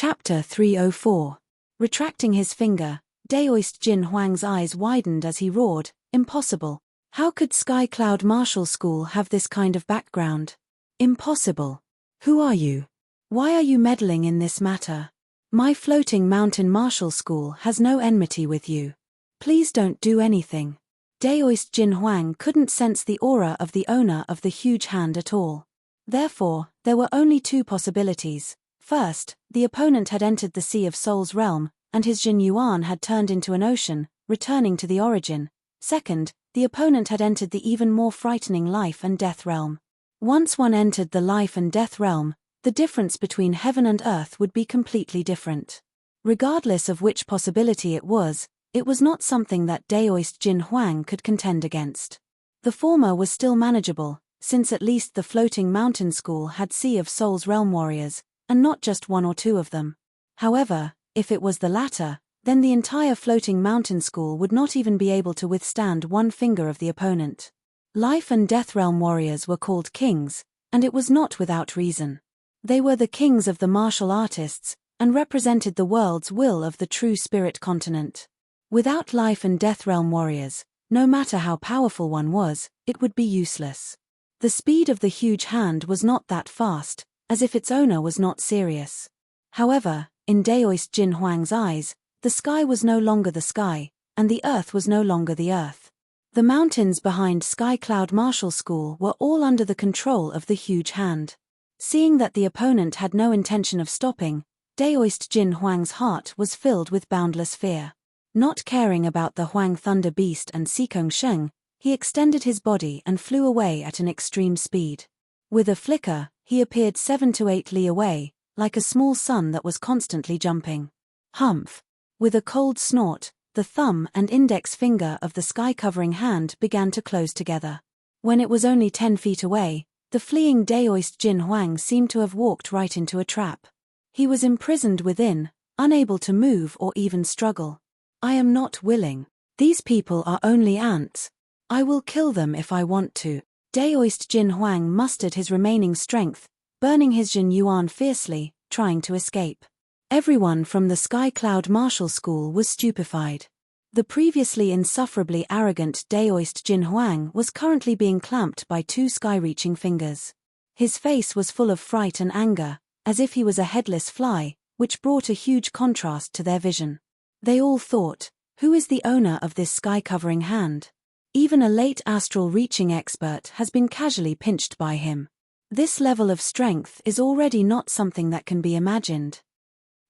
Chapter 304. Retracting his finger, Daoist Jin Huang's eyes widened as he roared, "Impossible! How could Sky Cloud Martial School have this kind of background? Impossible! Who are you? Why are you meddling in this matter? My Floating Mountain Martial School has no enmity with you. Please don't do anything." Daoist Jin Huang couldn't sense the aura of the owner of the huge hand at all. Therefore, there were only two possibilities. First, the opponent had entered the Sea of Soul's realm, and his Jin Yuan had turned into an ocean, returning to the origin. Second, the opponent had entered the even more frightening life and death realm. Once one entered the life and death realm, the difference between heaven and earth would be completely different. Regardless of which possibility it was not something that Daoist Jin Huang could contend against. The former was still manageable, since at least the Floating Mountain School had Sea of Soul's realm warriors, and not just one or two of them. However, if it was the latter, then the entire Floating Mountain School would not even be able to withstand one finger of the opponent. Life and Death Realm warriors were called kings, and it was not without reason. They were the kings of the martial artists, and represented the world's will of the true spirit continent. Without Life and Death Realm warriors, no matter how powerful one was, it would be useless. The speed of the huge hand was not that fast, as if its owner was not serious. However, in Daoist Jin Huang's eyes, the sky was no longer the sky, and the earth was no longer the earth. The mountains behind Sky Cloud Martial School were all under the control of the huge hand. Seeing that the opponent had no intention of stopping, Daoist Jin Huang's heart was filled with boundless fear. Not caring about the Huang Thunder Beast and Sikong Sheng, he extended his body and flew away at an extreme speed. With a flicker, he appeared 7 to 8 li away, like a small sun that was constantly jumping. Humph! With a cold snort, the thumb and index finger of the sky-covering hand began to close together. When it was only 10 feet away, the fleeing Daoist Jin Huang seemed to have walked right into a trap. He was imprisoned within, unable to move or even struggle. "I am not willing. These people are only ants. I will kill them if I want to." Daoist Jin Huang mustered his remaining strength, burning his Jin Yuan fiercely, trying to escape. Everyone from the Sky Cloud Martial School was stupefied. The previously insufferably arrogant Daoist Jin Huang was currently being clamped by two sky-reaching fingers. His face was full of fright and anger, as if he was a headless fly, which brought a huge contrast to their vision. They all thought, who is the owner of this sky-covering hand? Even a late astral reaching expert has been casually pinched by him. This level of strength is already not something that can be imagined.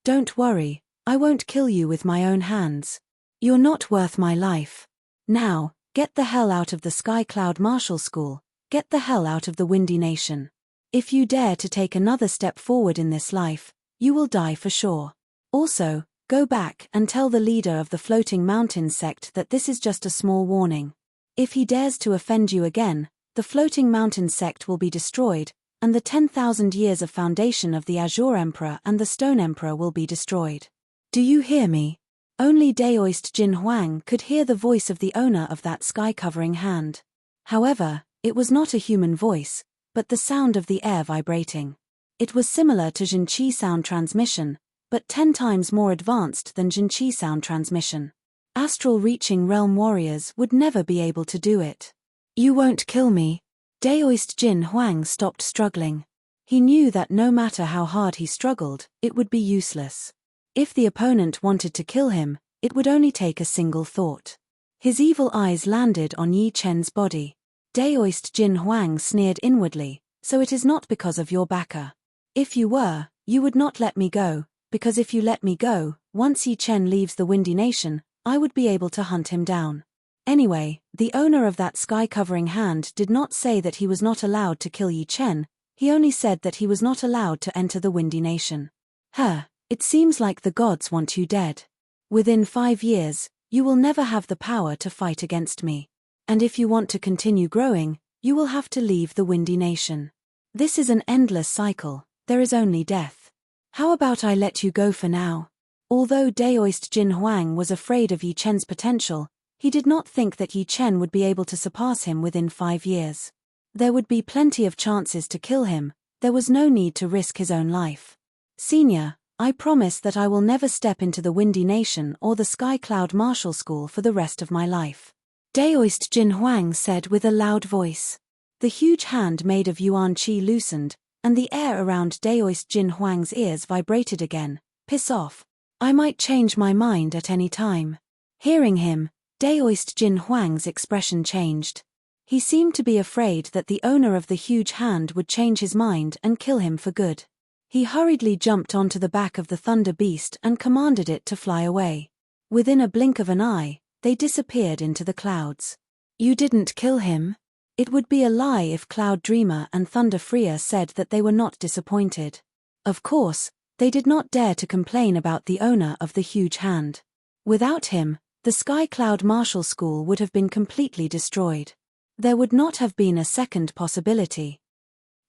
"Don't worry, I won't kill you with my own hands. You're not worth my life. Now, get the hell out of the Sky Cloud Martial School, get the hell out of the Windy Nation. If you dare to take another step forward in this life, you will die for sure. Also, go back and tell the leader of the Floating Mountain sect that this is just a small warning. If he dares to offend you again, the Floating Mountain sect will be destroyed, and the 10,000 years of foundation of the Azure Emperor and the Stone Emperor will be destroyed. Do you hear me?" Only Daoist Jin Huang could hear the voice of the owner of that sky-covering hand. However, it was not a human voice, but the sound of the air vibrating. It was similar to Jinqi sound transmission, but 10 times more advanced than Jinqi sound transmission. Astral-reaching realm warriors would never be able to do it. "You won't kill me." Daoist Jin Huang stopped struggling. He knew that no matter how hard he struggled, it would be useless. If the opponent wanted to kill him, it would only take a single thought. His evil eyes landed on Yi Chen's body. Daoist Jin Huang sneered inwardly, "So it is not because of your backer. If you were, you would not let me go, because if you let me go, once Yi Chen leaves the Windy Nation, I would be able to hunt him down." Anyway, the owner of that sky-covering hand did not say that he was not allowed to kill Yi Chen, he only said that he was not allowed to enter the Windy Nation. It seems like the gods want you dead. Within 5 years, you will never have the power to fight against me. And if you want to continue growing, you will have to leave the Windy Nation. This is an endless cycle, there is only death. How about I let you go for now?" Although Daoist Jin Huang was afraid of Yi Chen's potential, he did not think that Yi Chen would be able to surpass him within 5 years. There would be plenty of chances to kill him, there was no need to risk his own life. "Senior, I promise that I will never step into the Windy Nation or the Sky Cloud Martial School for the rest of my life. Daoist Jin Huang said with a loud voice. The huge hand made of Yuan Qi loosened, and the air around Daoist Jin Huang's ears vibrated again. Piss off. I might change my mind at any time. Hearing him, Daoist Jin Huang's expression changed. He seemed to be afraid that the owner of the huge hand would change his mind and kill him for good. He hurriedly jumped onto the back of the thunder beast and commanded it to fly away. Within a blink of an eye, they disappeared into the clouds. You didn't kill him? It would be a lie if Cloud Dreamer and Thunder Freer said that they were not disappointed. Of course, they did not dare to complain about the owner of the huge hand. Without him, the Sky Cloud Martial School would have been completely destroyed. There would not have been a second possibility.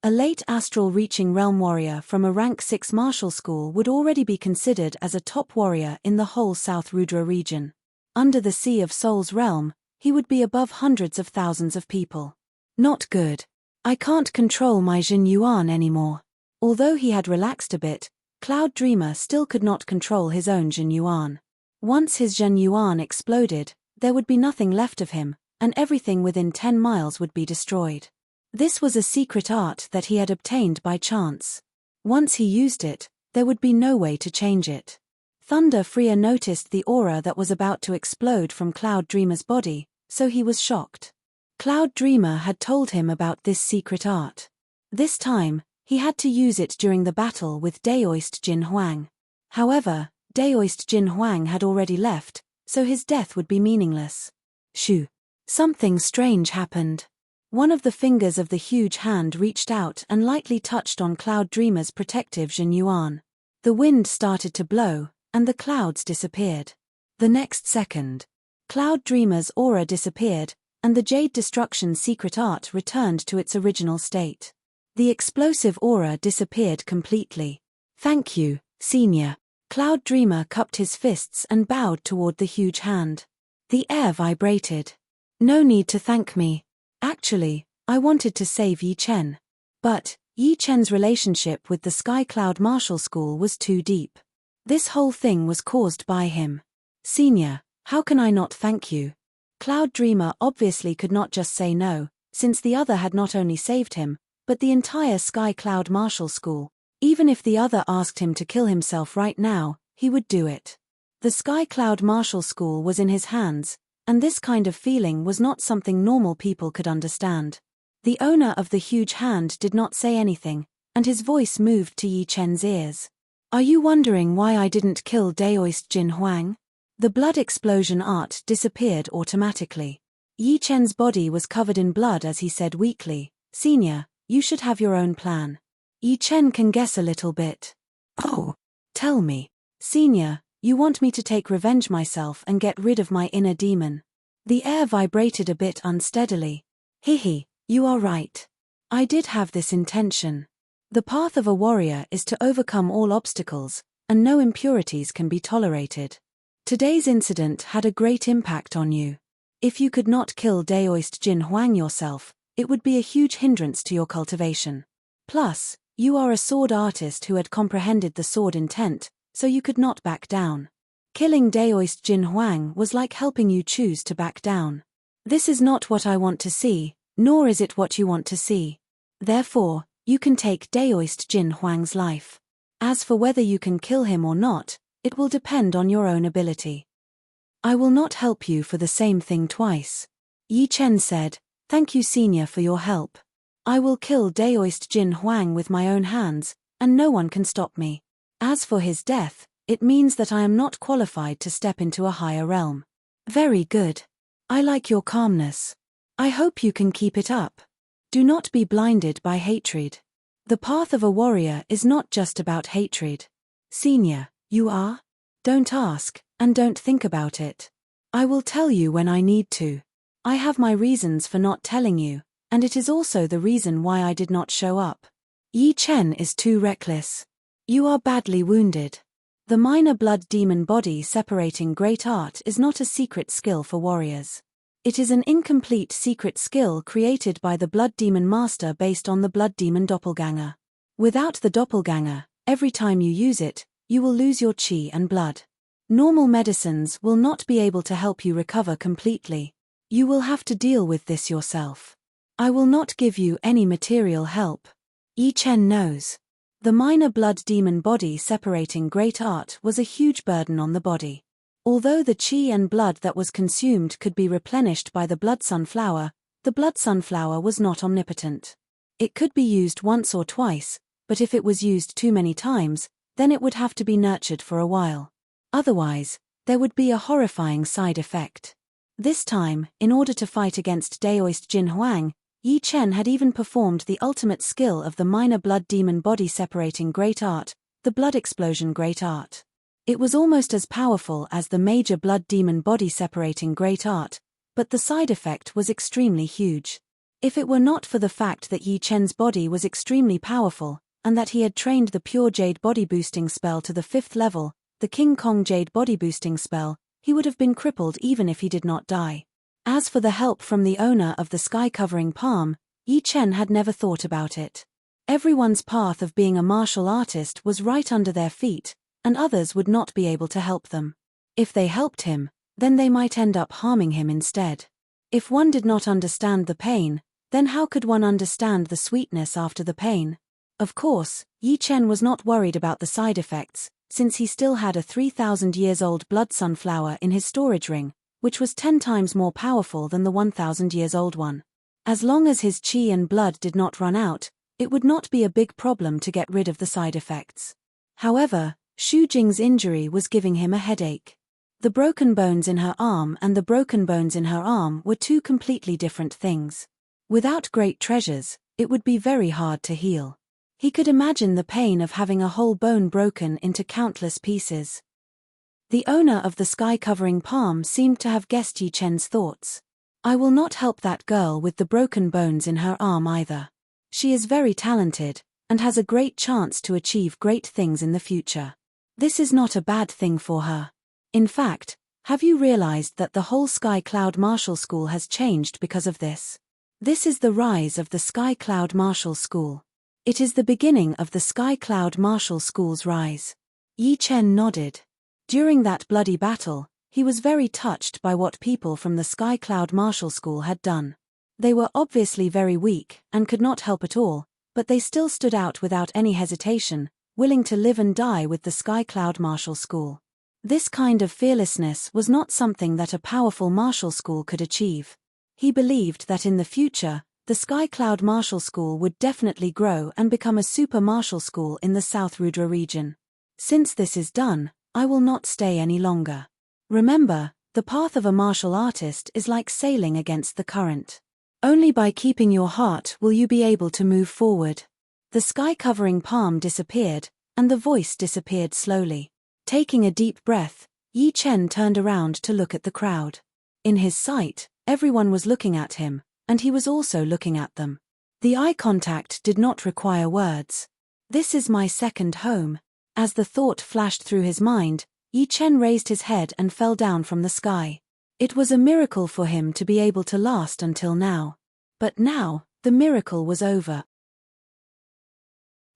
A late astral reaching realm warrior from a rank 6 martial school would already be considered as a top warrior in the whole South Rudra region. Under the Sea of Souls realm, he would be above hundreds of thousands of people. Not good. I can't control my Jin Yuan anymore. Although he had relaxed a bit, Cloud Dreamer still could not control his own Jin Yuan. Once his Jin Yuan exploded, there would be nothing left of him, and everything within 10 miles would be destroyed. This was a secret art that he had obtained by chance. Once he used it, there would be no way to change it. Thunder Freer noticed the aura that was about to explode from Cloud Dreamer's body, so he was shocked. Cloud Dreamer had told him about this secret art. This time, he had to use it during the battle with Daoist Jin Huang. However, Daoist Jin Huang had already left, so his death would be meaningless. Shoo! Something strange happened. One of the fingers of the huge hand reached out and lightly touched on Cloud Dreamer's protective Jin Yuan. The wind started to blow, and the clouds disappeared. The next second, Cloud Dreamer's aura disappeared, and the Jade Destruction secret art returned to its original state. The explosive aura disappeared completely. Thank you, Senior. Cloud Dreamer cupped his fists and bowed toward the huge hand. The air vibrated. No need to thank me. Actually, I wanted to save Yi Chen. But, Yi Chen's relationship with the Sky Cloud Martial School was too deep. This whole thing was caused by him. Senior, how can I not thank you? Cloud Dreamer obviously could not just say no, since the other had not only saved him, but the entire Sky Cloud Martial School. Even if the other asked him to kill himself right now, he would do it. The Sky Cloud Martial School was in his hands, and this kind of feeling was not something normal people could understand. The owner of the huge hand did not say anything, and his voice moved to Yi Chen's ears. Are you wondering why I didn't kill Daoist Jin Huang? The blood explosion art disappeared automatically. Yi Chen's body was covered in blood as he said weakly, Senior, you should have your own plan. Yi Chen can guess a little bit. Oh, tell me. Senior, you want me to take revenge myself and get rid of my inner demon. The air vibrated a bit unsteadily. Hihi, you are right. I did have this intention. The path of a warrior is to overcome all obstacles, and no impurities can be tolerated. Today's incident had a great impact on you. If you could not kill Daoist Jin Huang yourself, it would be a huge hindrance to your cultivation. Plus, you are a sword artist who had comprehended the sword intent, so you could not back down. Killing Daoist Jin Huang was like helping you choose to back down. This is not what I want to see, nor is it what you want to see. Therefore, you can take Daoist Jin Huang's life. As for whether you can kill him or not, it will depend on your own ability. I will not help you for the same thing twice. Yi Chen said, Thank you Senior for your help. I will kill Daoist Jin Huang with my own hands, and no one can stop me. As for his death, it means that I am not qualified to step into a higher realm. Very good. I like your calmness. I hope you can keep it up. Do not be blinded by hatred. The path of a warrior is not just about hatred. Senior, you are? Don't ask, and don't think about it. I will tell you when I need to. I have my reasons for not telling you, and it is also the reason why I did not show up. Yi Chen is too reckless. You are badly wounded. The minor blood demon body separating great art is not a secret skill for warriors. It is an incomplete secret skill created by the blood demon master based on the blood demon doppelganger. Without the doppelganger, every time you use it, you will lose your qi and blood. Normal medicines will not be able to help you recover completely. You will have to deal with this yourself. I will not give you any material help. Yi Chen knows. The minor blood demon body separating great art was a huge burden on the body. Although the qi and blood that was consumed could be replenished by the blood sunflower, the blood sunflower was not omnipotent. It could be used once or twice, but if it was used too many times, then it would have to be nurtured for a while. Otherwise, there would be a horrifying side effect. This time, in order to fight against Daoist Jin Huang, Yi Chen had even performed the ultimate skill of the minor blood demon body separating great art, the blood explosion great art. It was almost as powerful as the major blood demon body separating great art, but the side effect was extremely huge. If it were not for the fact that Yi Chen's body was extremely powerful, and that he had trained the pure jade body boosting spell to the 5th level, the King Kong jade body boosting spell, he would have been crippled even if he did not die. As for the help from the owner of the sky-covering palm, Yi Chen had never thought about it. Everyone's path of being a martial artist was right under their feet, and others would not be able to help them. If they helped him, then they might end up harming him instead. If one did not understand the pain, then how could one understand the sweetness after the pain? Of course, Yi Chen was not worried about the side effects, since he still had a 3,000 years old blood sunflower in his storage ring, which was 10 times more powerful than the 1,000 years old one. As long as his qi and blood did not run out, it would not be a big problem to get rid of the side effects. However, Xu Jing's injury was giving him a headache. The broken bones in her arm and the broken bones in her arm were two completely different things. Without great treasures, it would be very hard to heal. He could imagine the pain of having a whole bone broken into countless pieces. The owner of the sky-covering palm seemed to have guessed Yi Chen's thoughts. I will not help that girl with the broken bones in her arm either. She is very talented, and has a great chance to achieve great things in the future. This is not a bad thing for her. In fact, have you realized that the whole Sky Cloud Martial School has changed because of this? This is the rise of the Sky Cloud Martial School. It is the beginning of the Sky Cloud Martial School's rise. Yi Chen nodded. During that bloody battle, he was very touched by what people from the Sky Cloud Martial School had done. They were obviously very weak and could not help at all, but they still stood out without any hesitation, willing to live and die with the Sky Cloud Martial School. This kind of fearlessness was not something that a powerful martial school could achieve. He believed that in the future, the Sky Cloud Martial School would definitely grow and become a super martial school in the South Rudra region. Since this is done, I will not stay any longer. Remember, the path of a martial artist is like sailing against the current. Only by keeping your heart will you be able to move forward. The sky-covering palm disappeared, and the voice disappeared slowly. Taking a deep breath, Yi Chen turned around to look at the crowd. In his sight, everyone was looking at him, and he was also looking at them. The eye contact did not require words. This is my second home. As the thought flashed through his mind, Yi Chen raised his head and fell down from the sky. It was a miracle for him to be able to last until now. But now, the miracle was over.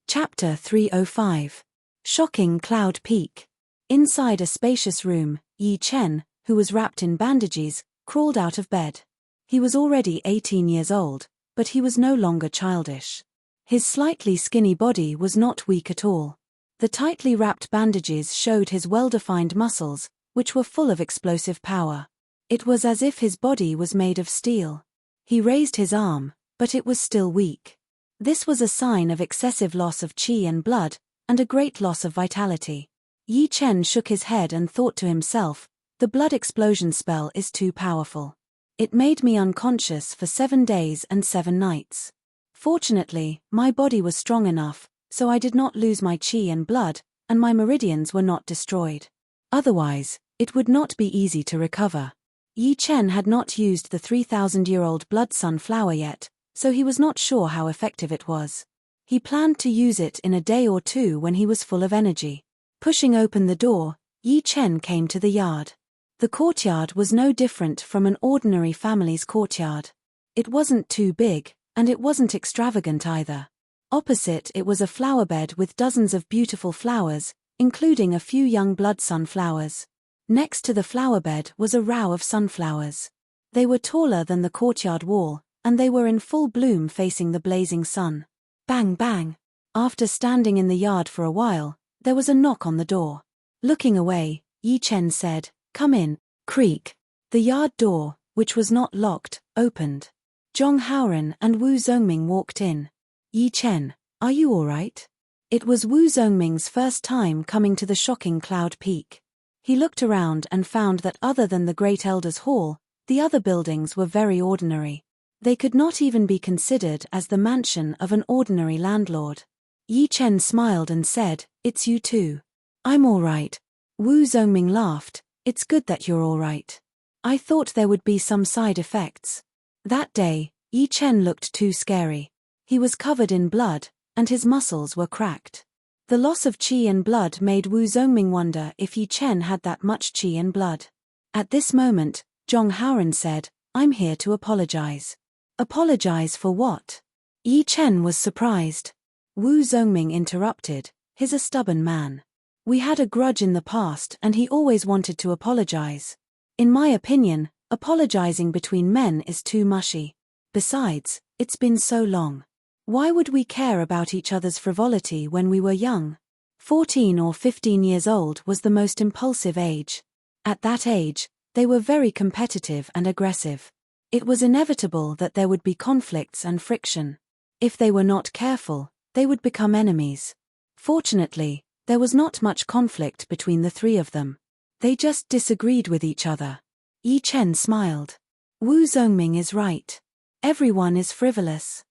Chapter 305. Shocking Cloud Peak. Inside a spacious room, Yi Chen, who was wrapped in bandages, crawled out of bed. He was already 18 years old, but he was no longer childish. His slightly skinny body was not weak at all. The tightly wrapped bandages showed his well-defined muscles, which were full of explosive power. It was as if his body was made of steel. He raised his arm, but it was still weak. This was a sign of excessive loss of qi and blood, and a great loss of vitality. Yi Chen shook his head and thought to himself, the blood explosion spell is too powerful. It made me unconscious for 7 days and 7 nights. Fortunately, my body was strong enough, so I did not lose my qi and blood, and my meridians were not destroyed. Otherwise, it would not be easy to recover. Yi Chen had not used the 3,000-year-old blood sunflower yet, so he was not sure how effective it was. He planned to use it in a day or two when he was full of energy. Pushing open the door, Yi Chen came to the yard. The courtyard was no different from an ordinary family's courtyard. It wasn't too big, and it wasn't extravagant either. Opposite it was a flower bed with dozens of beautiful flowers, including a few young blood sunflowers. Next to the flowerbed was a row of sunflowers. They were taller than the courtyard wall, and they were in full bloom facing the blazing sun. Bang bang. After standing in the yard for a while, there was a knock on the door. Looking away, Yi Chen said, "Come in." Creak. The yard door, which was not locked, opened. Zhong Haoren and Wu Zongming walked in. "Yi Chen, are you all right?" It was Wu Zongming's first time coming to the shocking Cloud Peak. He looked around and found that other than the Great Elders' Hall, the other buildings were very ordinary. They could not even be considered as the mansion of an ordinary landlord. Yi Chen smiled and said, "It's you too." "I'm all right." Wu Zongming laughed. "It's good that you're all right. I thought there would be some side effects." That day, Yi Chen looked too scary. He was covered in blood, and his muscles were cracked. The loss of qi and blood made Wu Zongming wonder if Yi Chen had that much qi and blood. At this moment, Zhong Haoren said, "I'm here to apologize." "Apologize for what?" Yi Chen was surprised. Wu Zongming interrupted, "He's a stubborn man. We had a grudge in the past and he always wanted to apologize. In my opinion, apologizing between men is too mushy. Besides, it's been so long. Why would we care about each other's frivolity when we were young? 14 or 15 years old was the most impulsive age. At that age, they were very competitive and aggressive. It was inevitable that there would be conflicts and friction. If they were not careful, they would become enemies. Fortunately, there was not much conflict between the three of them. They just disagreed with each other." Yi Chen smiled. "Wu Zongming is right. Everyone is frivolous."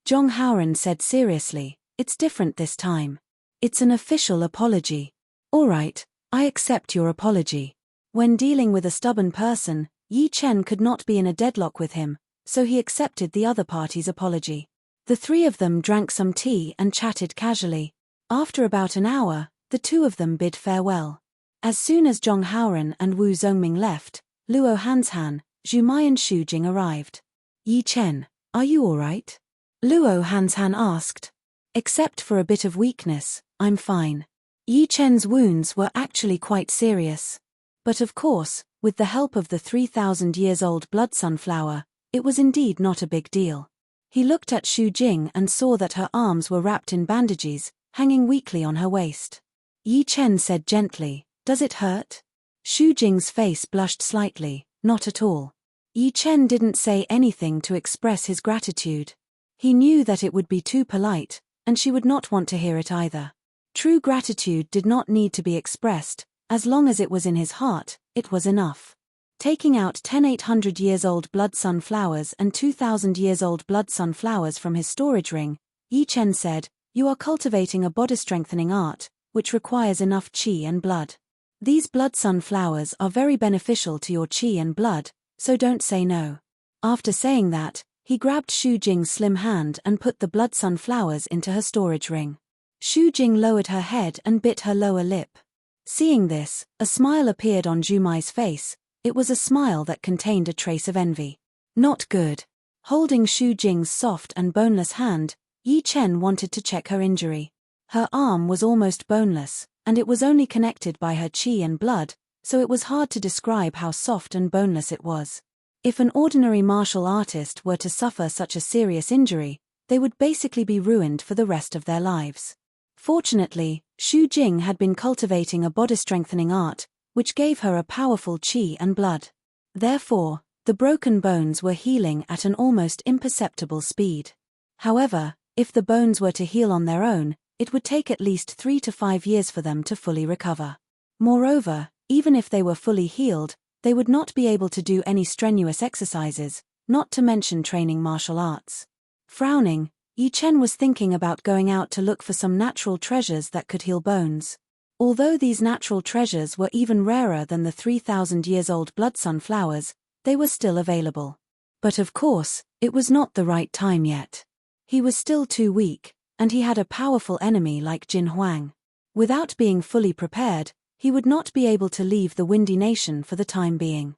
Zhong Haoren said seriously, "It's different this time. It's an official apology." "All right, I accept your apology." When dealing with a stubborn person, Yi Chen could not be in a deadlock with him, so he accepted the other party's apology. The three of them drank some tea and chatted casually. After about an hour, the two of them bid farewell. As soon as Zhong Haoren and Wu Zongming left, Luo Hanshan, Zhumai and Xu Jing arrived. "Yi Chen, are you all right?" Luo Hanshan asked. "Except for a bit of weakness, I'm fine." Yi Chen's wounds were actually quite serious. But of course, with the help of the 3,000 years old blood sunflower, it was indeed not a big deal. He looked at Xu Jing and saw that her arms were wrapped in bandages, hanging weakly on her waist. Yi Chen said gently, "Does it hurt?" Xu Jing's face blushed slightly, "Not at all." Yi Chen didn't say anything to express his gratitude. He knew that it would be too polite, and she would not want to hear it either. True gratitude did not need to be expressed, as long as it was in his heart, it was enough. Taking out 10 800 years old blood sunflowers and 2,000 years old blood sunflowers from his storage ring, Yi Chen said, "You are cultivating a body-strengthening art, which requires enough qi and blood. These blood sunflowers are very beneficial to your qi and blood, so don't say no." After saying that, he grabbed Xu Jing's slim hand and put the blood sunflowers into her storage ring. Xu Jing lowered her head and bit her lower lip. Seeing this, a smile appeared on Zhumai's face. It was a smile that contained a trace of envy. Not good. Holding Xu Jing's soft and boneless hand, Yi Chen wanted to check her injury. Her arm was almost boneless, and it was only connected by her qi and blood, so it was hard to describe how soft and boneless it was. If an ordinary martial artist were to suffer such a serious injury, they would basically be ruined for the rest of their lives. Fortunately, Xu Jing had been cultivating a body-strengthening art, which gave her a powerful qi and blood. Therefore, the broken bones were healing at an almost imperceptible speed. However, if the bones were to heal on their own, it would take at least 3 to 5 years for them to fully recover. Moreover, even if they were fully healed, they would not be able to do any strenuous exercises, not to mention training martial arts. Frowning, Yi Chen was thinking about going out to look for some natural treasures that could heal bones. Although these natural treasures were even rarer than the 3,000 years old blood sunflowers, they were still available. But of course, it was not the right time yet. He was still too weak, and he had a powerful enemy like Jin Huang. Without being fully prepared, he would not be able to leave the Windy Nation for the time being.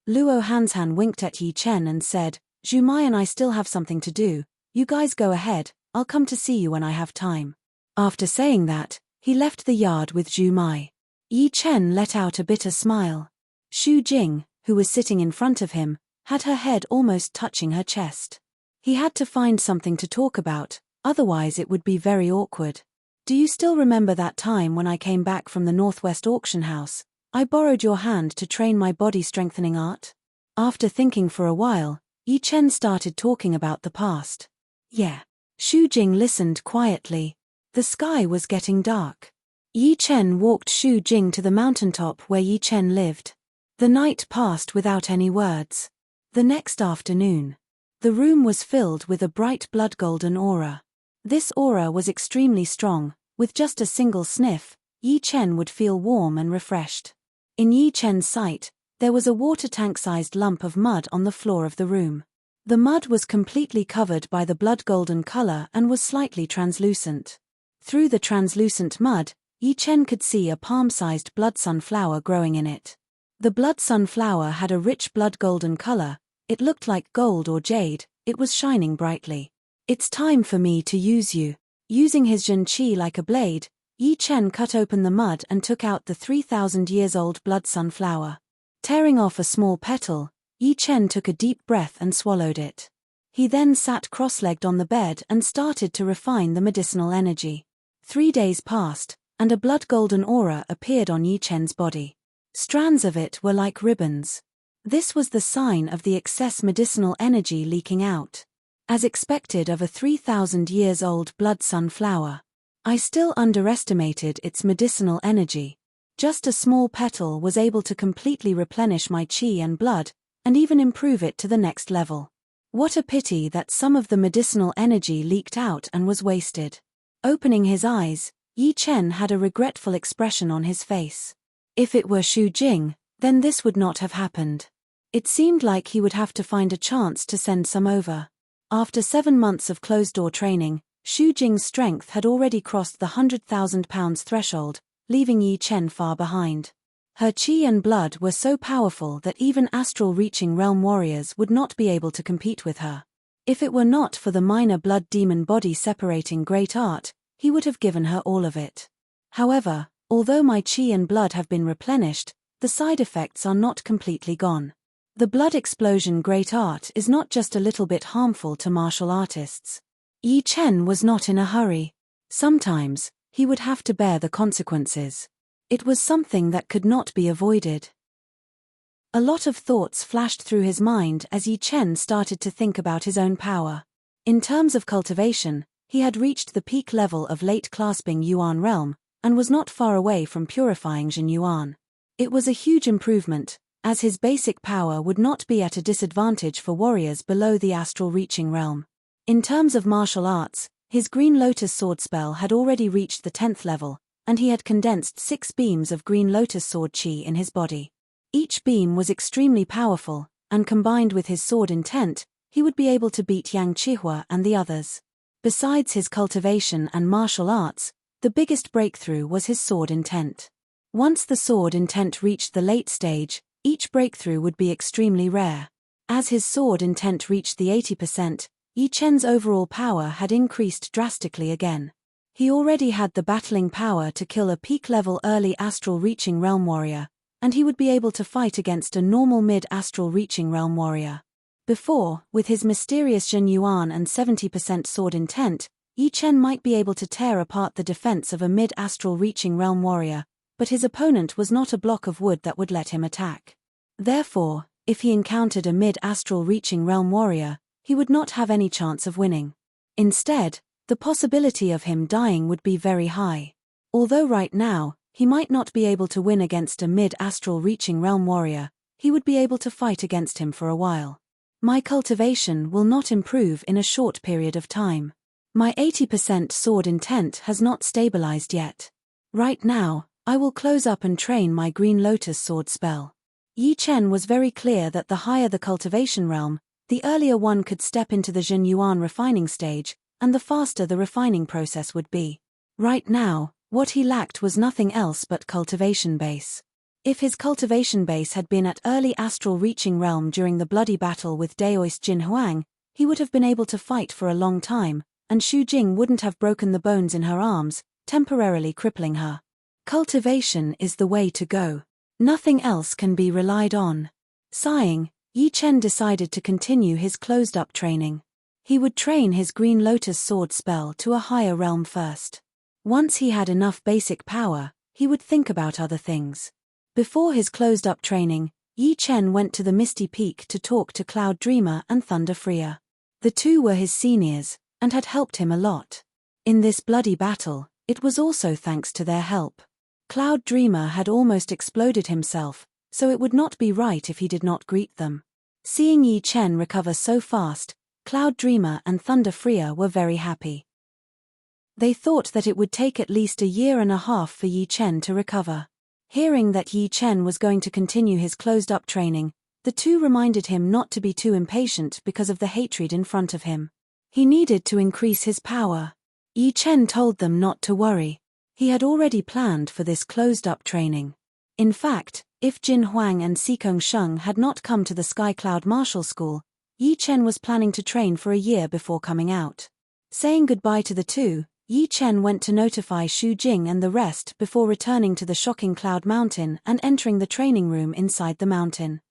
Luo Hanshan winked at Yi Chen and said, "Zhumai and I still have something to do. You guys go ahead, I'll come to see you when I have time." After saying that, He left the yard with Zhu Mai. Yi Chen let out a bitter smile. Xu Jing, who was sitting in front of him, had her head almost touching her chest. He had to find something to talk about, otherwise it would be very awkward. Do you still remember that time when I came back from the Northwest auction house? I borrowed your hand to train my body-strengthening art? After thinking for a while, Yi Chen started talking about the past. Yeah. Xu Jing listened quietly. The sky was getting dark. Yi Chen walked Xu Jing to the mountaintop where Yi Chen lived. The night passed without any words. The next afternoon, the room was filled with a bright blood-golden aura. This aura was extremely strong. With just a single sniff, Yi Chen would feel warm and refreshed. In Yi Chen's sight, there was a water tank-sized lump of mud on the floor of the room. The mud was completely covered by the blood-golden color and was slightly translucent. Through the translucent mud, Yi Chen could see a palm-sized blood sunflower growing in it. The blood sunflower had a rich blood-golden color. It looked like gold or jade. It was shining brightly. It's time for me to use you. Using his Zhen Qi like a blade, Yi Chen cut open the mud and took out the 3,000-years-old blood sunflower. Tearing off a small petal, Yi Chen took a deep breath and swallowed it. He then sat cross-legged on the bed and started to refine the medicinal energy. 3 days passed, and a blood-golden aura appeared on Yi Chen's body. Strands of it were like ribbons. This was the sign of the excess medicinal energy leaking out. As expected of a 3,000-years-old blood sunflower, I still underestimated its medicinal energy. Just a small petal was able to completely replenish my qi and blood, and even improve it to the next level. What a pity that some of the medicinal energy leaked out and was wasted. Opening his eyes, Yi Chen had a regretful expression on his face. If it were Xu Jing, then this would not have happened. It seemed like he would have to find a chance to send some over. After 7 months of closed-door training, Xu Jing's strength had already crossed the 100,000 pounds threshold, leaving Yi Chen far behind. Her qi and blood were so powerful that even astral-reaching realm warriors would not be able to compete with her. If it were not for the minor blood demon body separating great art, he would have given her all of it. However, although my qi and blood have been replenished, the side effects are not completely gone. The blood explosion great art is not just a little bit harmful to martial artists. Yi Chen was not in a hurry. Sometimes, he would have to bear the consequences. It was something that could not be avoided. A lot of thoughts flashed through his mind as Yi Chen started to think about his own power. In terms of cultivation, he had reached the peak level of late clasping Yuan realm, and was not far away from purifying Jin Yuan. It was a huge improvement, as his basic power would not be at a disadvantage for warriors below the astral reaching realm. In terms of martial arts, his Green Lotus sword spell had already reached the 10th level, and he had condensed 6 beams of Green Lotus sword qi in his body. Each beam was extremely powerful, and combined with his sword intent, he would be able to beat Yang Qihua and the others. Besides his cultivation and martial arts, the biggest breakthrough was his sword intent. Once the sword intent reached the late stage, each breakthrough would be extremely rare. As his sword intent reached the 80%, Yi Chen's overall power had increased drastically again. He already had the battling power to kill a peak-level early astral-reaching realm warrior, and he would be able to fight against a normal mid-astral-reaching realm warrior. Before, with his mysterious Jin Yuan and 70% sword intent, Yi Chen might be able to tear apart the defense of a mid-astral-reaching realm warrior, but his opponent was not a block of wood that would let him attack. Therefore, if he encountered a mid-astral-reaching realm warrior, he would not have any chance of winning. Instead, the possibility of him dying would be very high. Although right now, he might not be able to win against a mid-astral-reaching realm warrior, he would be able to fight against him for a while. My cultivation will not improve in a short period of time. My 80% sword intent has not stabilized yet. Right now, I will close up and train my Green Lotus sword spell. Yi Chen was very clear that the higher the cultivation realm, the earlier one could step into the Jin Yuan refining stage, and the faster the refining process would be. Right now, what he lacked was nothing else but cultivation base. If his cultivation base had been at early astral reaching realm during the bloody battle with Daoist Jin Huang, he would have been able to fight for a long time, and Xu Jing wouldn't have broken the bones in her arms, temporarily crippling her. Cultivation is the way to go. Nothing else can be relied on. Sighing, Yi Chen decided to continue his closed-up training. He would train his Green Lotus sword spell to a higher realm first. Once he had enough basic power, he would think about other things. Before his closed-up training, Yi Chen went to the Misty Peak to talk to Cloud Dreamer and Thunder Freer. The two were his seniors, and had helped him a lot. In this bloody battle, it was also thanks to their help. Cloud Dreamer had almost exploded himself, so it would not be right if he did not greet them. Seeing Yi Chen recover so fast, Cloud Dreamer and Thunder Freer were very happy. They thought that it would take at least 1.5 years for Yi Chen to recover. Hearing that Yi Chen was going to continue his closed-up training, the two reminded him not to be too impatient because of the hatred in front of him. He needed to increase his power. Yi Chen told them not to worry. He had already planned for this closed-up training. In fact, if Jin Huang and Sikong Sheng had not come to the Sky Cloud Martial School, Yi Chen was planning to train for 1 year before coming out. Saying goodbye to the two, Yi Chen went to notify Xu Jing and the rest before returning to the shocking Cloud Mountain and entering the training room inside the mountain.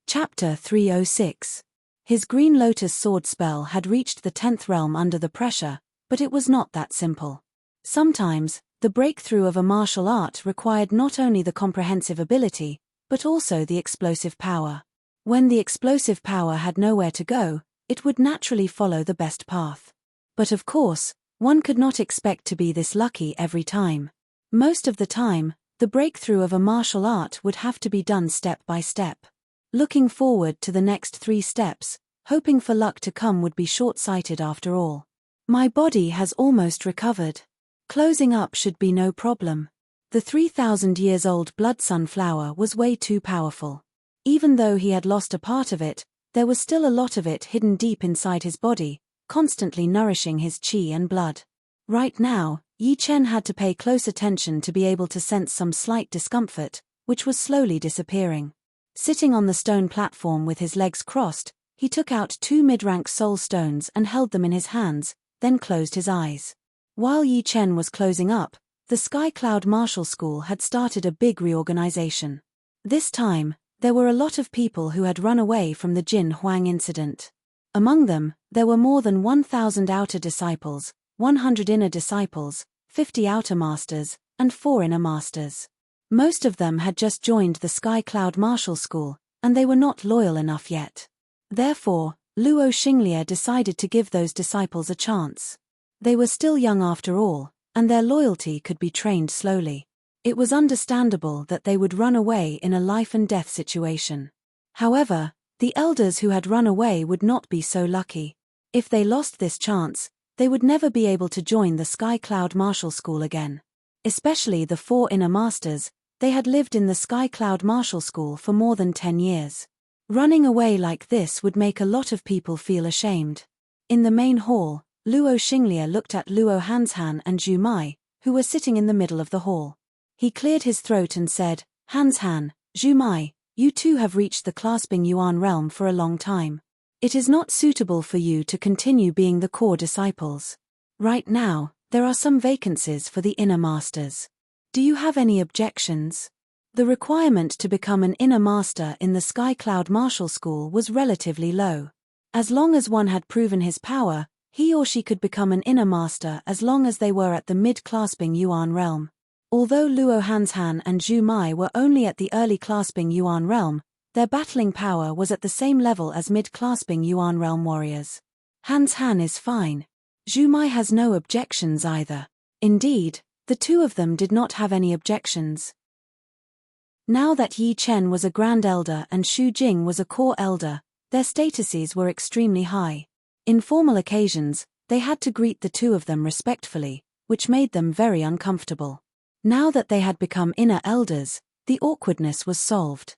Chapter 306. His Green Lotus sword spell had reached the 10th realm under the pressure, but it was not that simple. Sometimes, the breakthrough of a martial art required not only the comprehensive ability, but also the explosive power. When the explosive power had nowhere to go, it would naturally follow the best path. But of course, one could not expect to be this lucky every time. Most of the time, the breakthrough of a martial art would have to be done step by step. Looking forward to the next 3 steps, hoping for luck to come would be short-sighted after all. My body has almost recovered. Closing up should be no problem. The 3,000 years old blood sunflower was way too powerful. Even though he had lost a part of it, there was still a lot of it hidden deep inside his body, constantly nourishing his qi and blood. Right now, Yi Chen had to pay close attention to be able to sense some slight discomfort, which was slowly disappearing. Sitting on the stone platform with his legs crossed, he took out 2 mid-rank soul stones and held them in his hands, then closed his eyes. While Yi Chen was closing up, the Sky Cloud Martial School had started a big reorganization. This time, there were a lot of people who had run away from the Jin Huang incident. Among them, there were more than 1,000 outer disciples, 100 inner disciples, 50 outer masters, and 4 inner masters. Most of them had just joined the Sky Cloud Martial School, and they were not loyal enough yet. Therefore, Luo Xinglie decided to give those disciples a chance. They were still young after all, and their loyalty could be trained slowly. It was understandable that they would run away in a life-and-death situation. However, the elders who had run away would not be so lucky. If they lost this chance, they would never be able to join the Sky Cloud Martial School again. Especially the 4 inner masters, they had lived in the Sky Cloud Martial School for more than 10 years. Running away like this would make a lot of people feel ashamed. In the main hall, Luo Xinglie looked at Luo Hanshan and Zhu Mai, who were sitting in the middle of the hall. He cleared his throat and said, "Hanshan, Zhu Mai, you two have reached the clasping Yuan realm for a long time. It is not suitable for you to continue being the core disciples. Right now, there are some vacancies for the inner masters. Do you have any objections?" The requirement to become an inner master in the Sky Cloud Martial School was relatively low. As long as one had proven his power, he or she could become an inner master as long as they were at the mid-clasping Yuan realm. Although Luo Hanshan and Zhu Mai were only at the early clasping Yuan realm, their battling power was at the same level as mid-clasping Yuan realm warriors. Hanshan is fine. Zhu Mai has no objections either. Indeed, the two of them did not have any objections. Now that Yi Chen was a Grand Elder and Xu Jing was a Core Elder, their statuses were extremely high. In formal occasions, they had to greet the two of them respectfully, which made them very uncomfortable. Now that they had become inner elders, the awkwardness was solved.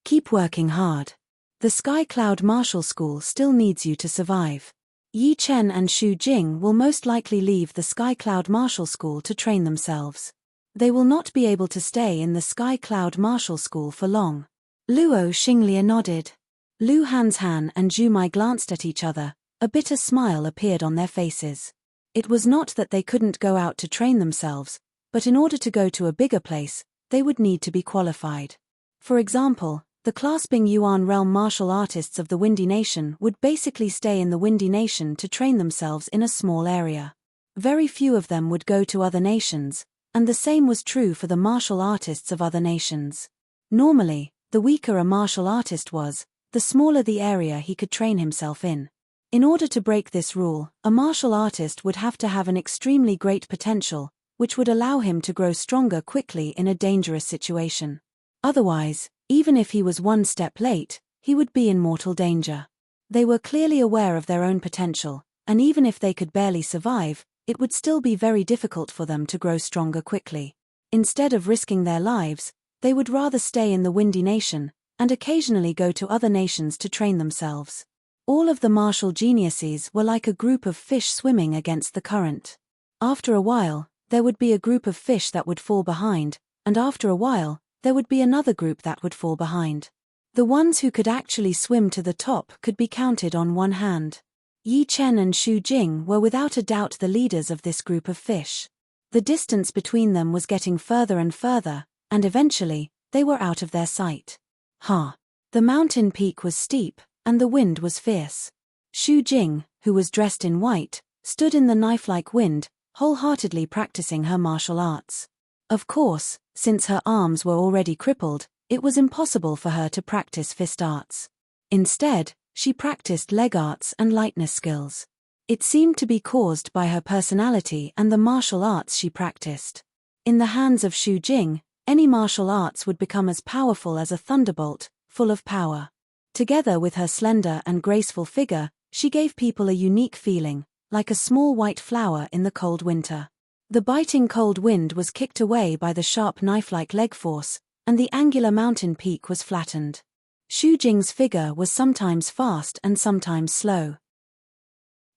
Keep working hard. The Sky Cloud Martial School still needs you to survive. Yi Chen and Xu Jing will most likely leave the Sky Cloud Martial School to train themselves. They will not be able to stay in the Sky Cloud Martial School for long. Luo Xinglie nodded. Lu Hanshan and Zhu Mai glanced at each other, a bitter smile appeared on their faces. It was not that they couldn't go out to train themselves, but in order to go to a bigger place, they would need to be qualified. For example, the clasping Yuan realm martial artists of the Windy Nation would basically stay in the Windy Nation to train themselves in a small area. Very few of them would go to other nations, and the same was true for the martial artists of other nations. Normally, the weaker a martial artist was, the smaller the area he could train himself in. In order to break this rule, a martial artist would have to have an extremely great potential, which would allow him to grow stronger quickly in a dangerous situation. Otherwise, even if he was one step late, he would be in mortal danger. They were clearly aware of their own potential, and even if they could barely survive, it would still be very difficult for them to grow stronger quickly. Instead of risking their lives, they would rather stay in the Windy Nation, and occasionally go to other nations to train themselves. All of the martial geniuses were like a group of fish swimming against the current. After a while, there would be a group of fish that would fall behind, and after a while, there would be another group that would fall behind. The ones who could actually swim to the top could be counted on one hand. Yi Chen and Xu Jing were without a doubt the leaders of this group of fish. The distance between them was getting further and further, and eventually, they were out of their sight. The mountain peak was steep, and the wind was fierce. Xu Jing, who was dressed in white, stood in the knife-like wind, wholeheartedly practicing her martial arts. Of course, since her arms were already crippled, it was impossible for her to practice fist arts. Instead, she practiced leg arts and lightness skills. It seemed to be caused by her personality and the martial arts she practiced. In the hands of Xu Jing, any martial arts would become as powerful as a thunderbolt, full of power. Together with her slender and graceful figure, she gave people a unique feeling, like a small white flower in the cold winter. The biting cold wind was kicked away by the sharp knife-like leg force, and the angular mountain peak was flattened. Xu Jing's figure was sometimes fast and sometimes slow.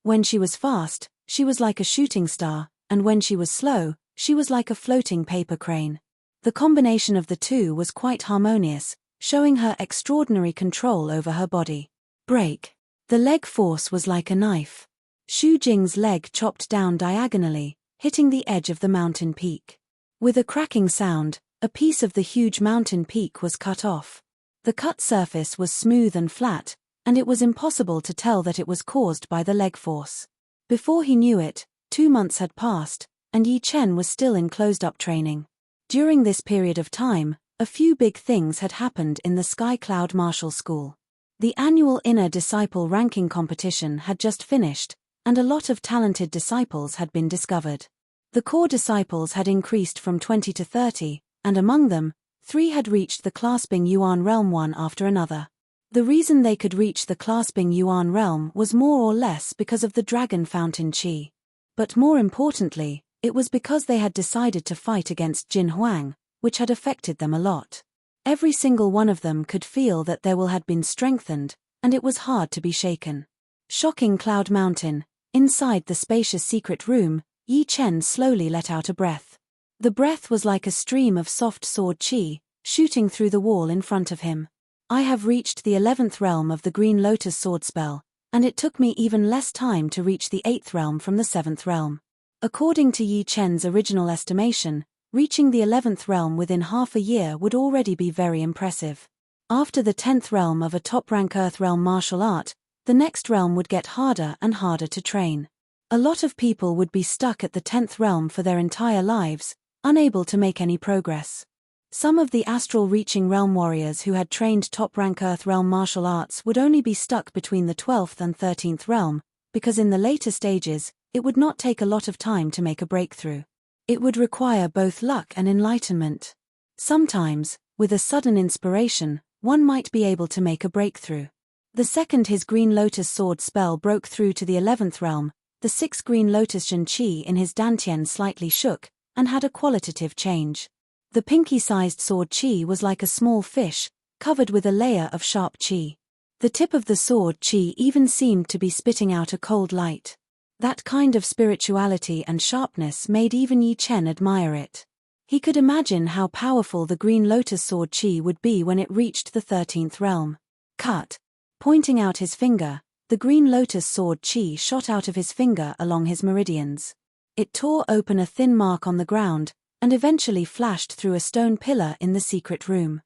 When she was fast, she was like a shooting star, and when she was slow, she was like a floating paper crane. The combination of the two was quite harmonious, showing her extraordinary control over her body. Break. The leg force was like a knife. Xu Jing's leg chopped down diagonally, hitting the edge of the mountain peak. With a cracking sound, a piece of the huge mountain peak was cut off. The cut surface was smooth and flat, and it was impossible to tell that it was caused by the leg force. Before he knew it, 2 months had passed, and Yi Chen was still in closed-up training. During this period of time, a few big things had happened in the Sky Cloud Martial School. The annual Inner Disciple ranking competition had just finished, and a lot of talented disciples had been discovered. The core disciples had increased from 20 to 30, and among them, 3 had reached the clasping Yuan realm one after another. The reason they could reach the clasping Yuan realm was more or less because of the dragon fountain chi. But more importantly, it was because they had decided to fight against Jin Huang, which had affected them a lot. Every single one of them could feel that their will had been strengthened, and it was hard to be shaken. Shocking Cloud Mountain. Inside the spacious secret room, Yi Chen slowly let out a breath. The breath was like a stream of soft sword chi, shooting through the wall in front of him. I have reached the 11th realm of the Green Lotus sword spell, and it took me even less time to reach the 8th realm from the 7th realm. According to Yi Chen's original estimation, reaching the 11th realm within half a year would already be very impressive. After the 10th realm of a top-rank Earth realm martial art, the next realm would get harder and harder to train. A lot of people would be stuck at the 10th realm for their entire lives, unable to make any progress. Some of the astral-reaching realm warriors who had trained top-rank Earth realm martial arts would only be stuck between the 12th and 13th realm, because in the later stages, it would not take a lot of time to make a breakthrough. It would require both luck and enlightenment. Sometimes, with a sudden inspiration, one might be able to make a breakthrough. The second his Green Lotus sword spell broke through to the 11th realm, the 6 Green Lotus Zhen Qi in his dantian slightly shook, and had a qualitative change. The pinky-sized sword chi was like a small fish, covered with a layer of sharp chi. The tip of the sword chi even seemed to be spitting out a cold light. That kind of spirituality and sharpness made even Yi Chen admire it. He could imagine how powerful the Green Lotus sword chi would be when it reached the 13th realm. Cut. Pointing out his finger, the Green Lotus sword chi shot out of his finger along his meridians. It tore open a thin mark on the ground, and eventually flashed through a stone pillar in the secret room.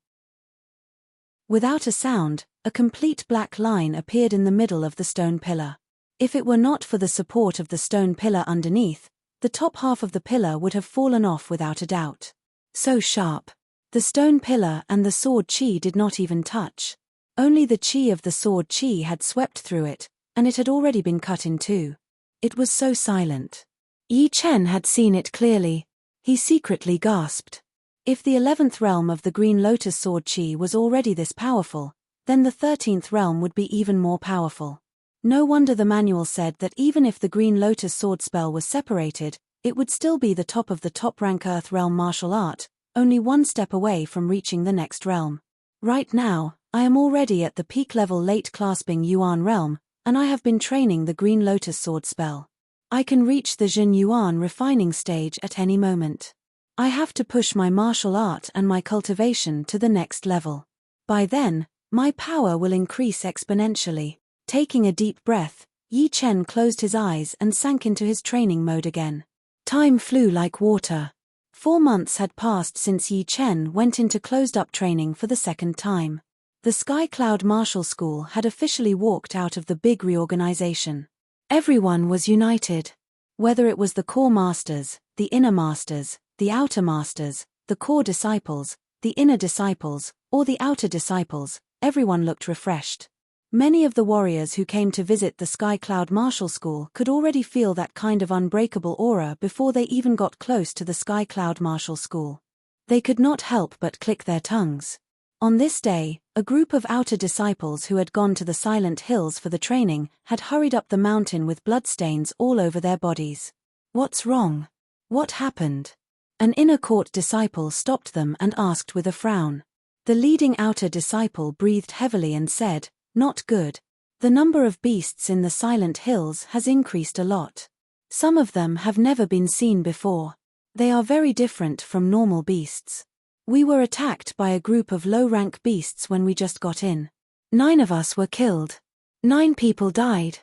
Without a sound, a complete black line appeared in the middle of the stone pillar. If it were not for the support of the stone pillar underneath, the top half of the pillar would have fallen off without a doubt. So sharp. The stone pillar and the sword chi did not even touch. Only the chi of the sword chi had swept through it, and it had already been cut in two. It was so silent. Yi Chen had seen it clearly. He secretly gasped. If the 11th realm of the Green Lotus sword chi was already this powerful, then the 13th realm would be even more powerful. No wonder the manual said that even if the Green Lotus sword spell was separated, it would still be the top of the top-rank Earth realm martial art, only one step away from reaching the next realm. Right now, I am already at the peak level late clasping Yuan realm, and I have been training the Green Lotus sword spell. I can reach the Jin Yuan refining stage at any moment. I have to push my martial art and my cultivation to the next level. By then, my power will increase exponentially. Taking a deep breath, Yi Chen closed his eyes and sank into his training mode again. Time flew like water. 4 months had passed since Yi Chen went into closed-up training for the second time. The Sky Cloud Martial School had officially walked out of the big reorganization. Everyone was united. Whether it was the core masters, the inner masters, the outer masters, the core disciples, the inner disciples, or the outer disciples, everyone looked refreshed. Many of the warriors who came to visit the Sky Cloud Martial School could already feel that kind of unbreakable aura before they even got close to the Sky Cloud Martial School. They could not help but click their tongues. On this day, a group of outer disciples who had gone to the Silent Hills for the training had hurried up the mountain with bloodstains all over their bodies. What's wrong? What happened? An inner court disciple stopped them and asked with a frown. The leading outer disciple breathed heavily and said, "Not good. The number of beasts in the Silent Hills has increased a lot. Some of them have never been seen before. They are very different from normal beasts. We were attacked by a group of low-rank beasts when we just got in. 9 of us were killed. 9 people died.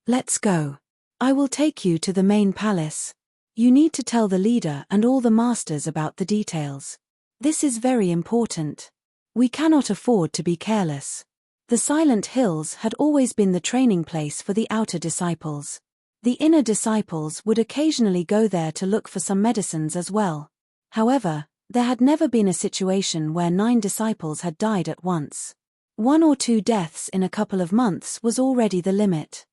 Let's go. I will take you to the main palace. You need to tell the leader and all the masters about the details. This is very important. We cannot afford to be careless." The Silent Hills had always been the training place for the outer disciples. The inner disciples would occasionally go there to look for some medicines as well. However, there had never been a situation where 9 disciples had died at once. 1 or 2 deaths in a couple of months was already the limit.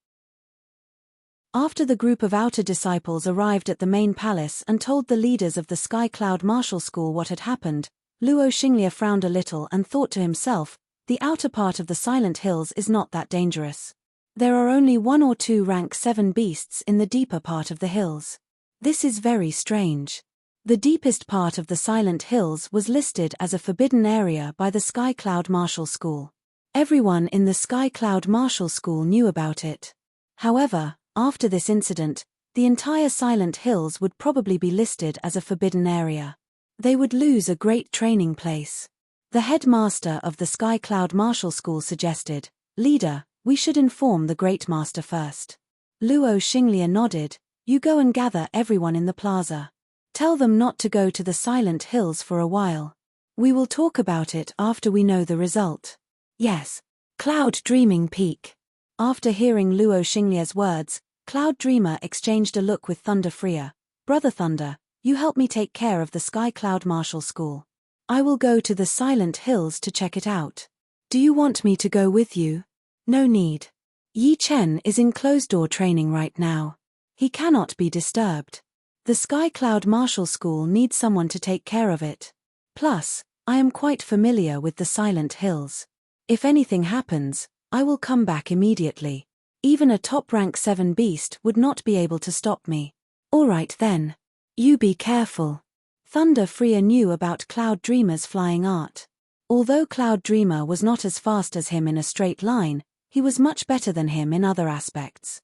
After the group of outer disciples arrived at the main palace and told the leaders of the Sky Cloud Martial School what had happened, Luo Xinglia frowned a little and thought to himself, the outer part of the Silent Hills is not that dangerous. There are only 1 or 2 rank 7 beasts in the deeper part of the hills. This is very strange. The deepest part of the Silent Hills was listed as a forbidden area by the Sky Cloud Martial School. Everyone in the Sky Cloud Martial School knew about it. However, after this incident, the entire Silent Hills would probably be listed as a forbidden area. They would lose a great training place. The headmaster of the Sky Cloud Martial School suggested, "Leader, we should inform the Great Master first." Luo Xinglia nodded, "You go and gather everyone in the plaza. Tell them not to go to the Silent Hills for a while. We will talk about it after we know the result." Yes. Cloud Dreaming Peak. After hearing Luo Xinglia's words, Cloud Dreamer exchanged a look with Thunder Freer. "Brother Thunder, you help me take care of the Sky Cloud Martial School. I will go to the Silent Hills to check it out. Do you want me to go with you?" "No need. Yi Chen is in closed-door training right now. He cannot be disturbed. The Sky Cloud Martial School needs someone to take care of it. Plus, I am quite familiar with the Silent Hills. If anything happens, I will come back immediately. Even a top-rank 7 beast would not be able to stop me." "All right then. You be careful." Thunder Freer knew about Cloud Dreamer's flying art. Although Cloud Dreamer was not as fast as him in a straight line, he was much better than him in other aspects.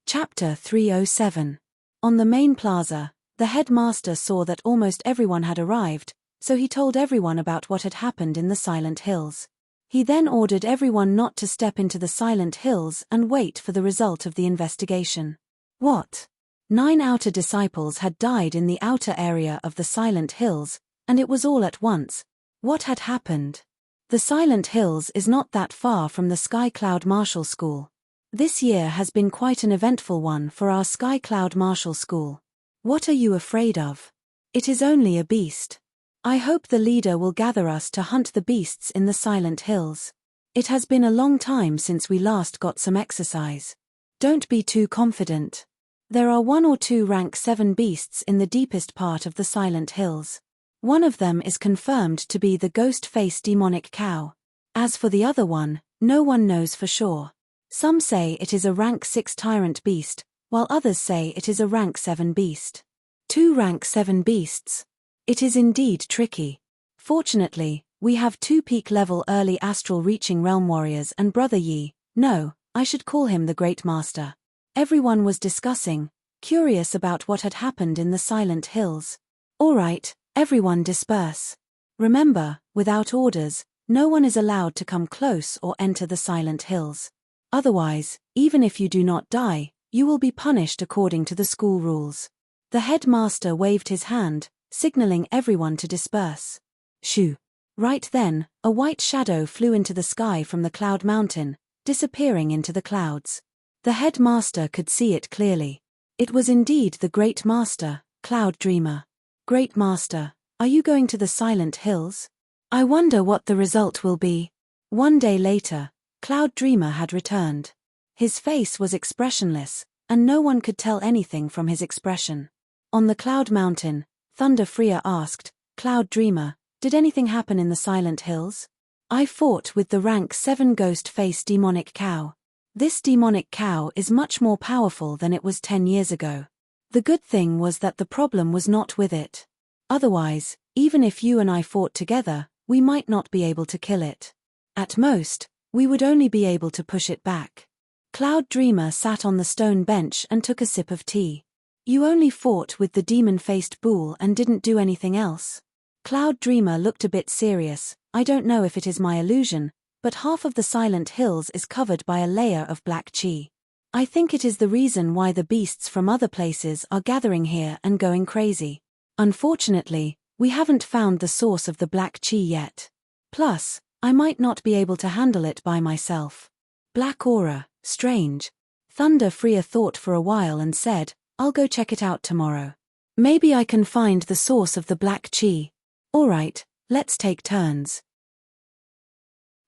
Chapter 307. On the main plaza, the headmaster saw that almost everyone had arrived, so he told everyone about what had happened in the Silent Hills. He then ordered everyone not to step into the Silent Hills and wait for the result of the investigation. What? 9 outer disciples had died in the outer area of the Silent Hills, and it was all at once. What had happened? The Silent Hills is not that far from the Sky Cloud Martial School. This year has been quite an eventful one for our Sky Cloud Martial School. What are you afraid of? It is only a beast. I hope the leader will gather us to hunt the beasts in the Silent Hills. It has been a long time since we last got some exercise. Don't be too confident. There are 1 or 2 rank 7 beasts in the deepest part of the Silent Hills. One of them is confirmed to be the ghost-face demonic cow. As for the other one, no one knows for sure. Some say it is a rank 6 tyrant beast, while others say it is a rank 7 beast. 2 rank 7 beasts. It is indeed tricky. Fortunately, we have 2 peak-level early astral-reaching realm warriors and Brother Yi. No, I should call him the Great Master. Everyone was discussing, curious about what had happened in the Silent Hills. All right, everyone disperse. Remember, without orders, no one is allowed to come close or enter the Silent Hills. Otherwise, even if you do not die, you will be punished according to the school rules. The headmaster waved his hand, signaling everyone to disperse. Shoo! Right then, a white shadow flew into the sky from the cloud mountain, disappearing into the clouds. The headmaster could see it clearly. It was indeed the Great Master, Cloud Dreamer. Great Master, are you going to the Silent Hills? I wonder what the result will be. 1 day later, Cloud Dreamer had returned. His face was expressionless, and no one could tell anything from his expression. On the Cloud Mountain, Thunder Freya asked, Cloud Dreamer, did anything happen in the Silent Hills? I fought with the rank 7 ghost-face demonic cow. This demonic cow is much more powerful than it was 10 years ago. The good thing was that the problem was not with it. Otherwise, even if you and I fought together, we might not be able to kill it. At most, we would only be able to push it back. Cloud Dreamer sat on the stone bench and took a sip of tea. You only fought with the demon-faced bull and didn't do anything else? Cloud Dreamer looked a bit serious. I don't know if it is my illusion, but half of the Silent Hills is covered by a layer of black chi. I think it is the reason why the beasts from other places are gathering here and going crazy. Unfortunately, we haven't found the source of the black chi yet. Plus, I might not be able to handle it by myself. Black aura, strange. Thunder Freya thought for a while and said, I'll go check it out tomorrow. Maybe I can find the source of the black chi. Alright, let's take turns.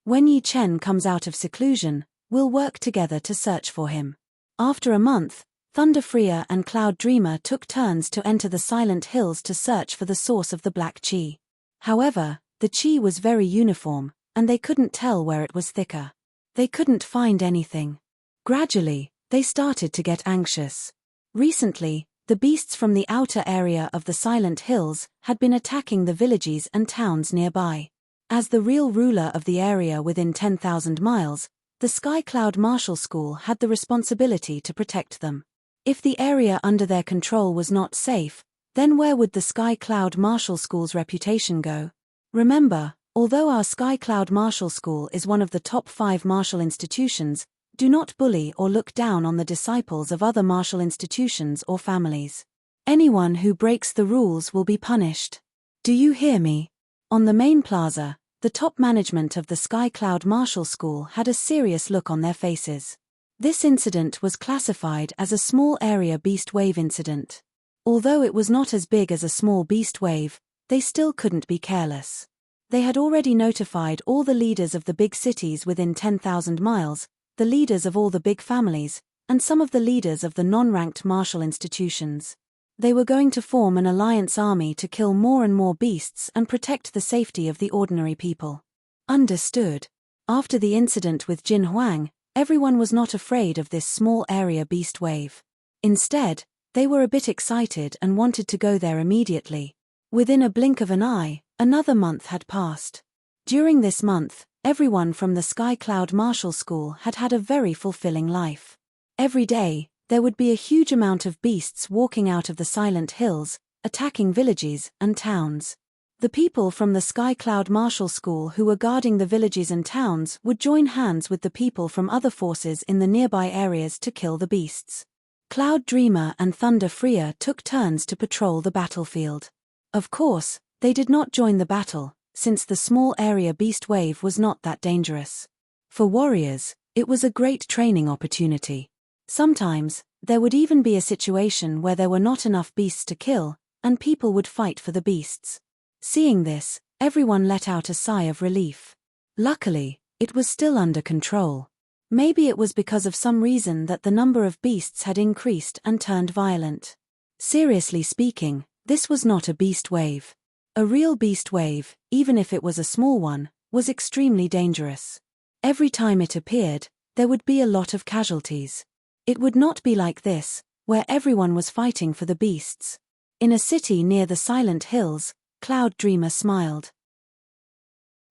When Yi Chen comes out of seclusion, we'll work together to search for him. After a month, Thunder Freya and Cloud Dreamer took turns to enter the Silent Hills to search for the source of the black chi. However, the chi was very uniform, and they couldn't tell where it was thicker. They couldn't find anything. Gradually, they started to get anxious. Recently, the beasts from the outer area of the Silent Hills had been attacking the villages and towns nearby. As the real ruler of the area within 10,000 miles, the Sky Cloud Martial School had the responsibility to protect them. If the area under their control was not safe, then where would the Sky Cloud Martial School's reputation go? Remember, although our Sky Cloud Martial School is one of the top 5 martial institutions, do not bully or look down on the disciples of other martial institutions or families. Anyone who breaks the rules will be punished. Do you hear me? On the main plaza, the top management of the Sky Cloud Martial School had a serious look on their faces. This incident was classified as a small area beast wave incident. Although it was not as big as a small beast wave, they still couldn't be careless. They had already notified all the leaders of the big cities within 10,000 miles, the leaders of all the big families, and some of the leaders of the non-ranked martial institutions. They were going to form an alliance army to kill more and more beasts and protect the safety of the ordinary people. Understood. After the incident with Jin Huang, everyone was not afraid of this small area beast wave. Instead, they were a bit excited and wanted to go there immediately. Within a blink of an eye, another month had passed. During this month, everyone from the Sky Cloud Martial School had had a very fulfilling life. Every day, there would be a huge amount of beasts walking out of the Silent Hills, attacking villages and towns. The people from the Sky Cloud Martial School who were guarding the villages and towns would join hands with the people from other forces in the nearby areas to kill the beasts. Cloud Dreamer and Thunder Freer took turns to patrol the battlefield. Of course, they did not join the battle, since the small area beast wave was not that dangerous. For warriors, it was a great training opportunity. Sometimes, there would even be a situation where there were not enough beasts to kill, and people would fight for the beasts. Seeing this, everyone let out a sigh of relief. Luckily, it was still under control. Maybe it was because of some reason that the number of beasts had increased and turned violent. Seriously speaking, this was not a beast wave. A real beast wave, even if it was a small one, was extremely dangerous. Every time it appeared, there would be a lot of casualties. It would not be like this, where everyone was fighting for the beasts. In a city near the Silent Hills, Cloud Dreamer smiled.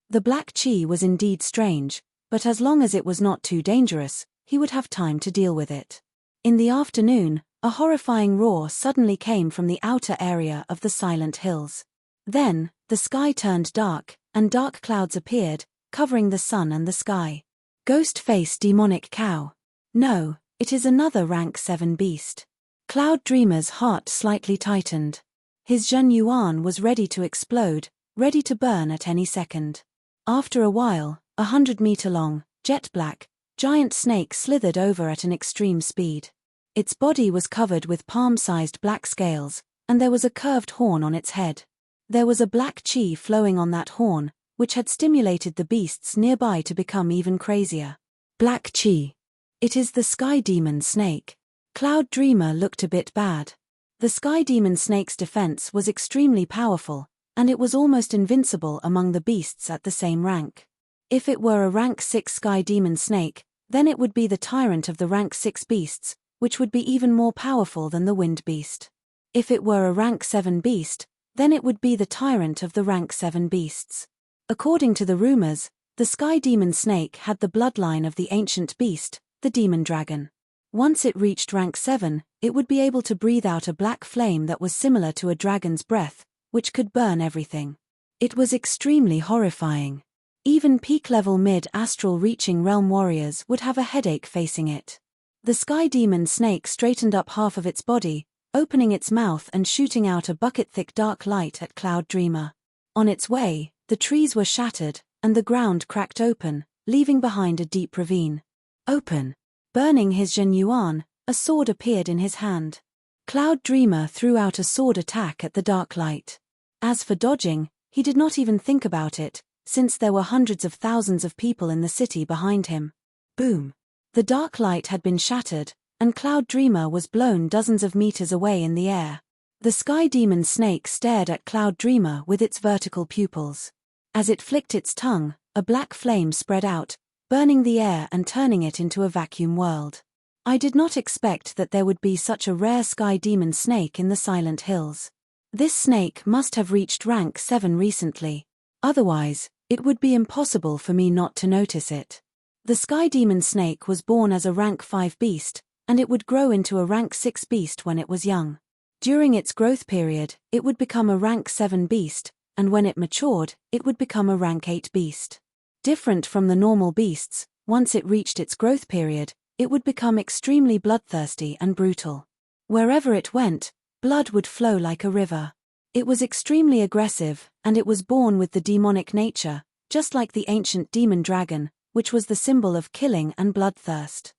The black chi was indeed strange, but as long as it was not too dangerous, he would have time to deal with it. In the afternoon, a horrifying roar suddenly came from the outer area of the Silent Hills. Then, the sky turned dark, and dark clouds appeared, covering the sun and the sky. Ghost-faced demonic cow. No, it is another rank 7 beast. Cloud Dreamer's heart slightly tightened. His Zhen Yuan was ready to explode, ready to burn at any second. After a while, 100-meter-long, jet-black, giant snake slithered over at an extreme speed. Its body was covered with palm-sized black scales, and there was a curved horn on its head. There was a black chi flowing on that horn, which had stimulated the beasts nearby to become even crazier. Black chi. It is the Sky Demon Snake. Cloud Dreamer looked a bit bad. The Sky Demon Snake's defense was extremely powerful, and it was almost invincible among the beasts at the same rank. If it were a rank 6 Sky Demon Snake, then it would be the tyrant of the rank 6 beasts, which would be even more powerful than the Wind Beast. If it were a rank 7 beast, then it would be the tyrant of the rank 7 beasts. According to the rumors, the Sky Demon Snake had the bloodline of the ancient beast, the Demon Dragon. Once it reached rank 7, it would be able to breathe out a black flame that was similar to a dragon's breath, which could burn everything. It was extremely horrifying. Even peak-level mid-astral reaching realm warriors would have a headache facing it. The Sky Demon Snake straightened up half of its body, opening its mouth and shooting out a bucket-thick dark light at Cloud Dreamer. On its way, the trees were shattered, and the ground cracked open, leaving behind a deep ravine. Open. Burning his Zhen Yuan, a sword appeared in his hand. Cloud Dreamer threw out a sword attack at the dark light. As for dodging, he did not even think about it, since there were hundreds of thousands of people in the city behind him. Boom! The dark light had been shattered, and Cloud Dreamer was blown dozens of meters away in the air. The Sky Demon Snake stared at Cloud Dreamer with its vertical pupils. As it flicked its tongue, a black flame spread out, burning the air and turning it into a vacuum world. I did not expect that there would be such a rare Sky Demon Snake in the Silent Hills. This snake must have reached rank 7 recently. Otherwise, it would be impossible for me not to notice it. The Sky Demon Snake was born as a rank 5 beast, and it would grow into a rank 6 beast when it was young. During its growth period, it would become a rank 7 beast, and when it matured, it would become a rank 8 beast. Different from the normal beasts, once it reached its growth period, it would become extremely bloodthirsty and brutal. Wherever it went, blood would flow like a river. It was extremely aggressive, and it was born with the demonic nature, just like the ancient demon dragon, which was the symbol of killing and bloodthirst.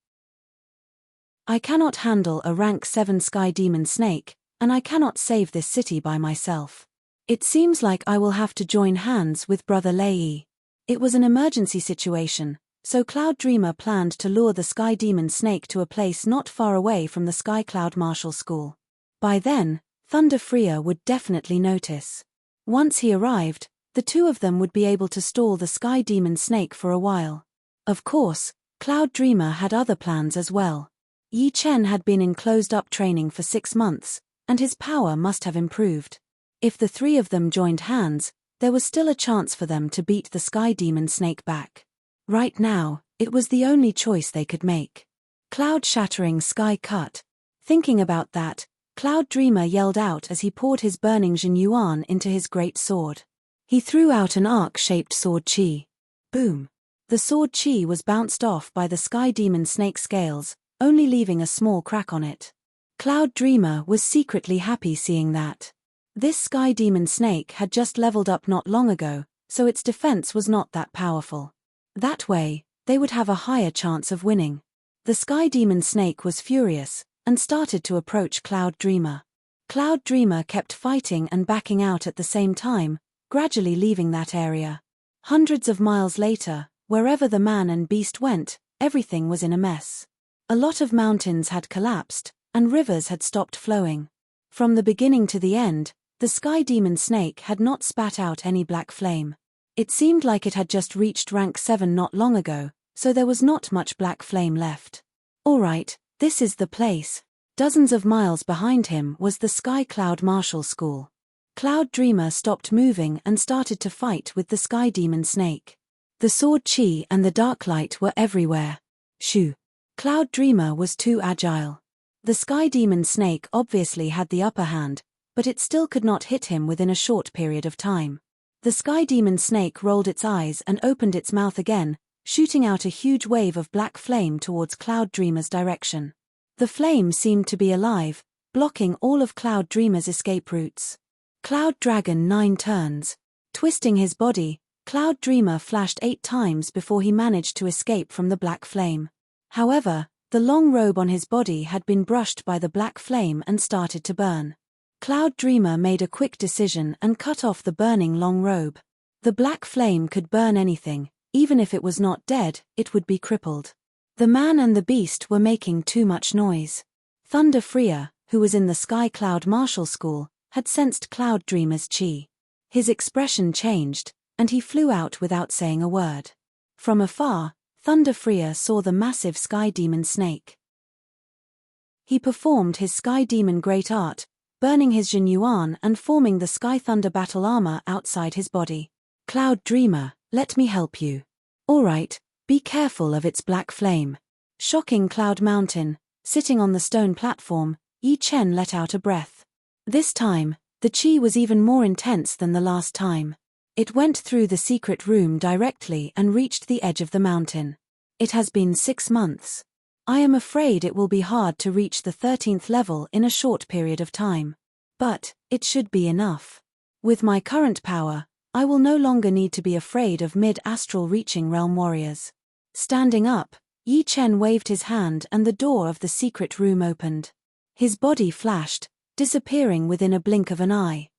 I cannot handle a rank 7 Sky Demon Snake, and I cannot save this city by myself. It seems like I will have to join hands with Brother Lei. It was an emergency situation, so Cloud Dreamer planned to lure the Sky Demon Snake to a place not far away from the Sky Cloud Martial School. By then, Thunder Freer would definitely notice. Once he arrived, the two of them would be able to stall the Sky Demon Snake for a while. Of course, Cloud Dreamer had other plans as well. Yi Chen had been in closed-up training for 6 months, and his power must have improved. If the three of them joined hands, there was still a chance for them to beat the Sky Demon Snake back. Right now, it was the only choice they could make. Cloud-shattering sky cut. Thinking about that, Cloud Dreamer yelled out as he poured his burning Zhen Yuan into his great sword. He threw out an arc-shaped sword chi. Boom! The sword chi was bounced off by the sky demon snake scales, only leaving a small crack on it. Cloud Dreamer was secretly happy seeing that. This sky demon snake had just leveled up not long ago, so its defense was not that powerful. That way, they would have a higher chance of winning. The sky demon snake was furious, and started to approach Cloud Dreamer. Cloud Dreamer kept fighting and backing out at the same time, gradually leaving that area. Hundreds of miles later, wherever the man and beast went, everything was in a mess. A lot of mountains had collapsed, and rivers had stopped flowing. From the beginning to the end, the sky demon snake had not spat out any black flame. It seemed like it had just reached rank 7 not long ago, so there was not much black flame left. Alright, this is the place. Dozens of miles behind him was the Sky Cloud Martial School. Cloud Dreamer stopped moving and started to fight with the sky demon snake. The sword chi and the dark light were everywhere. Shoo! Cloud Dreamer was too agile. The sky demon snake obviously had the upper hand, but it still could not hit him within a short period of time. The sky demon snake rolled its eyes and opened its mouth again, shooting out a huge wave of black flame towards Cloud Dreamer's direction. The flame seemed to be alive, blocking all of Cloud Dreamer's escape routes. Cloud Dragon 9 turns. Twisting his body, Cloud Dreamer flashed 8 times before he managed to escape from the black flame. However, the long robe on his body had been brushed by the black flame and started to burn. Cloud Dreamer made a quick decision and cut off the burning long robe. The black flame could burn anything, even if it was not dead, it would be crippled. The man and the beast were making too much noise. Thunder Freya, who was in the Sky Cloud Martial School, had sensed Cloud Dreamer's chi. His expression changed, and he flew out without saying a word. From afar, Thunder Freya saw the massive sky demon snake. He performed his sky demon great art, burning his Jin Yuan and forming the Sky Thunder battle armor outside his body. Cloud Dreamer, let me help you. Alright, be careful of its black flame. Shocking Cloud Mountain, sitting on the stone platform, Yi Chen let out a breath. This time, the chi was even more intense than the last time. It went through the secret room directly and reached the edge of the mountain. It has been 6 months. I am afraid it will be hard to reach the 13th level in a short period of time. But, it should be enough. With my current power, I will no longer need to be afraid of mid-astral reaching realm warriors. Standing up, Yi Chen waved his hand and the door of the secret room opened. His body flashed, disappearing within a blink of an eye.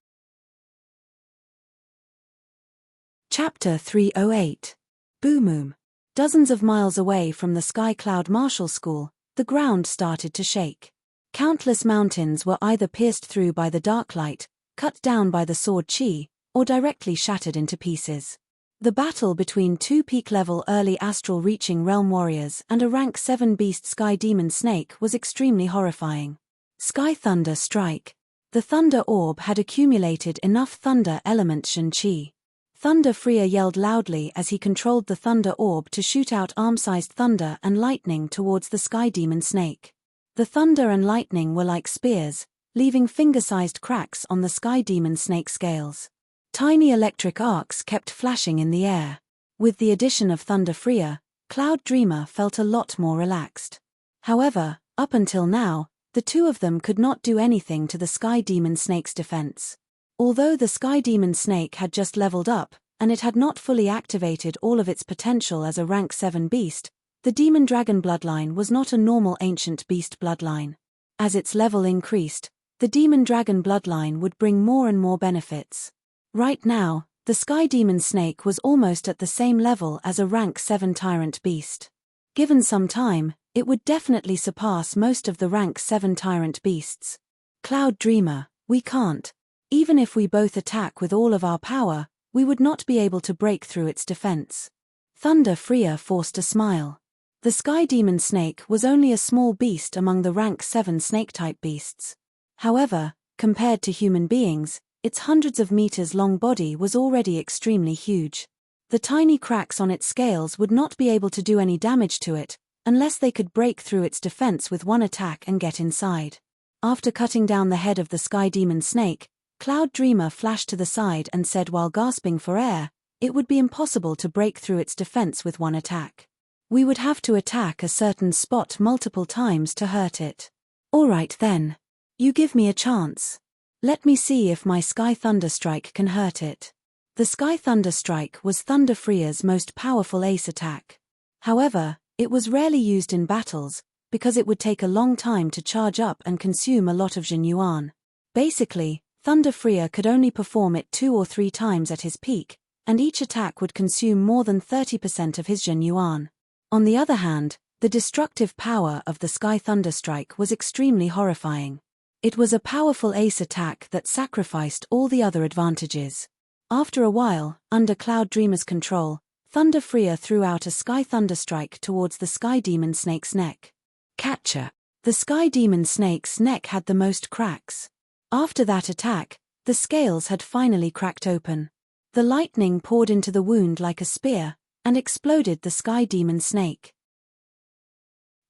Chapter 308. Boom. Dozens of miles away from the Sky Cloud Martial School, the ground started to shake. Countless mountains were either pierced through by the dark light, cut down by the sword chi, or directly shattered into pieces. The battle between 2 peak-level early astral reaching realm warriors and a rank 7 beast sky demon snake was extremely horrifying. Sky Thunder Strike. The Thunder Orb had accumulated enough Thunder element Shen Chi. Thunder Freya yelled loudly as he controlled the Thunder Orb to shoot out arm-sized thunder and lightning towards the sky demon snake. The thunder and lightning were like spears, leaving finger-sized cracks on the sky demon snake scales. Tiny electric arcs kept flashing in the air. With the addition of Thunder Freya, Cloud Dreamer felt a lot more relaxed. However, up until now, the two of them could not do anything to the sky demon snake's defense. Although the sky demon snake had just leveled up, and it had not fully activated all of its potential as a rank 7 beast, the demon dragon bloodline was not a normal ancient beast bloodline. As its level increased, the demon dragon bloodline would bring more and more benefits. Right now, the sky demon snake was almost at the same level as a rank 7 tyrant beast. Given some time, it would definitely surpass most of the rank 7 tyrant beasts. Cloud Dreamer, we can't. Even if we both attack with all of our power, we would not be able to break through its defense. Thunder Freya forced a smile. The sky demon snake was only a small beast among the rank 7 snake-type beasts. However, compared to human beings, its hundreds of meters long body was already extremely huge. The tiny cracks on its scales would not be able to do any damage to it, unless they could break through its defense with one attack and get inside. After cutting down the head of the sky demon snake, Cloud Dreamer flashed to the side and said while gasping for air, "It would be impossible to break through its defense with one attack. We would have to attack a certain spot multiple times to hurt it." "All right then. You give me a chance. Let me see if my Sky Thunder Strike can hurt it." The Sky Thunder Strike was Thunder Freya's most powerful ace attack. However, it was rarely used in battles, because it would take a long time to charge up and consume a lot of Jin Yuan. Basically, Thunder Freya could only perform it 2 or 3 times at his peak, and each attack would consume more than 30% of his Jin Yuan. On the other hand, the destructive power of the Sky Thunder Strike was extremely horrifying. It was a powerful ace attack that sacrificed all the other advantages. After a while, under Cloud Dreamer's control, Thunder Freya threw out a Sky Thunder Strike towards the Sky Demon Snake's neck. Catcher. The Sky Demon Snake's neck had the most cracks. After that attack, the scales had finally cracked open. The lightning poured into the wound like a spear, and exploded the Sky Demon Snake.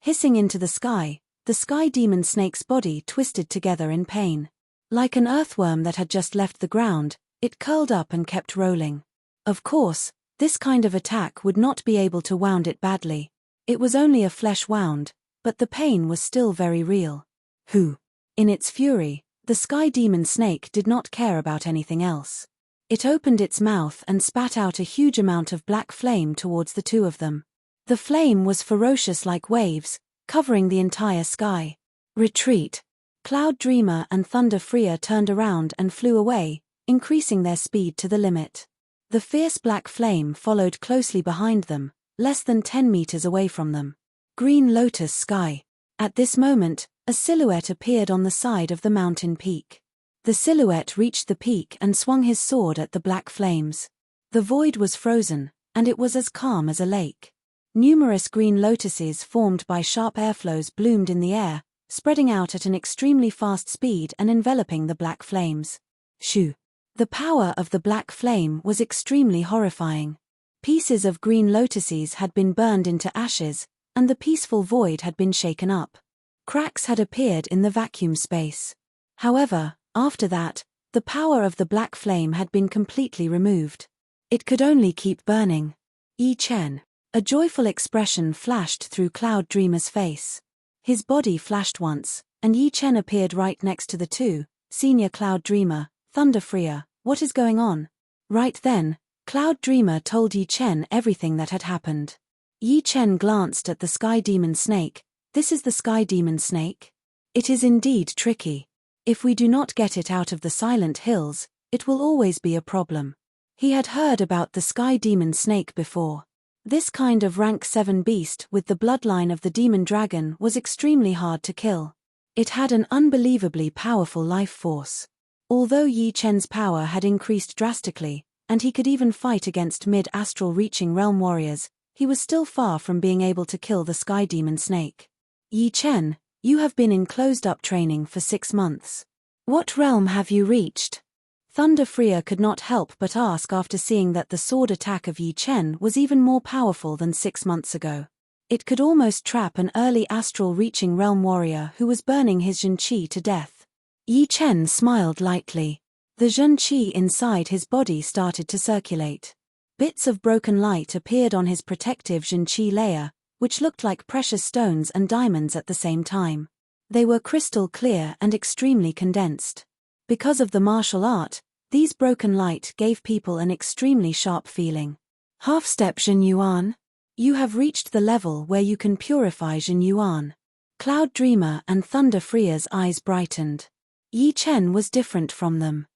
Hissing into the sky, the Sky Demon Snake's body twisted together in pain. Like an earthworm that had just left the ground, it curled up and kept rolling. Of course, this kind of attack would not be able to wound it badly. It was only a flesh wound, but the pain was still very real. In its fury, the Sky Demon Snake did not care about anything else. It opened its mouth and spat out a huge amount of black flame towards the two of them. The flame was ferocious like waves, covering the entire sky. Retreat. Cloud Dreamer and Thunder Freya turned around and flew away, increasing their speed to the limit. The fierce black flame followed closely behind them, less than 10 meters away from them. Green Lotus Sky. At this moment, a silhouette appeared on the side of the mountain peak. The silhouette reached the peak and swung his sword at the black flames. The void was frozen, and it was as calm as a lake. Numerous green lotuses formed by sharp airflows bloomed in the air, spreading out at an extremely fast speed and enveloping the black flames. Shoo! The power of the black flame was extremely horrifying. Pieces of green lotuses had been burned into ashes, and the peaceful void had been shaken up. Cracks had appeared in the vacuum space. However, after that, the power of the black flame had been completely removed. It could only keep burning. Yi Chen. A joyful expression flashed through Cloud Dreamer's face. His body flashed once, and Yi Chen appeared right next to the two, Senior Cloud Dreamer, Thunder Freya. "What is going on?" Right then, Cloud Dreamer told Yi Chen everything that had happened. Yi Chen glanced at the Sky Demon Snake. "This is the Sky Demon Snake? It is indeed tricky. If we do not get it out of the Silent Hills, it will always be a problem." He had heard about the Sky Demon Snake before. This kind of rank 7 beast with the bloodline of the demon dragon was extremely hard to kill. It had an unbelievably powerful life force. Although Yi Chen's power had increased drastically, and he could even fight against mid-astral reaching realm warriors, he was still far from being able to kill the Sky Demon Snake. "Yi Chen, you have been in closed-up training for 6 months. What realm have you reached?" Thunder Freya could not help but ask after seeing that the sword attack of Yi Chen was even more powerful than 6 months ago. It could almost trap an early astral reaching realm warrior who was burning his Jin Qi to death. Yi Chen smiled lightly. The Jin Qi inside his body started to circulate. Bits of broken light appeared on his protective Jin Qi layer, which looked like precious stones and diamonds at the same time. They were crystal clear and extremely condensed. Because of the martial art, these broken light gave people an extremely sharp feeling. "Half-step Jin Yuan? You have reached the level where you can purify Jin Yuan." Cloud Dreamer and Thunder Freya's eyes brightened. Yi Chen was different from them.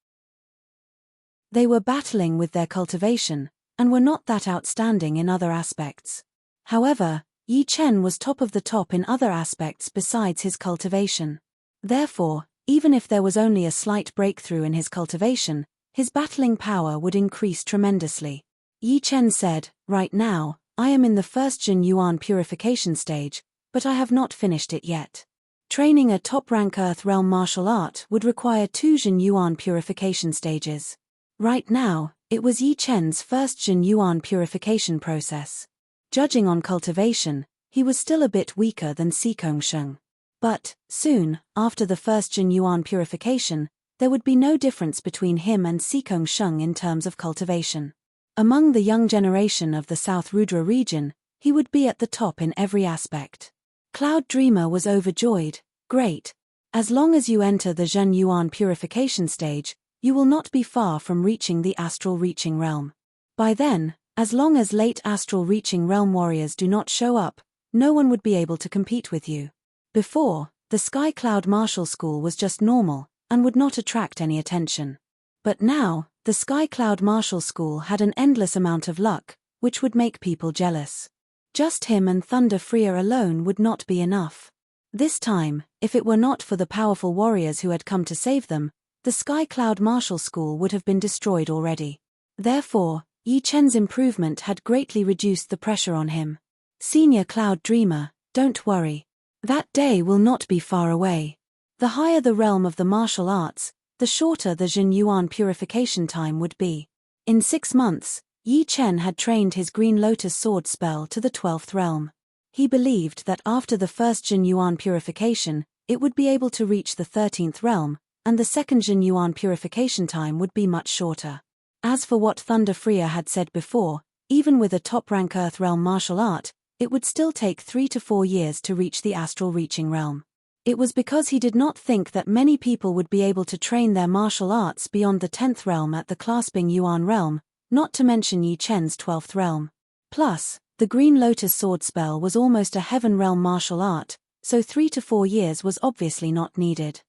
They were battling with their cultivation, and were not that outstanding in other aspects. However, Yi Chen was top of the top in other aspects besides his cultivation. Therefore, even if there was only a slight breakthrough in his cultivation, his battling power would increase tremendously. Yi Chen said, "Right now, I am in the first Jin Yuan purification stage, but I have not finished it yet. Training a top-rank Earth Realm martial art would require 2 Jin Yuan purification stages." Right now, it was Yi Chen's first Jin Yuan purification process. Judging on cultivation, he was still a bit weaker than Sikong Sheng. But, soon, after the first Jin Yuan purification, there would be no difference between him and Sikong Sheng in terms of cultivation. Among the young generation of the South Rudra region, he would be at the top in every aspect. Cloud Dreamer was overjoyed. Great. As long as you enter the Zhen Yuan purification stage, you will not be far from reaching the astral reaching realm. By then, as long as late astral reaching realm warriors do not show up, no one would be able to compete with you. Before, the Sky Cloud Martial School was just normal, and would not attract any attention. But now, the Sky Cloud Martial School had an endless amount of luck, which would make people jealous. Just him and Thunder Freya alone would not be enough. This time, if it were not for the powerful warriors who had come to save them, the Sky Cloud Martial School would have been destroyed already. Therefore, Yi Chen's improvement had greatly reduced the pressure on him. Senior Cloud Dreamer, don't worry. That day will not be far away. The higher the realm of the martial arts, the shorter the Zhen Yuan purification time would be. In 6 months, Yi Chen had trained his Green Lotus sword spell to the 12th realm. He believed that after the first Zhen Yuan purification, it would be able to reach the 13th realm, and the second Zhen Yuan purification time would be much shorter. As for what Thunder Freya had said before, even with a top-rank Earth realm martial art, it would still take 3 to 4 years to reach the astral reaching realm. It was because he did not think that many people would be able to train their martial arts beyond the 10th realm at the clasping Yuan realm, not to mention Yi Chen's 12th realm. Plus, the Green Lotus sword spell was almost a heaven realm martial art, so 3 to 4 years was obviously not needed.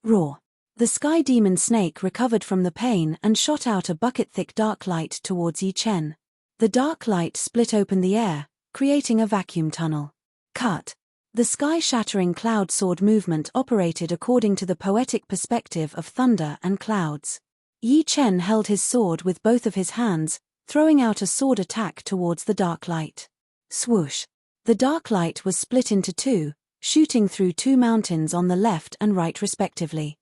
Roar. The Sky Demon Snake recovered from the pain and shot out a bucket-thick dark light towards Yi Chen. The dark light split open the air, creating a vacuum tunnel. Cut. The sky-shattering cloud sword movement operated according to the poetic perspective of thunder and clouds. Yi Chen held his sword with both of his hands, throwing out a sword attack towards the dark light. Swoosh. The dark light was split into two, shooting through 2 mountains on the left and right respectively.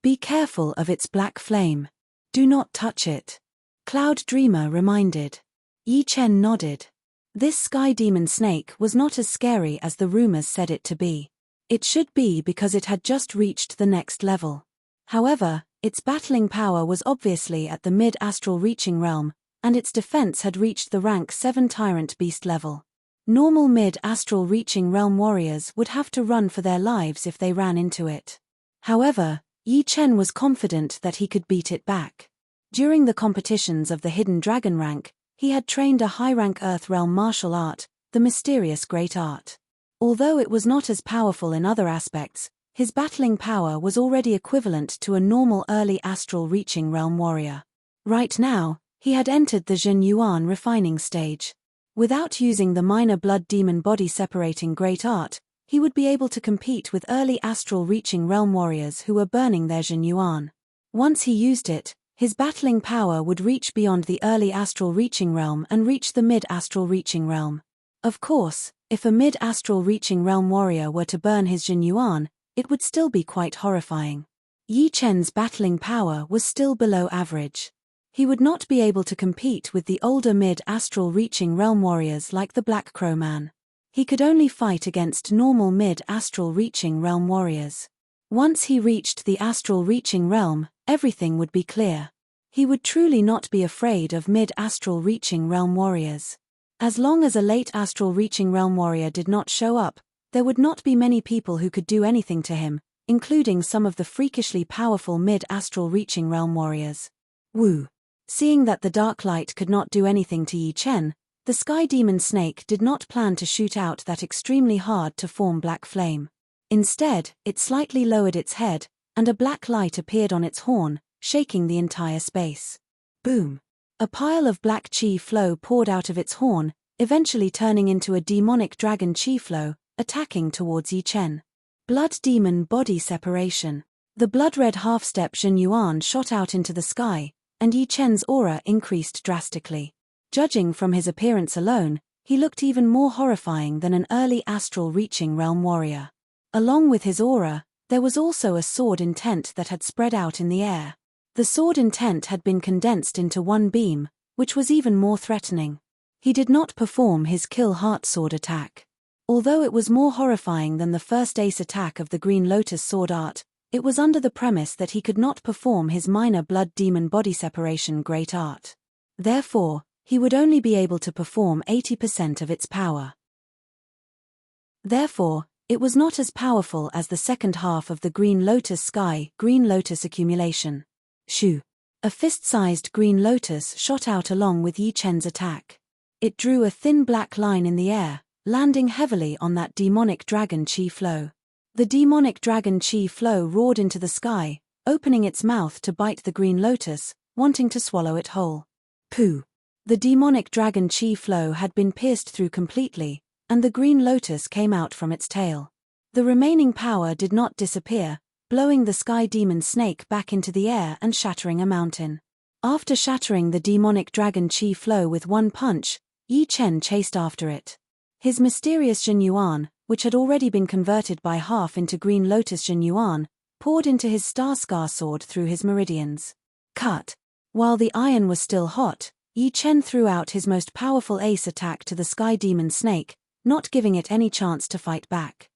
Be careful of its black flame. Do not touch it. Cloud Dreamer reminded. Yi Chen nodded. This Sky Demon Snake was not as scary as the rumors said it to be. It should be because it had just reached the next level. However, its battling power was obviously at the mid-astral reaching realm, and its defense had reached the rank 7 Tyrant Beast level. Normal mid-astral reaching realm warriors would have to run for their lives if they ran into it. However, Yi Chen was confident that he could beat it back. During the competitions of the Hidden Dragon rank, he had trained a high-rank Earth realm martial art, the mysterious Great Art. Although it was not as powerful in other aspects, his battling power was already equivalent to a normal early astral reaching realm warrior. Right now, he had entered the Zhen Yuan refining stage. Without using the minor blood demon body separating Great Art, he would be able to compete with early astral reaching realm warriors who were burning their Zhen Yuan. Once he used it, his battling power would reach beyond the early astral reaching realm and reach the mid-astral reaching realm. Of course, if a mid-astral reaching realm warrior were to burn his Zhen Yuan, it would still be quite horrifying. Yi Chen's battling power was still below average. He would not be able to compete with the older mid-astral reaching realm warriors like the Black Crow Man. He could only fight against normal mid-astral reaching realm warriors. Once he reached the astral reaching realm, everything would be clear. He would truly not be afraid of mid-astral reaching realm warriors. As long as a late astral reaching realm warrior did not show up, there would not be many people who could do anything to him, including some of the freakishly powerful mid-astral reaching realm warriors. Woo! Seeing that the dark light could not do anything to Yi Chen, the Sky Demon Snake did not plan to shoot out that extremely hard-to-form black flame. Instead, it slightly lowered its head, and a black light appeared on its horn, shaking the entire space. Boom! A pile of black chi flow poured out of its horn, eventually turning into a demonic dragon chi flow, attacking towards Yi Chen. Blood demon body separation. The blood-red half-step Zhen Yuan shot out into the sky, and Yi Chen's aura increased drastically. Judging from his appearance alone, he looked even more horrifying than an early astral reaching realm warrior. Along with his aura, there was also a sword intent that had spread out in the air. The sword intent had been condensed into one beam, which was even more threatening. He did not perform his kill heart sword attack. Although it was more horrifying than the first ace attack of the Green Lotus sword art, It was under the premise that he could not perform his minor blood demon body separation great art. Therefore, he would only be able to perform 80% of its power. Therefore, it was not as powerful as the second half of the Green Lotus Green Lotus accumulation. Shoo! A fist-sized Green Lotus shot out along with Yi Chen's attack. It drew a thin black line in the air, landing heavily on that demonic dragon chi flow. The demonic dragon chi flow roared into the sky, opening its mouth to bite the Green Lotus, wanting to swallow it whole. Pooh! The demonic dragon chi flow had been pierced through completely, and the Green Lotus came out from its tail. The remaining power did not disappear, blowing the sky demon snake back into the air and shattering a mountain. After shattering the demonic dragon chi flow with one punch, Yi Chen chased after it. His mysterious Jin Yuan, which had already been converted by half into Green Lotus Jin Yuan, poured into his Star Scar sword through his meridians. Cut! While the iron was still hot, Yi Chen threw out his most powerful ace attack to the sky demon snake, not giving it any chance to fight back.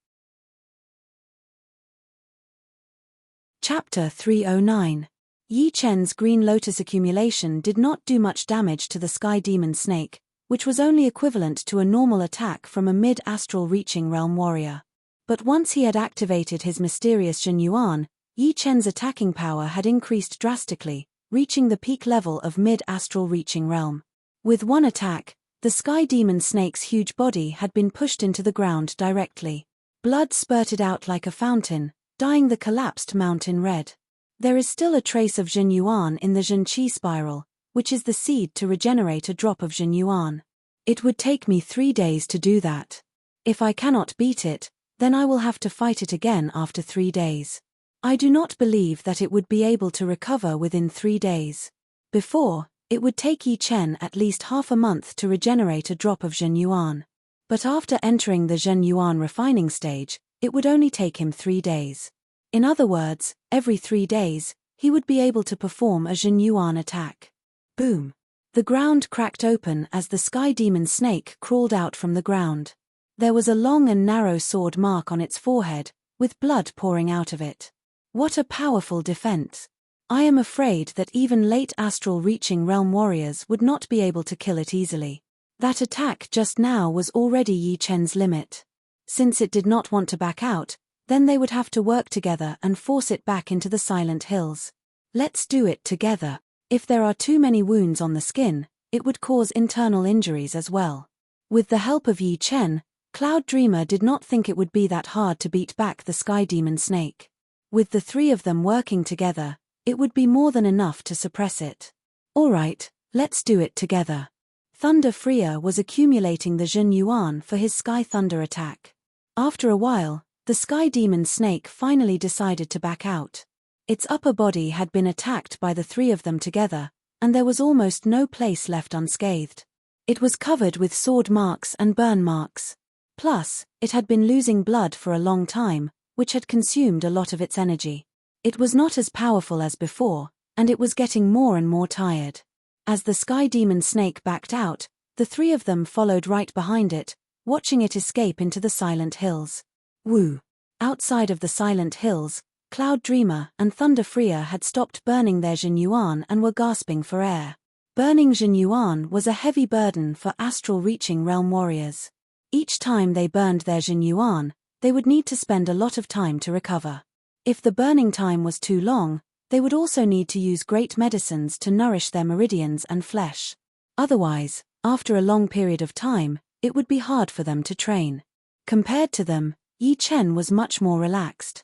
Chapter 309. Yi Chen's Green Lotus accumulation did not do much damage to the sky demon snake, which was only equivalent to a normal attack from a mid-astral reaching realm warrior. But once he had activated his mysterious Jin Yuan, Yi Chen's attacking power had increased drastically, reaching the peak level of mid-astral reaching realm. With one attack, the sky demon snake's huge body had been pushed into the ground directly. Blood spurted out like a fountain, dyeing the collapsed mountain red. There is still a trace of Jin Yuan in the Jin Qi spiral, which is the seed to regenerate a drop of Jin Yuan. It would take me 3 days to do that. If I cannot beat it, then I will have to fight it again after 3 days. I do not believe that it would be able to recover within 3 days. Before, it would take Yi Chen at least half a month to regenerate a drop of Jin Yuan. But after entering the Jin Yuan refining stage, it would only take him 3 days. In other words, every 3 days, he would be able to perform a Jin Yuan attack. Boom! The ground cracked open as the sky demon snake crawled out from the ground. There was a long and narrow sword mark on its forehead, with blood pouring out of it. What a powerful defense! I am afraid that even late astral reaching realm warriors would not be able to kill it easily. That attack just now was already Yi Chen's limit. Since it did not want to back out, then they would have to work together and force it back into the Silent Hills. Let's do it together. If there are too many wounds on the skin, it would cause internal injuries as well. With the help of Yi Chen, Cloud Dreamer did not think it would be that hard to beat back the sky demon snake. With the three of them working together, it would be more than enough to suppress it. Alright, let's do it together. Thunder Freer was accumulating the Jin Yuan for his Sky Thunder attack. After a while, the sky demon snake finally decided to back out. Its upper body had been attacked by the three of them together, and there was almost no place left unscathed. It was covered with sword marks and burn marks. Plus, it had been losing blood for a long time, which had consumed a lot of its energy. It was not as powerful as before, and it was getting more and more tired. As the sky demon snake backed out, the three of them followed right behind it, watching it escape into the Silent Hills. Woo! Outside of the Silent Hills, Cloud Dreamer and Thunder Freer had stopped burning their Jin Yuan and were gasping for air. Burning Jin Yuan was a heavy burden for astral reaching realm warriors. Each time they burned their Jin Yuan, they would need to spend a lot of time to recover. If the burning time was too long, they would also need to use great medicines to nourish their meridians and flesh. Otherwise, after a long period of time, it would be hard for them to train. Compared to them, Yi Chen was much more relaxed.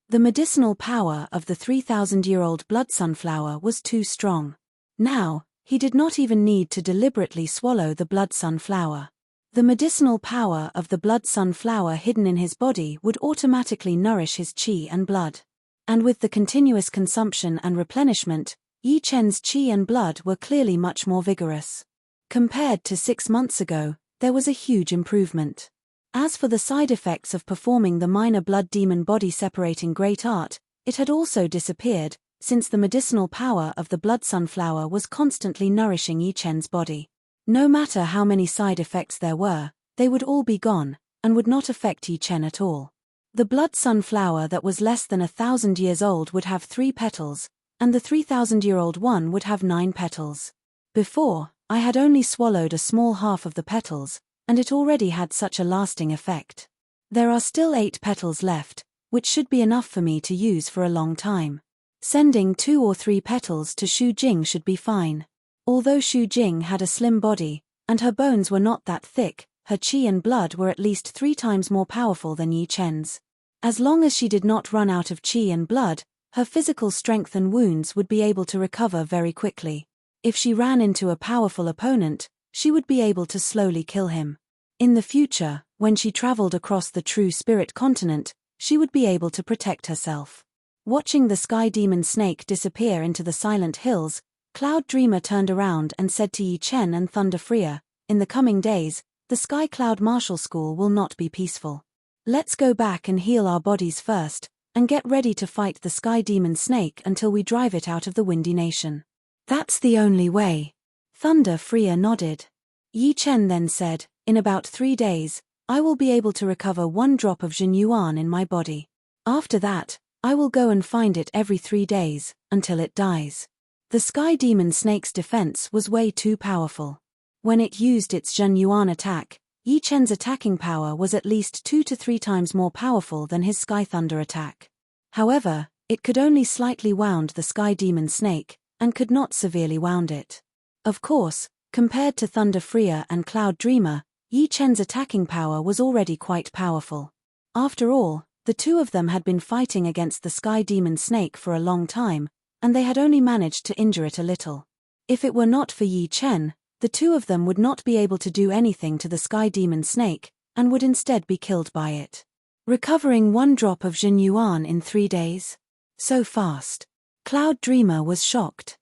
The medicinal power of the 3,000-year-old blood sunflower was too strong. Now, he did not even need to deliberately swallow the blood sunflower. The medicinal power of the blood sunflower hidden in his body would automatically nourish his qi and blood. And with the continuous consumption and replenishment, Yi Chen's qi and blood were clearly much more vigorous. Compared to 6 months ago, there was a huge improvement. As for the side effects of performing the minor blood demon body separating great art, it had also disappeared, since the medicinal power of the blood sunflower was constantly nourishing Yi Chen's body. No matter how many side effects there were, they would all be gone, and would not affect Yi Chen at all. The blood sunflower that was less than 1,000 years old would have 3 petals, and the 3,000-year-old one would have 9 petals. Before, I had only swallowed a small half of the petals, and it already had such a lasting effect. There are still 8 petals left, which should be enough for me to use for a long time. Sending 2 or 3 petals to Xu Jing should be fine. Although Xu Jing had a slim body, and her bones were not that thick, her qi and blood were at least 3 times more powerful than Yi Chen's. As long as she did not run out of qi and blood, her physical strength and wounds would be able to recover very quickly. If she ran into a powerful opponent, she would be able to slowly kill him. In the future, when she traveled across the true spirit continent, she would be able to protect herself. Watching the sky demon snake disappear into the silent hills, Cloud Dreamer turned around and said to Yi Chen and Thunder Freya, "In the coming days, the Sky Cloud Martial School will not be peaceful. Let's go back and heal our bodies first, and get ready to fight the sky demon snake until we drive it out of the Windy Nation." "That's the only way." Thunder Freya nodded. Yi Chen then said, "In about 3 days, I will be able to recover 1 drop of Jin Yuan in my body. After that, I will go and find it every 3 days, until it dies." The sky demon snake's defense was way too powerful. When it used its Jin Yuan attack, Yi Chen's attacking power was at least 2 to 3 times more powerful than his Sky Thunder attack. However, it could only slightly wound the sky demon snake, and could not severely wound it. Of course, compared to Thunder Freya and Cloud Dreamer, Yi Chen's attacking power was already quite powerful. After all, the 2 of them had been fighting against the sky demon snake for a long time, and they had only managed to injure it a little. If it were not for Yi Chen, the 2 of them would not be able to do anything to the sky demon snake, and would instead be killed by it. Recovering 1 drop of Jin Yuan in 3 days? So fast. Cloud Dreamer was shocked.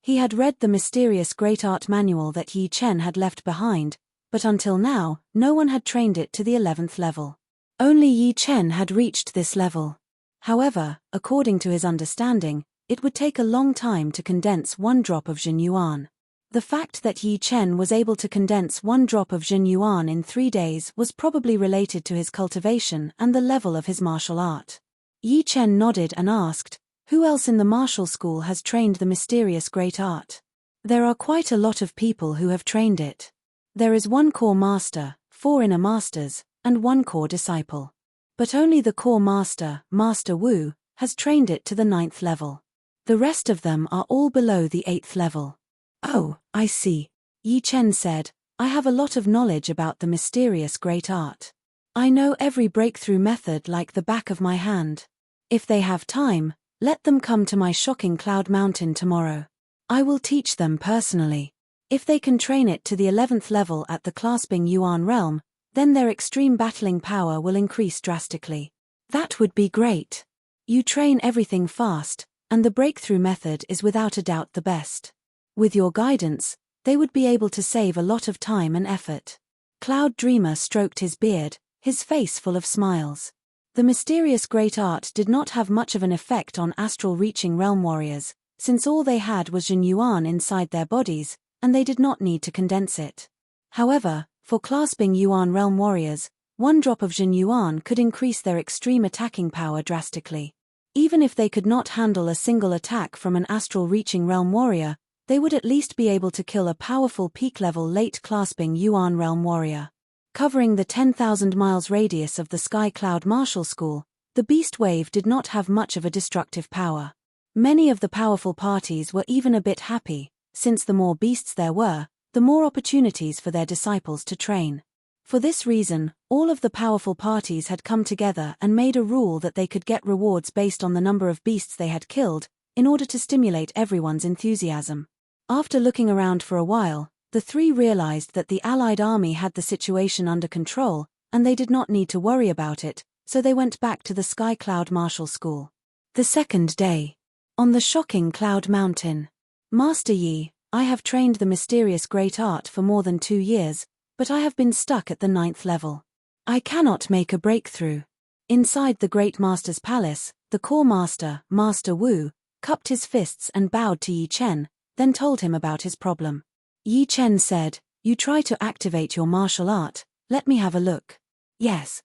He had read the mysterious great art manual that Yi Chen had left behind, but until now, no one had trained it to the 11th level. Only Yi Chen had reached this level. However, according to his understanding, it would take a long time to condense 1 drop of Jin Yuan. The fact that Yi Chen was able to condense 1 drop of Jin Yuan in 3 days was probably related to his cultivation and the level of his martial art. Yi Chen nodded and asked, "Who else in the martial school has trained the mysterious great art?" "There are quite a lot of people who have trained it. There is 1 core master, 4 inner masters, and 1 core disciple. But only the core master, Master Wu, has trained it to the 9th level. The rest of them are all below the 8th level." "Oh, I see," Yi Chen said. "I have a lot of knowledge about the mysterious great art. I know every breakthrough method like the back of my hand. If they have time, let them come to my shocking cloud mountain tomorrow. I will teach them personally. If they can train it to the 11th level at the clasping Yuan realm, then their extreme battling power will increase drastically." "That would be great. You train everything fast, and the breakthrough method is without a doubt the best. With your guidance, they would be able to save a lot of time and effort." Cloud Dreamer stroked his beard, his face full of smiles. The mysterious great art did not have much of an effect on astral-reaching realm warriors, since all they had was Jin Yuan inside their bodies, and they did not need to condense it. However, for clasping Yuan realm warriors, 1 drop of Jin Yuan could increase their extreme attacking power drastically. Even if they could not handle a single attack from an astral-reaching realm warrior, they would at least be able to kill a powerful peak-level late-clasping Yuan realm warrior. Covering the 10,000 miles radius of the Sky Cloud Martial School, the beast wave did not have much of a destructive power. Many of the powerful parties were even a bit happy, since the more beasts there were, the more opportunities for their disciples to train. For this reason, all of the powerful parties had come together and made a rule that they could get rewards based on the number of beasts they had killed, in order to stimulate everyone's enthusiasm. After looking around for a while, the 3 realized that the Allied army had the situation under control, and they did not need to worry about it, so they went back to the Sky Cloud Martial School. The 2nd day. On the shocking Cloud Mountain. "Master Yi, I have trained the mysterious great art for more than 2 years, but I have been stuck at the 9th level. I cannot make a breakthrough." Inside the Great Master's palace, the core master, Master Wu, cupped his fists and bowed to Yi Chen, then told him about his problem. Yi Chen said, "You try to activate your martial art, let me have a look." "Yes."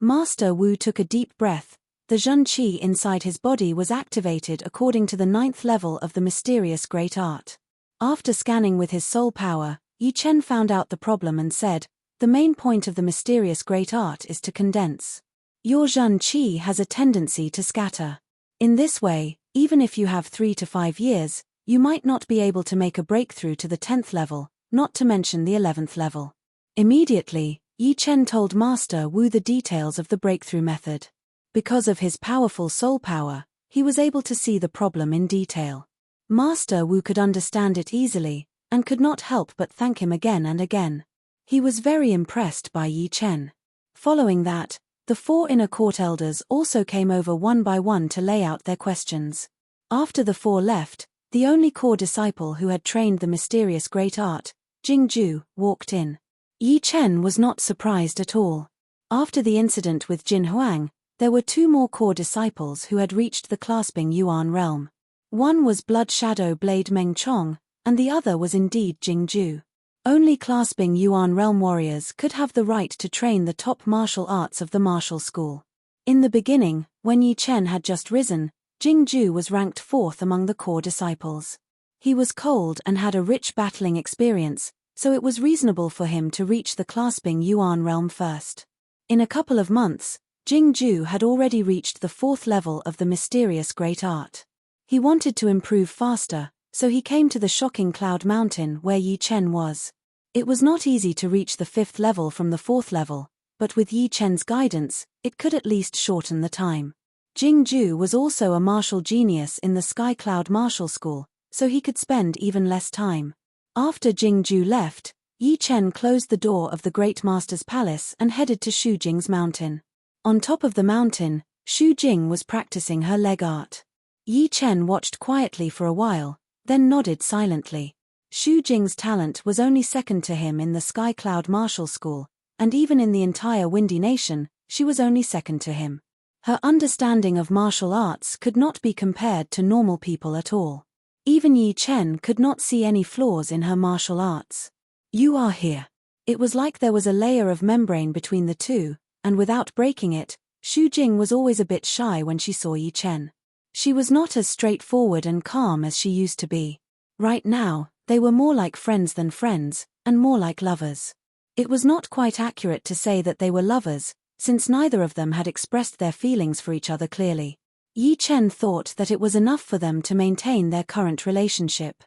Master Wu took a deep breath. The Zhen Qi inside his body was activated according to the 9th level of the mysterious great art. After scanning with his soul power, Yi Chen found out the problem and said, "The main point of the mysterious great art is to condense. Your Zhen Qi has a tendency to scatter. In this way, even if you have 3 to 5 years, you might not be able to make a breakthrough to the 10th level, not to mention the 11th level." Immediately, Yi Chen told Master Wu the details of the breakthrough method. Because of his powerful soul power, he was able to see the problem in detail. Master Wu could understand it easily, and could not help but thank him again and again. He was very impressed by Yi Chen. Following that, the 4 inner court elders also came over one by one to lay out their questions. After the 4 left, the only core disciple who had trained the mysterious great art, Jingju, walked in. Yi Chen was not surprised at all. After the incident with Jin Huang, there were 2 more core disciples who had reached the clasping Yuan realm. One was Blood Shadow Blade Meng Chong, and the other was indeed Jingju. Only clasping Yuan realm warriors could have the right to train the top martial arts of the martial school. In the beginning, when Yi Chen had just risen, Jingju was ranked 4th among the core disciples. He was cold and had a rich battling experience, so it was reasonable for him to reach the clasping Yuan realm first. In a couple of months, Jingju had already reached the 4th level of the mysterious great art. He wanted to improve faster, so he came to the shocking Cloud Mountain where Yi Chen was. It was not easy to reach the 5th level from the 4th level, but with Yi Chen's guidance, it could at least shorten the time. Jingju was also a martial genius in the Sky Cloud Martial School, so he could spend even less time. After Jingju left, Yi Chen closed the door of the Great Master's palace and headed to Shu Jing's mountain. On top of the mountain, Shu Jing was practicing her leg art. Yi Chen watched quietly for a while, then nodded silently. Shu Jing's talent was only second to him in the Sky Cloud Martial School, and even in the entire Windy Nation, she was only second to him. Her understanding of martial arts could not be compared to normal people at all. Even Yi Chen could not see any flaws in her martial arts. "You are here." It was like there was a layer of membrane between the two, and without breaking it, Shu Jing was always a bit shy when she saw Yi Chen. She was not as straightforward and calm as she used to be. Right now, they were more like friends than friends, and more like lovers. It was not quite accurate to say that they were lovers, since neither of them had expressed their feelings for each other clearly. Yi Chen thought that it was enough for them to maintain their current relationship.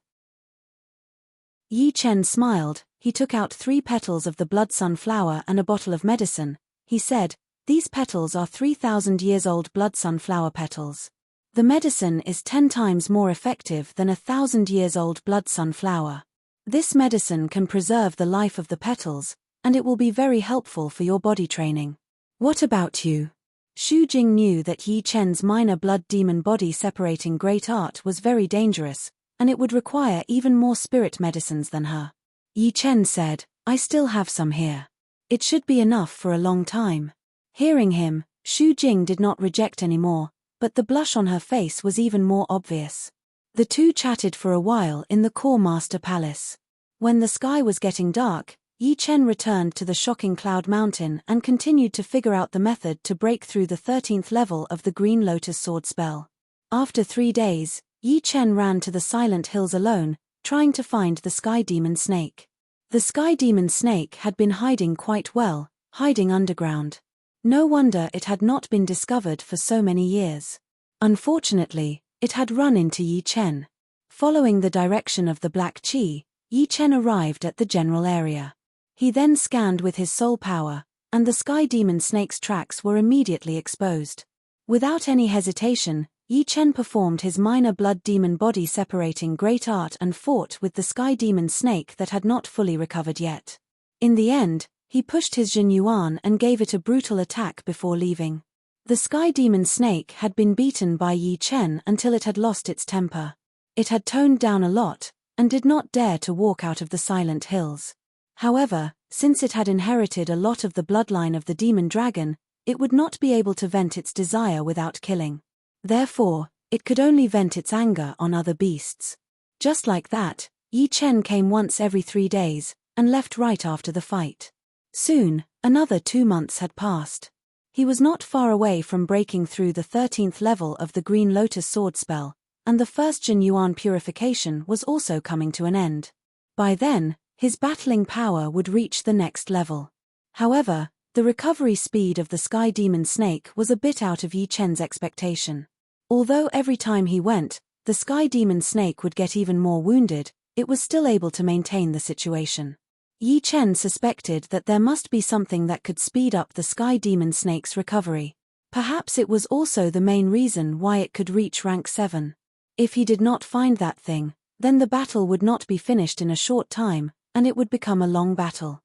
Yi Chen smiled. He took out 3 petals of the blood sunflower and a bottle of medicine. He said, "These petals are 3,000 years old blood sunflower petals. The medicine is 10 times more effective than a 1,000 years old blood sunflower. This medicine can preserve the life of the petals, and it will be very helpful for your body training. What about you?" Shu Jing knew that Yi Chen's minor blood demon body separating great art was very dangerous, and it would require even more spirit medicines than her. Yi Chen said, "I still have some here. It should be enough for a long time." Hearing him, Shu Jing did not reject anymore, but the blush on her face was even more obvious. The two chatted for a while in the Core Master Palace. When the sky was getting dark, Yi Chen returned to the shocking Cloud Mountain and continued to figure out the method to break through the 13th level of the Green Lotus Sword spell. After 3 days, Yi Chen ran to the Silent Hills alone, trying to find the Sky Demon Snake. The Sky Demon Snake had been hiding quite well, hiding underground. No wonder it had not been discovered for so many years. Unfortunately, it had run into Yi Chen. Following the direction of the Black Qi, Yi Chen arrived at the general area. He then scanned with his soul power, and the Sky Demon Snake's tracks were immediately exposed. Without any hesitation, Yi Chen performed his minor blood demon body separating great art and fought with the Sky Demon Snake that had not fully recovered yet. In the end, he pushed his Jin Yuan and gave it a brutal attack before leaving. The Sky Demon Snake had been beaten by Yi Chen until it had lost its temper. It had toned down a lot, and did not dare to walk out of the Silent Hills. However, since it had inherited a lot of the bloodline of the demon dragon, it would not be able to vent its desire without killing. Therefore, it could only vent its anger on other beasts. Just like that, Yi Chen came once every 3 days, and left right after the fight. Soon, another 2 months had passed. He was not far away from breaking through the 13th level of the Green Lotus sword spell, and the first Jin Yuan purification was also coming to an end. By then, his battling power would reach the next level. However, the recovery speed of the Sky Demon Snake was a bit out of Yi Chen's expectation. Although every time he went, the Sky Demon Snake would get even more wounded, it was still able to maintain the situation. Yi Chen suspected that there must be something that could speed up the Sky Demon Snake's recovery. Perhaps it was also the main reason why it could reach rank 7. If he did not find that thing, then the battle would not be finished in a short time, and it would become a long battle.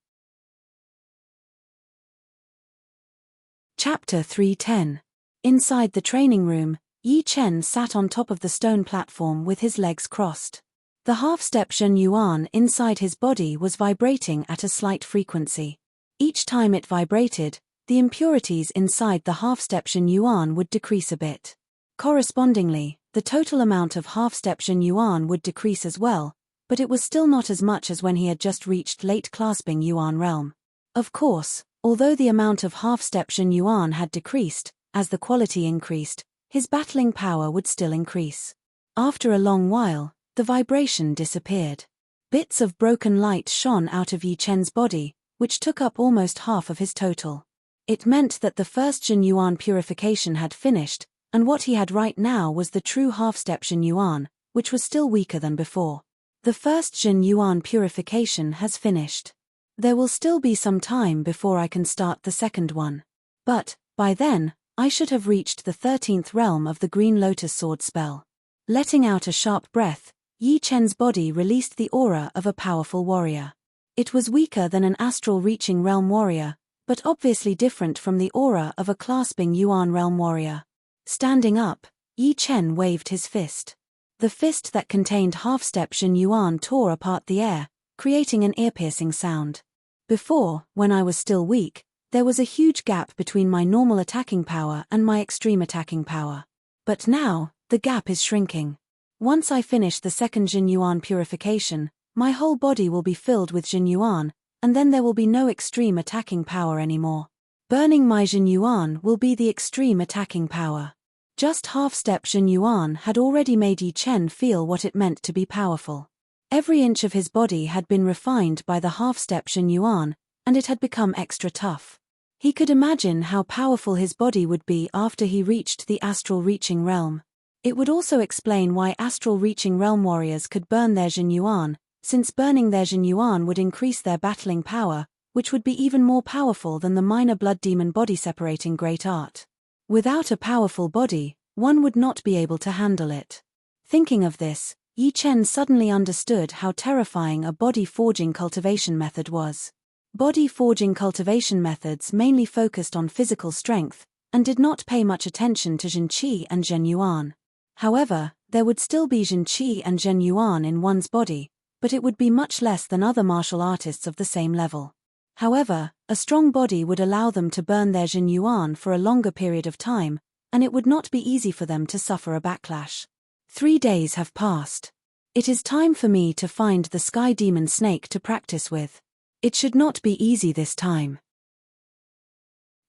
Chapter 310. Inside the training room, Yi Chen sat on top of the stone platform with his legs crossed. The half-step Zhen Yuan inside his body was vibrating at a slight frequency. Each time it vibrated, the impurities inside the half-step Zhen Yuan would decrease a bit. Correspondingly, the total amount of half-step Zhen Yuan would decrease as well, but it was still not as much as when he had just reached late clasping Yuan realm. Of course, although the amount of half-step Zhen Yuan had decreased, as the quality increased, his battling power would still increase. After a long while, the vibration disappeared. Bits of broken light shone out of Yi Chen's body, which took up almost half of his total. It meant that the first Zhen Yuan purification had finished, and what he had right now was the true half-step Zhen Yuan, which was still weaker than before. The first Zhen Yuan purification has finished. There will still be some time before I can start the second one. But, by then, I should have reached the 13th realm of the Green Lotus sword spell. Letting out a sharp breath, Yi Chen's body released the aura of a powerful warrior. It was weaker than an astral-reaching realm warrior, but obviously different from the aura of a clasping Yuan realm warrior. Standing up, Yi Chen waved his fist. The fist that contained half-step Zhen Yuan tore apart the air, creating an ear-piercing sound. Before, when I was still weak, there was a huge gap between my normal attacking power and my extreme attacking power. But now, the gap is shrinking. Once I finish the second Zhen Yuan purification, my whole body will be filled with Zhen Yuan, and then there will be no extreme attacking power anymore. Burning my Zhen Yuan will be the extreme attacking power. Just half-step Zhen Yuan had already made Yi Chen feel what it meant to be powerful. Every inch of his body had been refined by the half-step Zhen Yuan, and it had become extra tough. He could imagine how powerful his body would be after he reached the astral-reaching realm. It would also explain why astral-reaching realm warriors could burn their Zhen Yuan, since burning their Zhen Yuan would increase their battling power, which would be even more powerful than the minor blood demon body-separating great art. Without a powerful body, one would not be able to handle it. Thinking of this, Yi Chen suddenly understood how terrifying a body-forging cultivation method was. Body-forging cultivation methods mainly focused on physical strength, and did not pay much attention to Zhen Qi and Zhen Yuan. However, there would still be Zhen Qi and Zhen Yuan in one's body, but it would be much less than other martial artists of the same level. However, a strong body would allow them to burn their Zhen Yuan for a longer period of time, and it would not be easy for them to suffer a backlash. 3 days have passed. It is time for me to find the Sky Demon Snake to practice with. It should not be easy this time.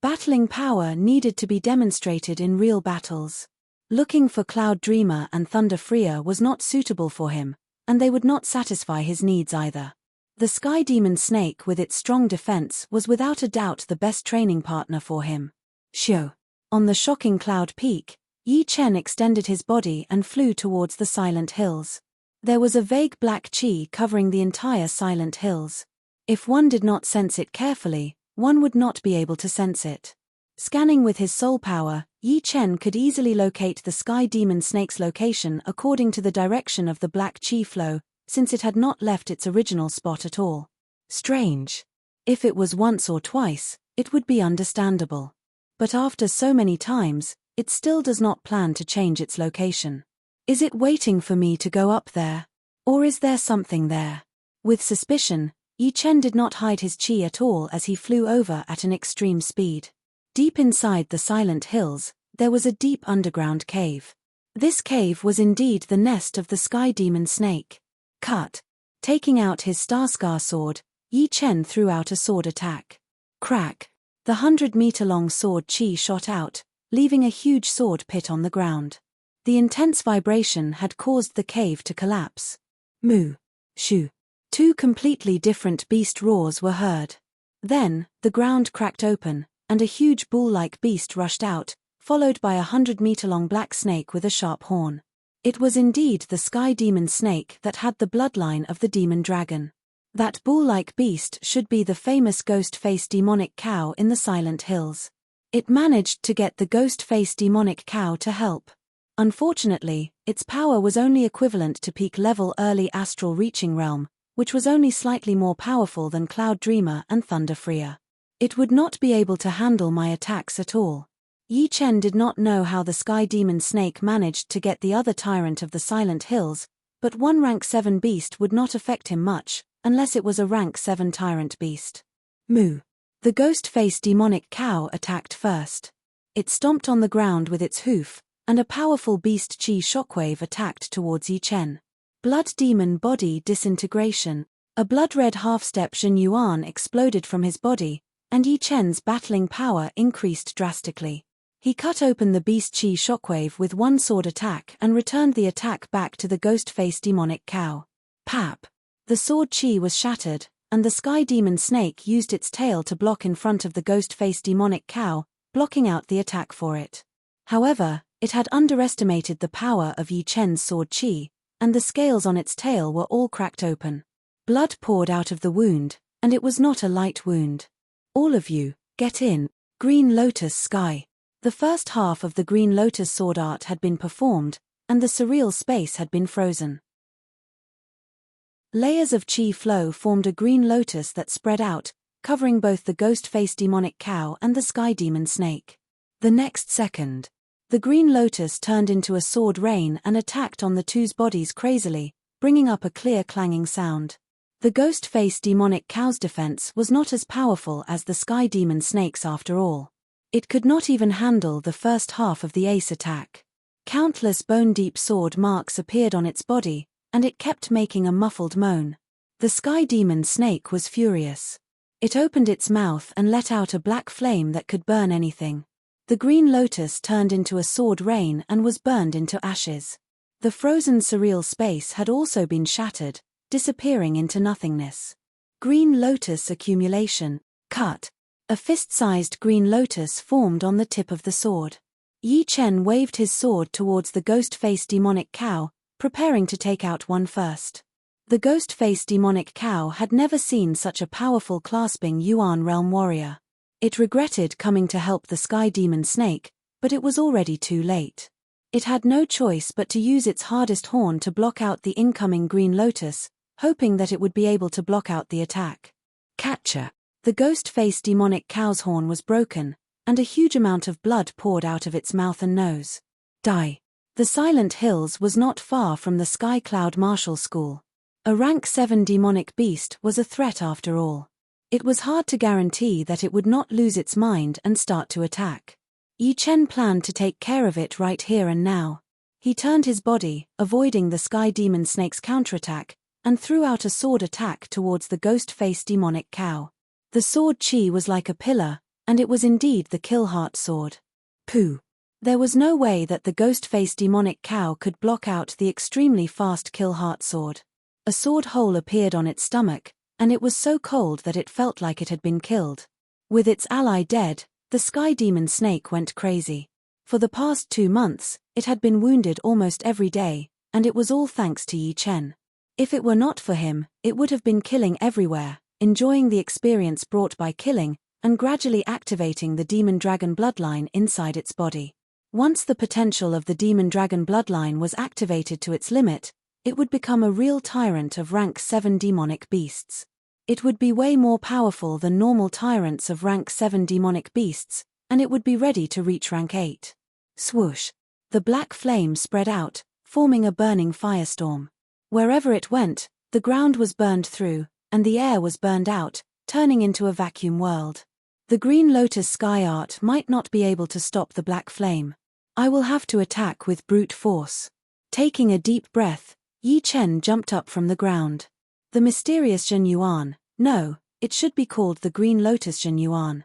Battling power needed to be demonstrated in real battles. Looking for Cloud Dreamer and Thunder Freer was not suitable for him, and they would not satisfy his needs either. The Sky Demon Snake with its strong defense was without a doubt the best training partner for him. Shoo! On the shocking Cloud Peak, Yi Chen extended his body and flew towards the Silent Hills. There was a vague black chi covering the entire Silent Hills. If one did not sense it carefully, one would not be able to sense it. Scanning with his soul power, Yi Chen could easily locate the Sky Demon Snake's location according to the direction of the black chi flow, since it had not left its original spot at all. Strange. If it was once or twice, it would be understandable. But after so many times, it still does not plan to change its location. Is it waiting for me to go up there? Or is there something there? With suspicion, Yi Chen did not hide his chi at all as he flew over at an extreme speed. Deep inside the Silent Hills, there was a deep underground cave. This cave was indeed the nest of the Sky Demon Snake. Cut. Taking out his Starscar sword, Yi Chen threw out a sword attack. Crack. The 100-meter-long sword chi shot out, leaving a huge sword pit on the ground. The intense vibration had caused the cave to collapse. Moo! Shoo! Two completely different beast roars were heard. Then, the ground cracked open, and a huge bull-like beast rushed out, followed by a 100-meter-long black snake with a sharp horn. It was indeed the sky demon snake that had the bloodline of the demon dragon. That bull-like beast should be the famous ghost-faced demonic cow in the Silent Hills. It managed to get the ghost-faced demonic cow to help. Unfortunately, its power was only equivalent to peak-level early astral reaching realm, which was only slightly more powerful than Cloud Dreamer and Thunder Freer. It would not be able to handle my attacks at all. Yi Chen did not know how the Sky Demon Snake managed to get the other tyrant of the Silent Hills, but one rank 7 beast would not affect him much, unless it was a rank 7 tyrant beast. Moo! The ghost-faced demonic cow attacked first. It stomped on the ground with its hoof, and a powerful beast chi shockwave attacked towards Yi Chen. Blood demon body disintegration. A blood-red half-step Zhen Yuan exploded from his body, and Yi Chen's battling power increased drastically. He cut open the beast chi shockwave with one sword attack and returned the attack back to the ghost-faced demonic cow. Pap! The sword chi was shattered, and the sky demon snake used its tail to block in front of the ghost-faced demonic cow, blocking out the attack for it. However, it had underestimated the power of Yi Chen's sword chi, and the scales on its tail were all cracked open. Blood poured out of the wound, and it was not a light wound. All of you, get in. Green Lotus Sky. The first half of the Green Lotus sword art had been performed, and the surreal space had been frozen. Layers of chi flow formed a green lotus that spread out, covering both the ghost-faced demonic cow and the sky demon snake. The next second, the green lotus turned into a sword rain and attacked on the two's bodies crazily, bringing up a clear clanging sound. The ghost-faced demonic cow's defense was not as powerful as the sky demon snake's after all. It could not even handle the first half of the ace attack. Countless bone-deep sword marks appeared on its body, and it kept making a muffled moan. The sky demon snake was furious. It opened its mouth and let out a black flame that could burn anything. The green lotus turned into a sword rain and was burned into ashes. The frozen surreal space had also been shattered, disappearing into nothingness. Green lotus accumulation. Cut. A fist-sized green lotus formed on the tip of the sword. Yi Chen waved his sword towards the ghost-faced demonic cow, preparing to take out one first. The ghost-faced demonic cow had never seen such a powerful clasping Yuan realm warrior. It regretted coming to help the sky demon snake, but it was already too late. It had no choice but to use its hardest horn to block out the incoming green lotus, hoping that it would be able to block out the attack. Catcher. The ghost-faced demonic cow's horn was broken, and a huge amount of blood poured out of its mouth and nose. Die. The Silent Hills was not far from the Sky Cloud Martial School. A rank 7 demonic beast was a threat after all. It was hard to guarantee that it would not lose its mind and start to attack. Yi Chen planned to take care of it right here and now. He turned his body, avoiding the sky demon snake's counterattack, and threw out a sword attack towards the ghost-faced demonic cow. The sword chi was like a pillar, and it was indeed the kill heart sword. Pooh! There was no way that the ghost-faced demonic cow could block out the extremely fast kill heart sword. A sword hole appeared on its stomach, and it was so cold that it felt like it had been killed. With its ally dead, the sky demon snake went crazy. For the past 2 months, it had been wounded almost every day, and it was all thanks to Yi Chen. If it were not for him, it would have been killing everywhere, enjoying the experience brought by killing, and gradually activating the demon dragon bloodline inside its body. Once the potential of the demon dragon bloodline was activated to its limit, it would become a real tyrant of rank 7 demonic beasts. It would be way more powerful than normal tyrants of rank 7 demonic beasts, and it would be ready to reach rank 8. Swoosh! The black flame spread out, forming a burning firestorm. Wherever it went, the ground was burned through, and the air was burned out, turning into a vacuum world. The green lotus sky art might not be able to stop the black flame. I will have to attack with brute force. Taking a deep breath, Yi Chen jumped up from the ground. The mysterious Zhen Yuan, no, it should be called the green lotus Zhen Yuan.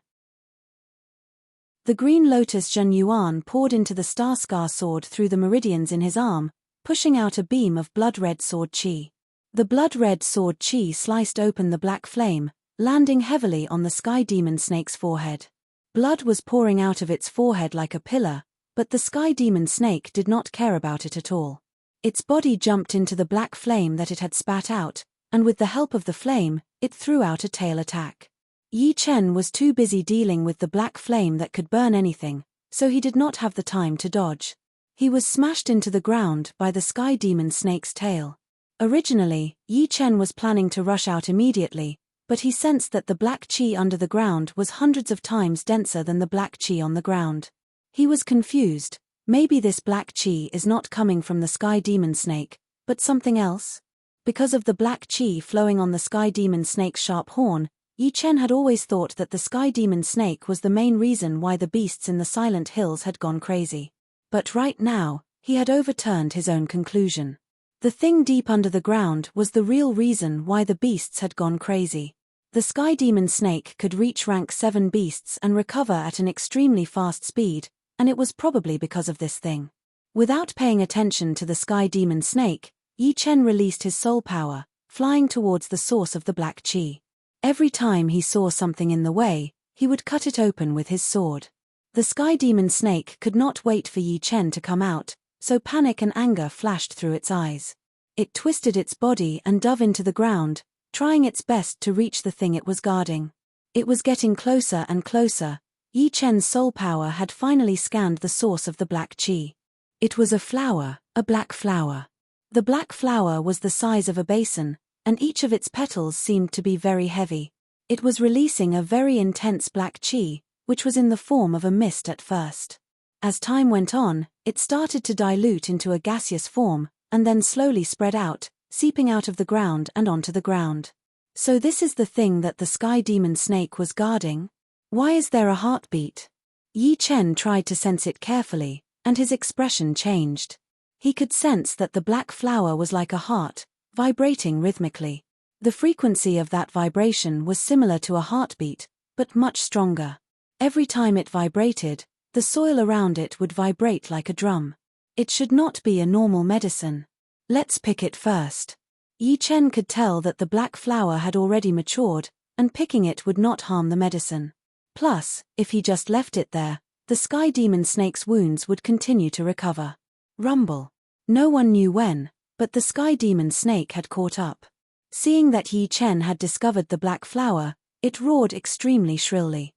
The green lotus Zhen Yuan poured into the star scar sword through the meridians in his arm, pushing out a beam of blood-red sword qi. The blood-red sword qi sliced open the black flame, landing heavily on the sky demon snake's forehead. Blood was pouring out of its forehead like a pillar, but the sky demon snake did not care about it at all. Its body jumped into the black flame that it had spat out, and with the help of the flame, it threw out a tail attack. Yi Chen was too busy dealing with the black flame that could burn anything, so he did not have the time to dodge. He was smashed into the ground by the sky demon snake's tail. Originally, Yi Chen was planning to rush out immediately, but he sensed that the black qi under the ground was hundreds of times denser than the black qi on the ground. He was confused. Maybe this black qi is not coming from the sky demon snake, but something else? Because of the black qi flowing on the sky demon snake's sharp horn, Yi Chen had always thought that the sky demon snake was the main reason why the beasts in the Silent Hills had gone crazy. But right now, he had overturned his own conclusion. The thing deep under the ground was the real reason why the beasts had gone crazy. The sky demon snake could reach rank 7 beasts and recover at an extremely fast speed, and it was probably because of this thing. Without paying attention to the sky demon snake, Yi Chen released his soul power, flying towards the source of the black qi. Every time he saw something in the way, he would cut it open with his sword. The sky demon snake could not wait for Yi Chen to come out, so panic and anger flashed through its eyes. It twisted its body and dove into the ground, trying its best to reach the thing it was guarding. It was getting closer and closer. Yi Chen's soul power had finally scanned the source of the black qi. It was a flower, a black flower. The black flower was the size of a basin, and each of its petals seemed to be very heavy. It was releasing a very intense black qi, which was in the form of a mist at first. As time went on, it started to dilute into a gaseous form, and then slowly spread out, seeping out of the ground and onto the ground. So this is the thing that the sky demon snake was guarding? Why is there a heartbeat? Yi Chen tried to sense it carefully, and his expression changed. He could sense that the black flower was like a heart, vibrating rhythmically. The frequency of that vibration was similar to a heartbeat, but much stronger. Every time it vibrated, the soil around it would vibrate like a drum. It should not be a normal medicine. Let's pick it first. Yi Chen could tell that the black flower had already matured, and picking it would not harm the medicine. Plus, if he just left it there, the sky demon snake's wounds would continue to recover. Rumble. No one knew when, but the sky demon snake had caught up. Seeing that Yi Chen had discovered the black flower, it roared extremely shrilly.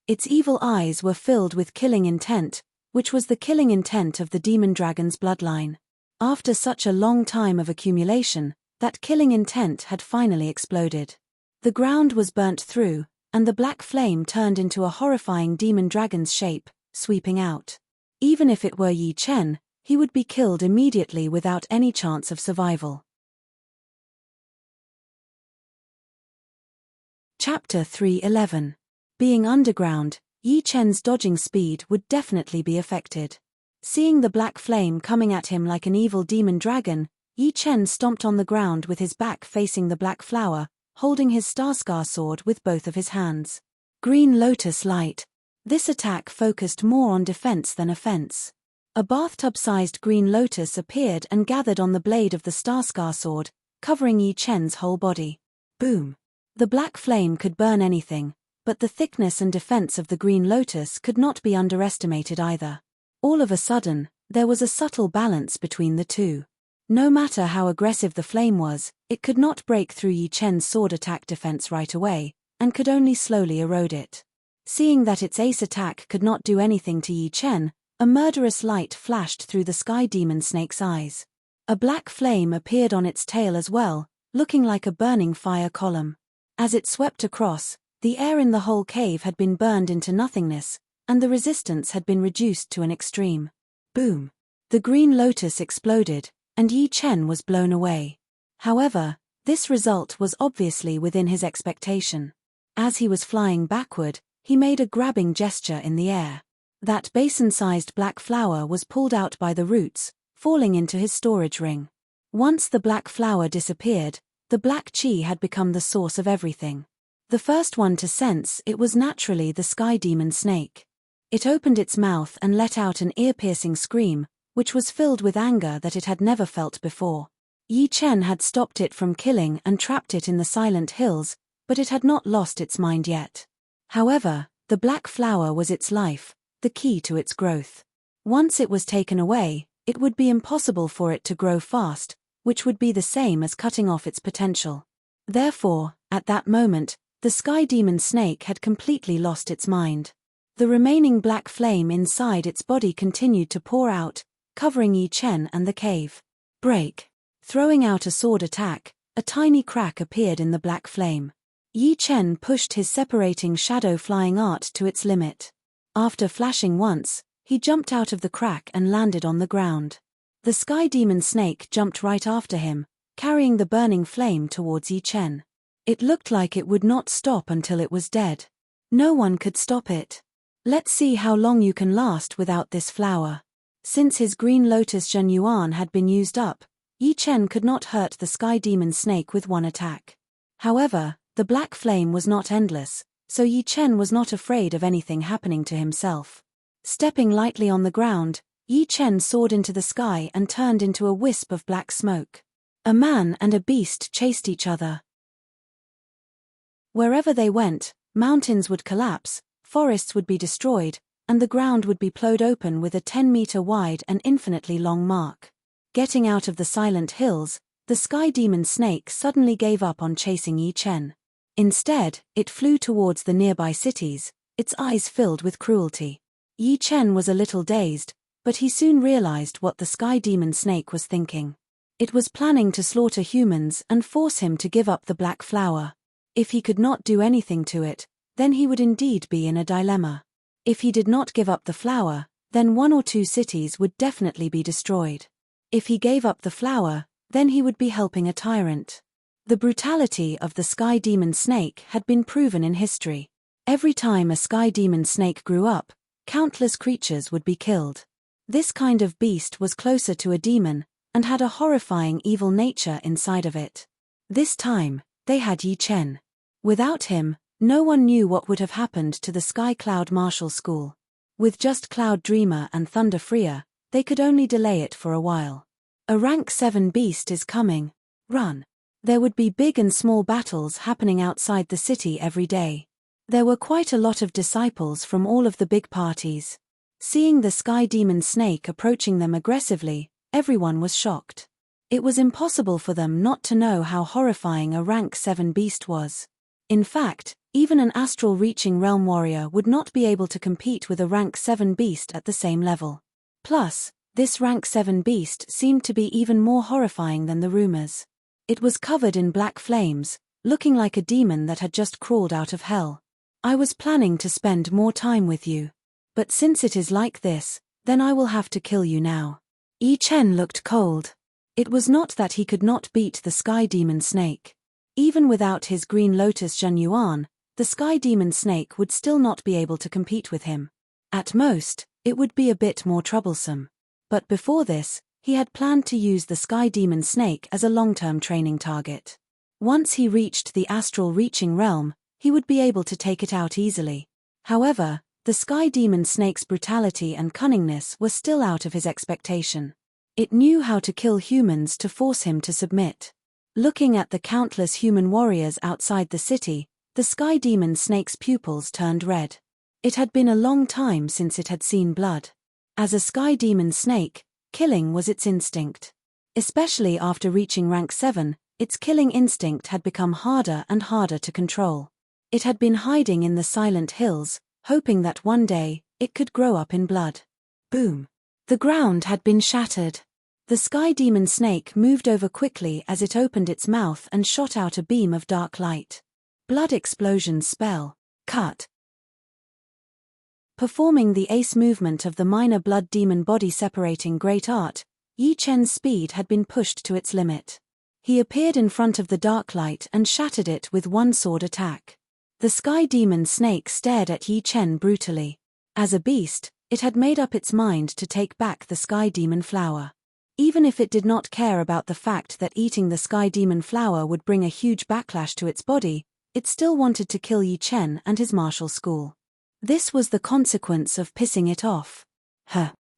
Its evil eyes were filled with killing intent, which was the killing intent of the demon dragon's bloodline. After such a long time of accumulation, that killing intent had finally exploded. The ground was burnt through, and the black flame turned into a horrifying demon dragon's shape, sweeping out. Even if it were Yi Chen, he would be killed immediately without any chance of survival. Chapter 3:11. Being underground, Yi Chen's dodging speed would definitely be affected. Seeing the black flame coming at him like an evil demon dragon, Yi Chen stomped on the ground with his back facing the black flower, holding his Starscar sword with both of his hands. Green Lotus Light. This attack focused more on defense than offense. A bathtub-sized green lotus appeared and gathered on the blade of the Starscar sword, covering Yi Chen's whole body. Boom. The black flame could burn anything, but the thickness and defense of the green lotus could not be underestimated either. All of a sudden, there was a subtle balance between the two. No matter how aggressive the flame was, it could not break through Yi Chen's sword attack defense right away, and could only slowly erode it. Seeing that its ace attack could not do anything to Yi Chen, a murderous light flashed through the sky demon snake's eyes. A black flame appeared on its tail as well, looking like a burning fire column. As it swept across, the air in the whole cave had been burned into nothingness, and the resistance had been reduced to an extreme. Boom! The green lotus exploded, and Yi Chen was blown away. However, this result was obviously within his expectation. As he was flying backward, he made a grabbing gesture in the air. That basin-sized black flower was pulled out by the roots, falling into his storage ring. Once the black flower disappeared, the black qi had become the source of everything. The first one to sense it was naturally the sky demon snake. It opened its mouth and let out an ear-piercing scream, which was filled with anger that it had never felt before. Yi Chen had stopped it from killing and trapped it in the Silent Hills, but it had not lost its mind yet. However, the black flower was its life, the key to its growth. Once it was taken away, it would be impossible for it to grow fast, which would be the same as cutting off its potential. Therefore, at that moment, the sky demon snake had completely lost its mind. The remaining black flame inside its body continued to pour out, covering Yi Chen and the cave. Break. Throwing out a sword attack, a tiny crack appeared in the black flame. Yi Chen pushed his separating shadow flying art to its limit. After flashing once, he jumped out of the crack and landed on the ground. The sky demon snake jumped right after him, carrying the burning flame towards Yi Chen. It looked like it would not stop until it was dead. No one could stop it. Let's see how long you can last without this flower. Since his green lotus Zhenyuan had been used up, Yi Chen could not hurt the sky demon snake with one attack. However, the black flame was not endless, so Yi Chen was not afraid of anything happening to himself. Stepping lightly on the ground, Yi Chen soared into the sky and turned into a wisp of black smoke. A man and a beast chased each other. Wherever they went, mountains would collapse, forests would be destroyed, and the ground would be plowed open with a 10-meter wide and infinitely long mark. Getting out of the Silent Hills, the sky demon snake suddenly gave up on chasing Yi Chen. Instead, it flew towards the nearby cities, its eyes filled with cruelty. Yi Chen was a little dazed, but he soon realized what the sky demon snake was thinking. It was planning to slaughter humans and force him to give up the black flower. If he could not do anything to it, then he would indeed be in a dilemma. If he did not give up the flower, then 1 or 2 cities would definitely be destroyed. If he gave up the flower, then he would be helping a tyrant. The brutality of the sky demon snake had been proven in history. Every time a sky demon snake grew up, countless creatures would be killed. This kind of beast was closer to a demon, and had a horrifying evil nature inside of it. This time, they had Yi Chen. Without him, no one knew what would have happened to the Sky Cloud Martial School. With just Cloud Dreamer and Thunder Freer, they could only delay it for a while. A rank 7 beast is coming. Run. There would be big and small battles happening outside the city every day. There were quite a lot of disciples from all of the big parties. Seeing the sky demon snake approaching them aggressively, everyone was shocked. It was impossible for them not to know how horrifying a rank 7 beast was. In fact, even an astral reaching realm warrior would not be able to compete with a rank 7 beast at the same level. Plus, this rank 7 beast seemed to be even more horrifying than the rumors. It was covered in black flames, looking like a demon that had just crawled out of hell. I was planning to spend more time with you. But since it is like this, then I will have to kill you now. Yi Chen looked cold. It was not that he could not beat the sky demon snake. Even without his green lotus Zhenyuan, the sky demon snake would still not be able to compete with him. At most, it would be a bit more troublesome. But before this, he had planned to use the sky demon snake as a long-term training target. Once he reached the astral reaching realm, he would be able to take it out easily. However, the sky demon snake's brutality and cunningness were still out of his expectation. It knew how to kill humans to force him to submit. Looking at the countless human warriors outside the city, the sky demon snake's pupils turned red. It had been a long time since it had seen blood. As a sky demon snake, killing was its instinct. Especially after reaching rank 7, its killing instinct had become harder and harder to control. It had been hiding in the Silent Hills, hoping that one day, it could grow up in blood. Boom! The ground had been shattered. The sky demon snake moved over quickly as it opened its mouth and shot out a beam of dark light. Blood explosion spell. Cut. Performing the ace movement of the minor blood demon body separating great art, Yi Chen's speed had been pushed to its limit. He appeared in front of the dark light and shattered it with one sword attack. The sky demon snake stared at Yi Chen brutally. As a beast, it had made up its mind to take back the sky demon flower. Even if it did not care about the fact that eating the sky demon flower would bring a huge backlash to its body, it still wanted to kill Yi Chen and his martial school. This was the consequence of pissing it off.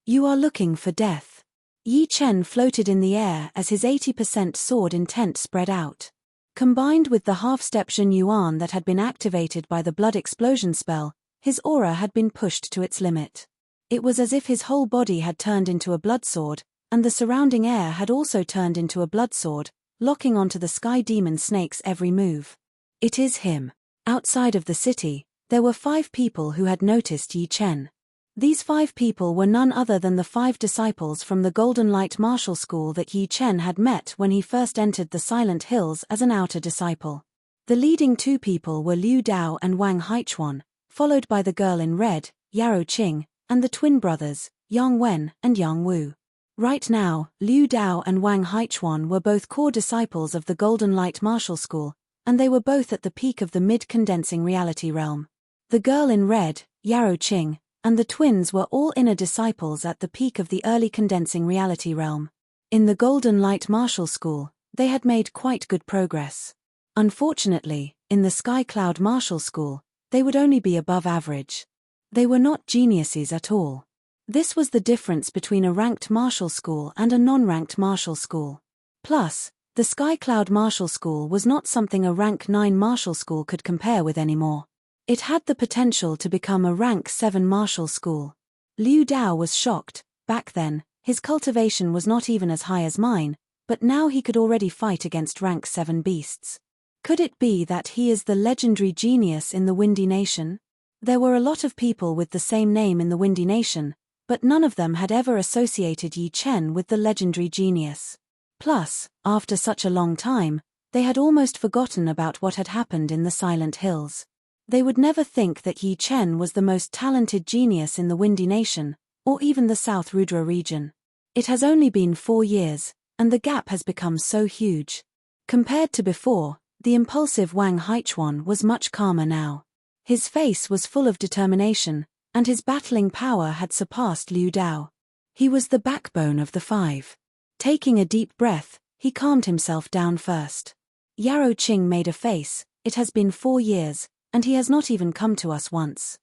You are looking for death. Yi Chen floated in the air as his 80% sword intent spread out. Combined with the half-step Shen Yuan that had been activated by the blood explosion spell, his aura had been pushed to its limit. It was as if his whole body had turned into a blood sword, and the surrounding air had also turned into a blood sword, locking onto the sky demon snake's every move. It is him. Outside of the city, there were 5 people who had noticed Yi Chen. These 5 people were none other than the 5 disciples from the Golden Light Martial School that Yi Chen had met when he first entered the Silent Hills as an outer disciple. The leading 2 people were Liu Dao and Wang Haichuan, followed by the girl in red, Yarou Qing, and the twin brothers, Yang Wen and Yang Wu. Right now, Liu Dao and Wang Haichuan were both core disciples of the Golden Light Martial School, and they were both at the peak of the mid-condensing reality realm. The girl in red, Yarou Qing, and the twins were all inner disciples at the peak of the early condensing reality realm. In the Golden Light Martial School, they had made quite good progress. Unfortunately, in the Sky Cloud Martial School, they would only be above average. They were not geniuses at all. This was the difference between a ranked martial school and a non-ranked martial school. Plus, the Sky Cloud Martial School was not something a rank 9 martial school could compare with anymore. It had the potential to become a rank 7 martial school. Liu Dao was shocked. Back then, his cultivation was not even as high as mine, but now he could already fight against rank 7 beasts. Could it be that he is the legendary genius in the Windy Nation? There were a lot of people with the same name in the Windy Nation, but none of them had ever associated Yi Chen with the legendary genius. Plus, after such a long time, they had almost forgotten about what had happened in the Silent Hills. They would never think that Yi Chen was the most talented genius in the Windy Nation, or even the South Rudra region. It has only been 4 years, and the gap has become so huge. Compared to before, the impulsive Wang Haichuan was much calmer now. His face was full of determination, and his battling power had surpassed Liu Dao. He was the backbone of the 5. Taking a deep breath, he calmed himself down first. Yarou Qing made a face. It has been 4 years, and he has not even come to us once.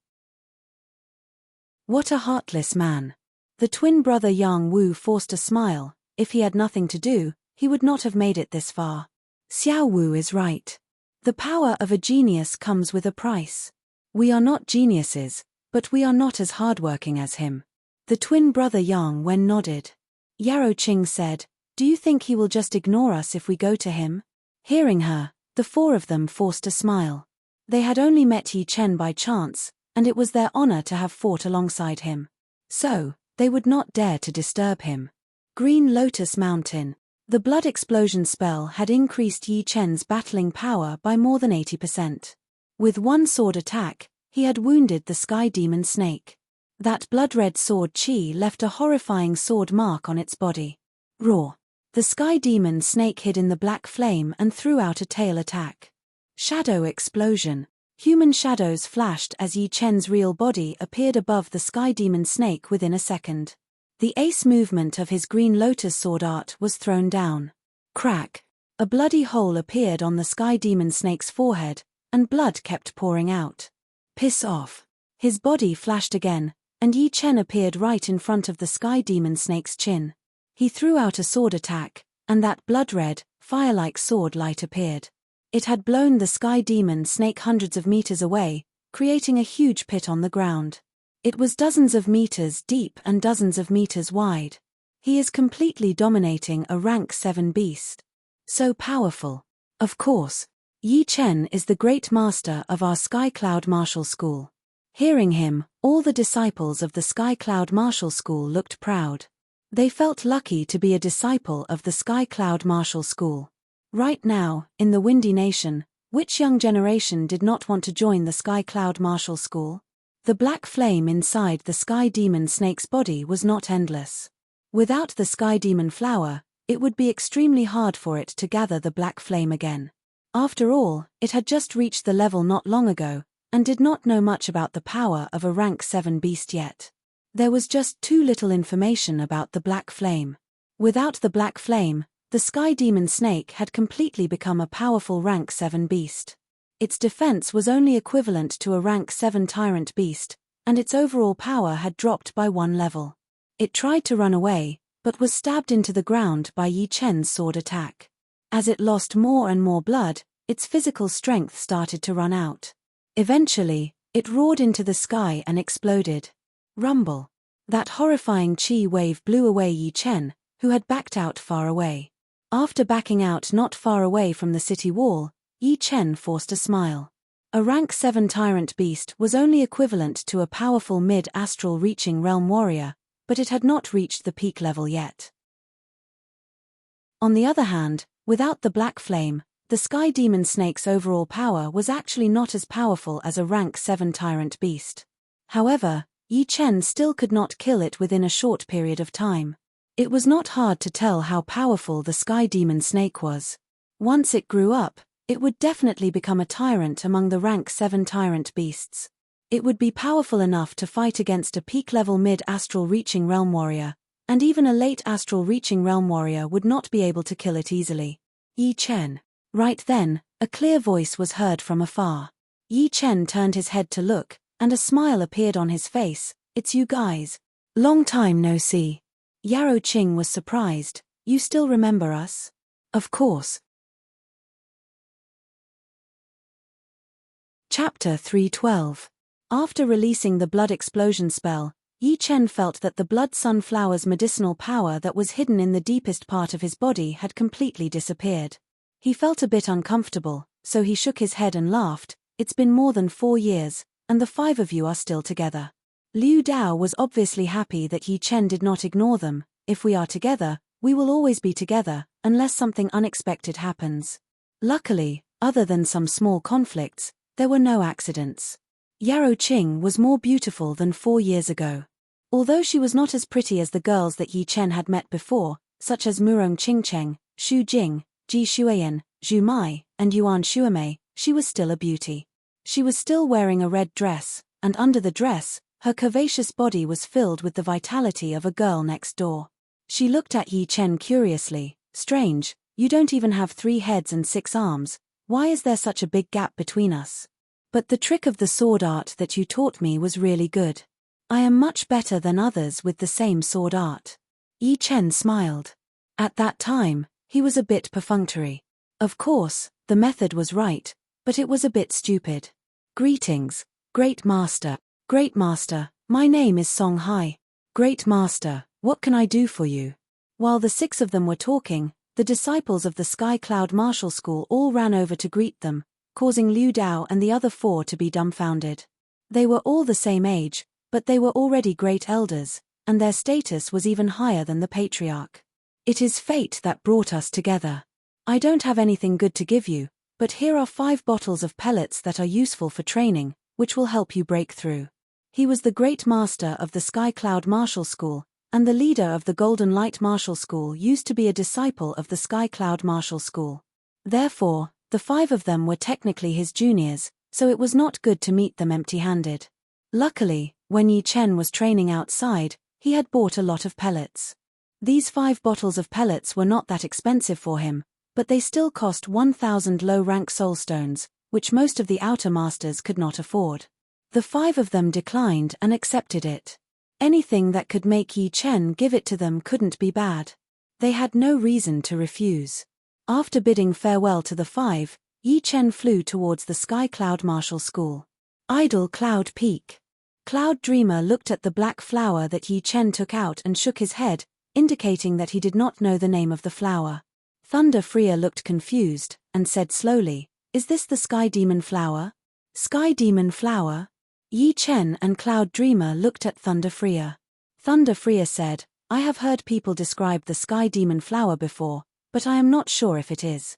What a heartless man. The twin brother Yang Wu forced a smile. If he had nothing to do, he would not have made it this far. Xiao Wu is right. The power of a genius comes with a price. We are not geniuses, but we are not as hardworking as him. The twin brother Yang Wen nodded. Yarou Qing said, "Do you think he will just ignore us if we go to him?" Hearing her, the 4 of them forced a smile. They had only met Yi Chen by chance, and it was their honor to have fought alongside him. So, they would not dare to disturb him. Green Lotus Mountain. The blood explosion spell had increased Yi Chen's battling power by more than 80%. With one sword attack, he had wounded the sky demon snake. That blood-red sword chi left a horrifying sword mark on its body. Roar. The sky demon snake hid in the black flame and threw out a tail attack. Shadow explosion. Human shadows flashed as Yi Chen's real body appeared above the sky demon snake within a second. The ace movement of his green lotus sword art was thrown down. Crack. A bloody hole appeared on the sky demon snake's forehead, and blood kept pouring out. Piss off. His body flashed again, and Yi Chen appeared right in front of the sky demon snake's chin. He threw out a sword attack, and that blood-red, fire-like sword light appeared. It had blown the sky demon snake hundreds of meters away, creating a huge pit on the ground. It was dozens of meters deep and dozens of meters wide. He is completely dominating a rank 7 beast. So powerful. Of course, Yi Chen is the great master of our Sky Cloud Martial School. Hearing him, all the disciples of the Sky Cloud Martial School looked proud. They felt lucky to be a disciple of the Sky Cloud Martial School. Right now, in the Windy Nation, which young generation did not want to join the Sky Cloud Martial School? The black flame inside the sky demon snake's body was not endless. Without the sky demon flower, it would be extremely hard for it to gather the black flame again. After all, it had just reached the level not long ago, and did not know much about the power of a rank 7 beast yet. There was just too little information about the black flame. Without the black flame, the sky demon snake had completely become a powerful rank 7 beast. Its defense was only equivalent to a rank 7 tyrant beast, and its overall power had dropped by 1 level. It tried to run away, but was stabbed into the ground by Yi Chen's sword attack. As it lost more and more blood, its physical strength started to run out. Eventually, it roared into the sky and exploded. Rumble. That horrifying chi wave blew away Yi Chen, who had backed out far away. After backing out not far away from the city wall, Yi Chen forced a smile. A rank 7 tyrant beast was only equivalent to a powerful mid-astral reaching realm warrior, but it had not reached the peak level yet. On the other hand, without the black flame, the sky demon snake's overall power was actually not as powerful as a rank 7 tyrant beast. However, Yi Chen still could not kill it within a short period of time. It was not hard to tell how powerful the sky demon snake was. Once it grew up, it would definitely become a tyrant among the rank 7 tyrant beasts. It would be powerful enough to fight against a peak-level mid-astral reaching realm warrior, and even a late astral reaching realm warrior would not be able to kill it easily. Yi Chen. Right then, a clear voice was heard from afar. Yi Chen turned his head to look, and a smile appeared on his face. "It's you guys. Long time no see." Yarrow Qing was surprised. "You still remember us?" "Of course." Chapter 312. After releasing the blood explosion spell, Yi Chen felt that the blood sunflower's medicinal power that was hidden in the deepest part of his body had completely disappeared. He felt a bit uncomfortable, so he shook his head and laughed. "It's been more than 4 years, and the 5 of you are still together." Liu Dao was obviously happy that Yi Chen did not ignore them. "If we are together, we will always be together, unless something unexpected happens." Luckily, other than some small conflicts, there were no accidents. Yarrow Qing was more beautiful than 4 years ago. Although she was not as pretty as the girls that Yi Chen had met before, such as Murong Qingcheng, Xu Jing, Ji Xueyan, Zhu Mai, and Yuan Xuemei, she was still a beauty. She was still wearing a red dress, and under the dress, her curvaceous body was filled with the vitality of a girl next door. She looked at Yi Chen curiously. "Strange, you don't even have 3 heads and 6 arms. Why is there such a big gap between us? But the trick of the sword art that you taught me was really good. I am much better than others with the same sword art." Yi Chen smiled. At that time, he was a bit perfunctory. Of course, the method was right, but it was a bit stupid. "Greetings, Great Master." "Great Master, my name is Song Hai." "Great Master, what can I do for you?" While the 6 of them were talking, the disciples of the Sky Cloud Martial School all ran over to greet them, causing Liu Dao and the other 4 to be dumbfounded. They were all the same age, but they were already great elders, and their status was even higher than the patriarch. "It is fate that brought us together. I don't have anything good to give you, but here are 5 bottles of pellets that are useful for training, which will help you break through." He was the great master of the Sky Cloud Martial School, and the leader of the Golden Light Martial School used to be a disciple of the Sky Cloud Martial School. Therefore, the 5 of them were technically his juniors, so it was not good to meet them empty-handed. Luckily, when Yi Chen was training outside, he had bought a lot of pellets. These 5 bottles of pellets were not that expensive for him, but they still cost 1,000 low-rank soulstones, which most of the outer masters could not afford. The 5 of them declined and accepted it. Anything that could make Yi Chen give it to them couldn't be bad. They had no reason to refuse. After bidding farewell to the 5, Yi Chen flew towards the Sky Cloud Martial School. Idle Cloud Peak. Cloud Dreamer looked at the black flower that Yi Chen took out and shook his head, indicating that he did not know the name of the flower. Thunder Freer looked confused, and said slowly, "Is this the Sky Demon flower?" "Sky Demon flower?" Yi Chen and Cloud Dreamer looked at Thunder Freer. Thunder Freer said, "I have heard people describe the Sky Demon flower before, but I am not sure if it is.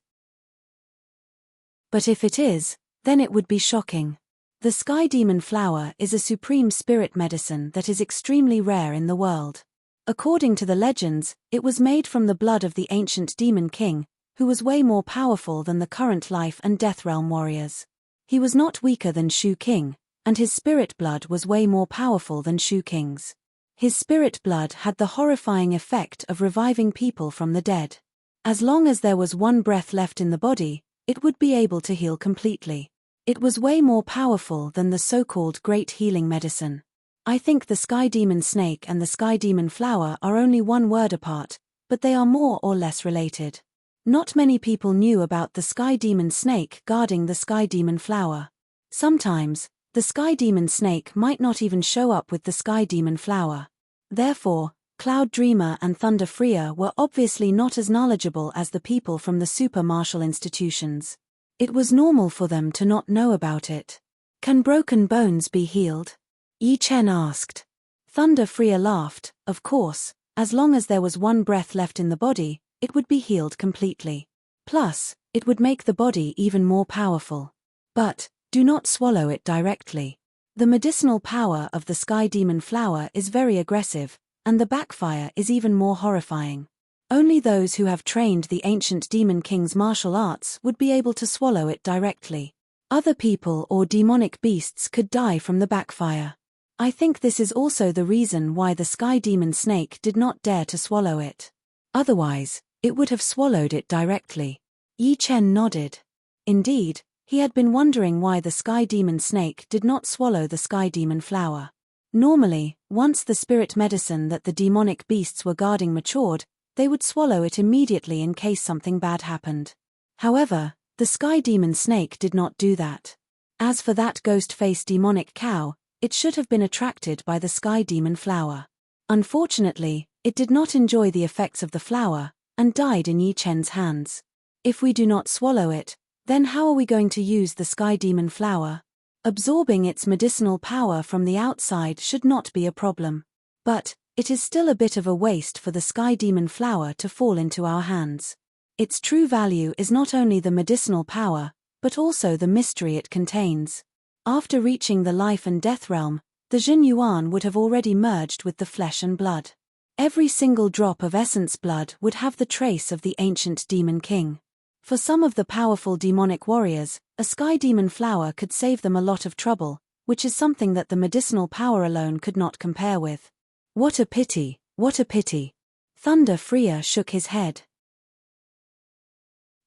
But if it is, then it would be shocking. The Sky Demon flower is a supreme spirit medicine that is extremely rare in the world. According to the legends, it was made from the blood of the ancient Demon King, who was way more powerful than the current life and death realm warriors. He was not weaker than Shu King, and his spirit blood was way more powerful than Shu King's. His spirit blood had the horrifying effect of reviving people from the dead. As long as there was one breath left in the body, it would be able to heal completely. It was way more powerful than the so-called great healing medicine. I think the sky demon snake and the sky demon flower are only one word apart, but they are more or less related. Not many people knew about the sky demon snake guarding the sky demon flower. Sometimes, the sky demon snake might not even show up with the sky demon flower. Therefore, Cloud Dreamer and Thunder Freer were obviously not as knowledgeable as the people from the super martial institutions. It was normal for them to not know about it. Can broken bones be healed? Yi Chen asked. Thunder Freer laughed. Of course, as long as there was one breath left in the body, it would be healed completely. Plus, it would make the body even more powerful. But, do not swallow it directly. The medicinal power of the sky demon flower is very aggressive, and the backfire is even more horrifying. Only those who have trained the ancient demon king's martial arts would be able to swallow it directly. Other people or demonic beasts could die from the backfire. I think this is also the reason why the sky demon snake did not dare to swallow it. Otherwise, it would have swallowed it directly. Yi Chen nodded. Indeed, he had been wondering why the sky demon snake did not swallow the sky demon flower. Normally, once the spirit medicine that the demonic beasts were guarding matured, they would swallow it immediately in case something bad happened. However, the sky demon snake did not do that. As for that ghost-faced demonic cow, it should have been attracted by the sky demon flower. Unfortunately, it did not enjoy the effects of the flower, and died in Yi Chen's hands. If we do not swallow it, then how are we going to use the sky demon flower? Absorbing its medicinal power from the outside should not be a problem. But, it is still a bit of a waste for the sky demon flower to fall into our hands. Its true value is not only the medicinal power, but also the mystery it contains. After reaching the life and death realm, the Jin Yuan would have already merged with the flesh and blood. Every single drop of essence blood would have the trace of the ancient demon king. For some of the powerful demonic warriors, a sky demon flower could save them a lot of trouble, which is something that the medicinal power alone could not compare with. What a pity, what a pity. Thunder Freer shook his head.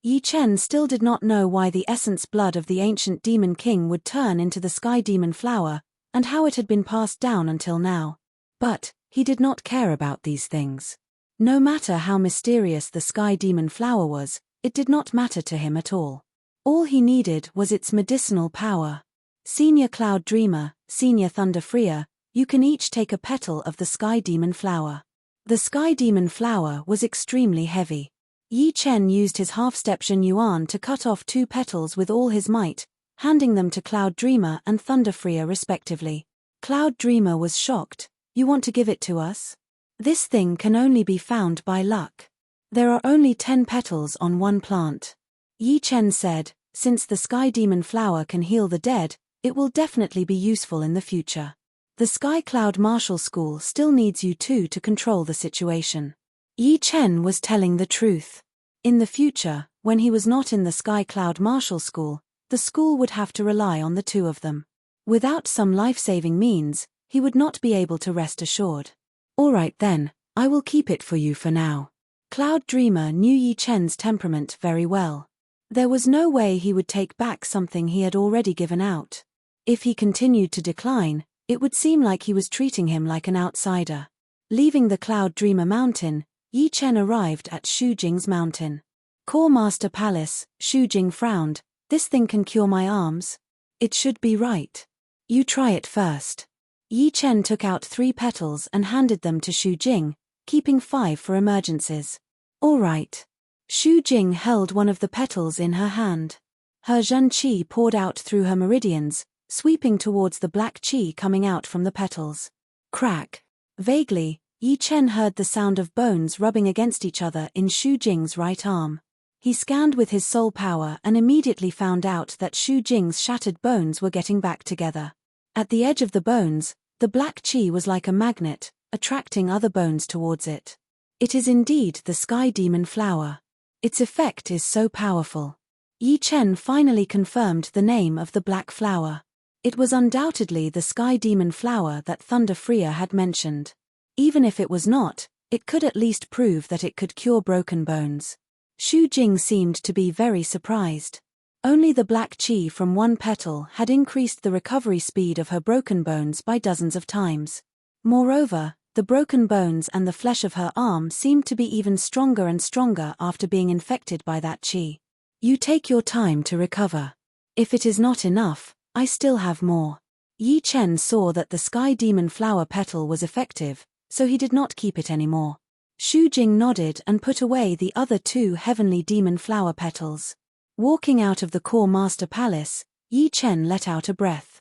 Yi Chen still did not know why the essence blood of the ancient demon king would turn into the sky demon flower, and how it had been passed down until now. But, he did not care about these things. No matter how mysterious the sky demon flower was, it did not matter to him at all. All he needed was its medicinal power. Senior Cloud Dreamer, Senior Thunder Freer, you can each take a petal of the sky demon flower. The sky demon flower was extremely heavy. Yi Chen used his half-step Jin Yuan to cut off 2 petals with all his might, handing them to Cloud Dreamer and Thunder Freer respectively. Cloud Dreamer was shocked. You want to give it to us? This thing can only be found by luck. There are only 10 petals on one plant. Yi Chen said, since the sky demon flower can heal the dead, it will definitely be useful in the future. The Sky Cloud Martial School still needs you two to control the situation. Yi Chen was telling the truth. In the future, when he was not in the Sky Cloud Martial School, the school would have to rely on the two of them. Without some life-saving means, he would not be able to rest assured. All right then, I will keep it for you for now. Cloud Dreamer knew Yi Chen's temperament very well. There was no way he would take back something he had already given out. If he continued to decline, it would seem like he was treating him like an outsider. Leaving the Cloud Dreamer Mountain, Yi Chen arrived at Shu Jing's mountain. Core Master Palace, Shu Jing frowned. This thing can cure my arms? It should be right. You try it first. Yi Chen took out 3 petals and handed them to Shu Jing, keeping 5 for emergencies. All right. Shu Jing held one of the petals in her hand. Her Zhen Qi poured out through her meridians, sweeping towards the black qi coming out from the petals. Crack. Vaguely, Yi Chen heard the sound of bones rubbing against each other in Shu Jing's right arm. He scanned with his soul power and immediately found out that Shu Jing's shattered bones were getting back together. At the edge of the bones, the black qi was like a magnet, attracting other bones towards it. It is indeed the sky demon flower. Its effect is so powerful. Yi Chen finally confirmed the name of the black flower. It was undoubtedly the sky demon flower that Thunder Freer had mentioned. Even if it was not, it could at least prove that it could cure broken bones. Shu Jing seemed to be very surprised. Only the black qi from one petal had increased the recovery speed of her broken bones by dozens of times. Moreover, the broken bones and the flesh of her arm seemed to be even stronger and stronger after being infected by that qi. You take your time to recover. If it is not enough, I still have more. Yi Chen saw that the sky demon flower petal was effective, so he did not keep it anymore. Xu Jing nodded and put away the other 2 heavenly demon flower petals. Walking out of the core master palace, Yi Chen let out a breath.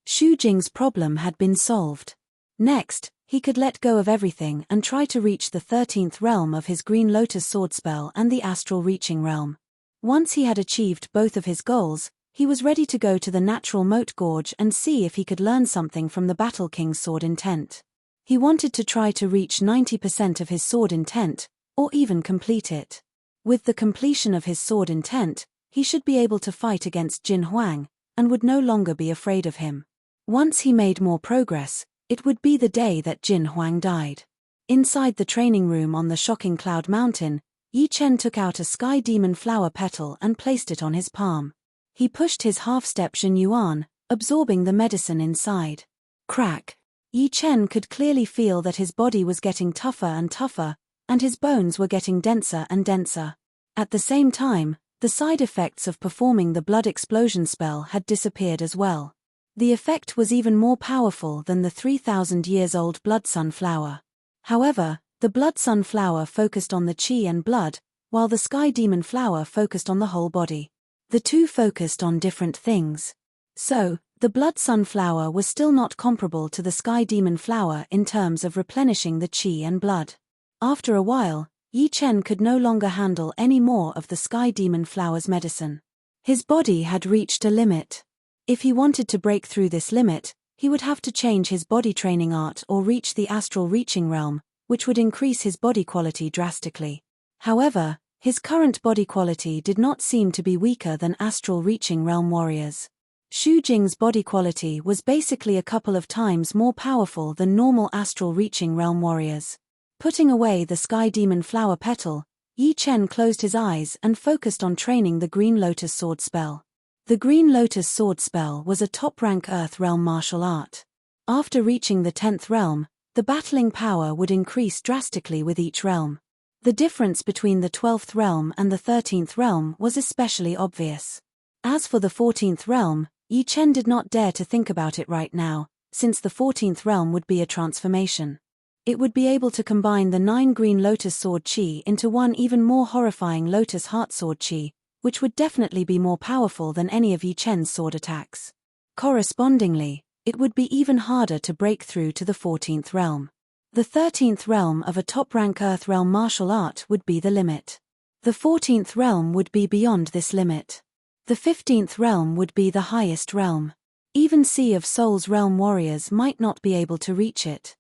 Xu Jing's problem had been solved. Next, he could let go of everything and try to reach the 13th realm of his Green Lotus sword spell and the astral reaching realm. Once he had achieved both of his goals, he was ready to go to the natural moat gorge and see if he could learn something from the Battle King's sword intent. He wanted to try to reach 90% of his sword intent, or even complete it. With the completion of his sword intent, he should be able to fight against Jin Huang, and would no longer be afraid of him. Once he made more progress, it would be the day that Jin Huang died. Inside the training room on the shocking Cloud Mountain, Yi Chen took out a sky demon flower petal and placed it on his palm. He pushed his half-step Jin Yuan, absorbing the medicine inside. Crack! Yi Chen could clearly feel that his body was getting tougher and tougher, and his bones were getting denser and denser. At the same time, the side effects of performing the blood explosion spell had disappeared as well. The effect was even more powerful than the 3,000 years old blood sunflower. However, the blood sunflower focused on the qi and blood, while the sky demon flower focused on the whole body. The two focused on different things. So, the blood sunflower was still not comparable to the sky demon flower in terms of replenishing the qi and blood. After a while, Yi Chen could no longer handle any more of the sky demon flower's medicine. His body had reached a limit. If he wanted to break through this limit, he would have to change his body training art or reach the astral reaching realm, which would increase his body quality drastically. However, his current body quality did not seem to be weaker than astral reaching realm warriors. Xu Jing's body quality was basically a couple of times more powerful than normal astral reaching realm warriors. Putting away the sky demon flower petal, Yi Chen closed his eyes and focused on training the Green Lotus sword spell. The Green Lotus sword spell was a top-rank Earth realm martial art. After reaching the 10th realm, the battling power would increase drastically with each realm. The difference between the 12th realm and the 13th realm was especially obvious. As for the 14th realm, Yi Chen did not dare to think about it right now, since the 14th realm would be a transformation. It would be able to combine the 9 Green Lotus sword qi into one even more horrifying Lotus Heart sword qi, which would definitely be more powerful than any of Yi Chen's sword attacks. Correspondingly, it would be even harder to break through to the 14th realm. The 13th realm of a top-rank Earth realm martial art would be the limit. The 14th realm would be beyond this limit. The 15th realm would be the highest realm. Even Sea of Souls realm warriors might not be able to reach it.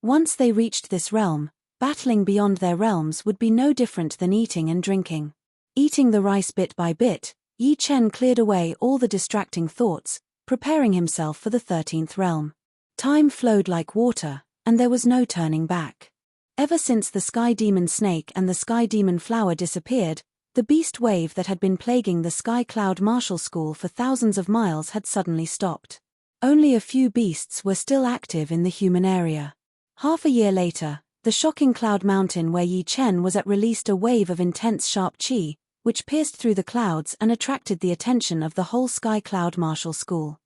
Once they reached this realm, battling beyond their realms would be no different than eating and drinking. Eating the rice bit by bit, Yi Chen cleared away all the distracting thoughts, preparing himself for the 13th realm. Time flowed like water, and there was no turning back. Ever since the Sky Demon Snake and the Sky Demon Flower disappeared, the beast wave that had been plaguing the Sky Cloud Martial School for thousands of miles had suddenly stopped. Only a few beasts were still active in the human area. Half a year later, the shocking Cloud Mountain where Yi Chen was at released a wave of intense sharp qi, which pierced through the clouds and attracted the attention of the whole Sky Cloud Martial School.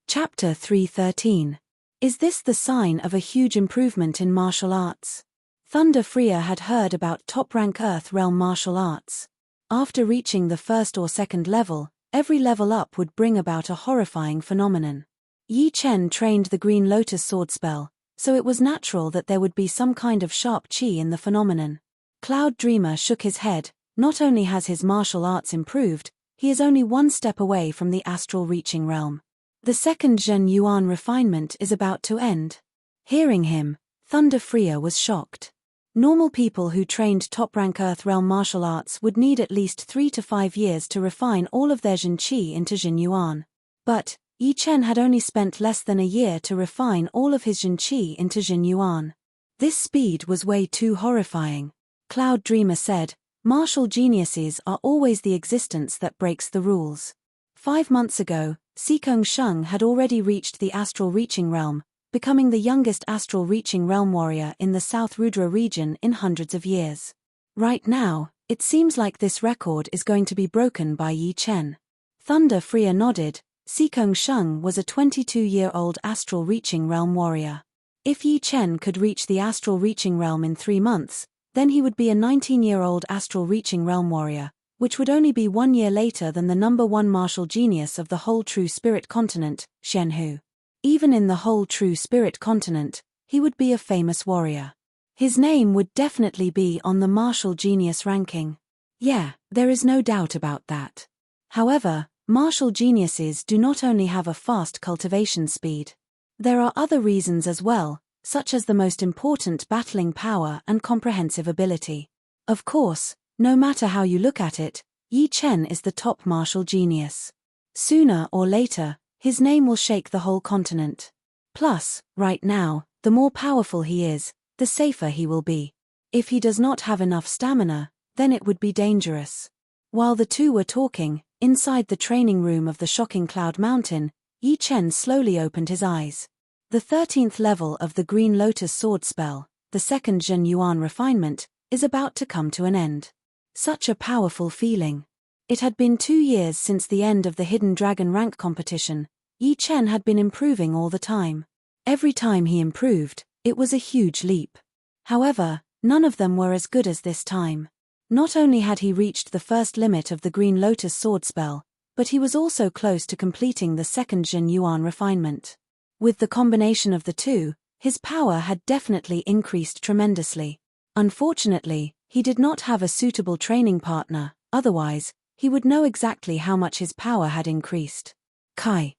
Chapter 313. Is this the sign of a huge improvement in martial arts? Thunder Freya had heard about top-rank Earth realm martial arts. After reaching the first or second level, every level up would bring about a horrifying phenomenon. Yi Chen trained the Green Lotus sword spell, so it was natural that there would be some kind of sharp qi in the phenomenon. Cloud Dreamer shook his head. Not only has his martial arts improved, he is only one step away from the astral reaching realm. The second Zhen Yuan refinement is about to end. Hearing him, Thunder Freya was shocked. Normal people who trained top-rank Earth realm martial arts would need at least 3 to 5 years to refine all of their Zhen Qi into Zhen Yuan. But Yi Chen had only spent less than a year to refine all of his Zhen Qi into Zhen Yuan. This speed was way too horrifying. Cloud Dreamer said, "Martial geniuses are always the existence that breaks the rules." 5 months ago, Sikong Sheng had already reached the astral reaching realm, becoming the youngest astral reaching realm warrior in the South Rudra region in hundreds of years. Right now, it seems like this record is going to be broken by Yi Chen. Thunder Freya nodded. Sikong Sheng was a 22-year-old astral reaching realm warrior. If Yi Chen could reach the astral reaching realm in 3 months, then he would be a 19-year-old astral reaching realm warrior, which would only be 1 year later than the #1 martial genius of the whole true spirit continent, Shenhu. Even in the whole true spirit continent, he would be a famous warrior. His name would definitely be on the martial genius ranking. Yeah, there is no doubt about that. However, martial geniuses do not only have a fast cultivation speed. There are other reasons as well, such as the most important battling power and comprehensive ability. Of course, no matter how you look at it, Yi Chen is the top martial genius. Sooner or later, his name will shake the whole continent. Plus, right now, the more powerful he is, the safer he will be. If he does not have enough stamina, then it would be dangerous. While the two were talking, inside the training room of the shocking Cloud Mountain, Yi Chen slowly opened his eyes. The 13th level of the Green Lotus sword spell, the second Zhen Yuan refinement, is about to come to an end. Such a powerful feeling. It had been 2 years since the end of the Hidden Dragon rank competition. Yi Chen had been improving all the time. Every time he improved, it was a huge leap. However, none of them were as good as this time. Not only had he reached the first limit of the Green Lotus sword spell, but he was also close to completing the second Zhen Yuan refinement. With the combination of the two, his power had definitely increased tremendously. Unfortunately, he did not have a suitable training partner, otherwise, he would know exactly how much his power had increased. Kai.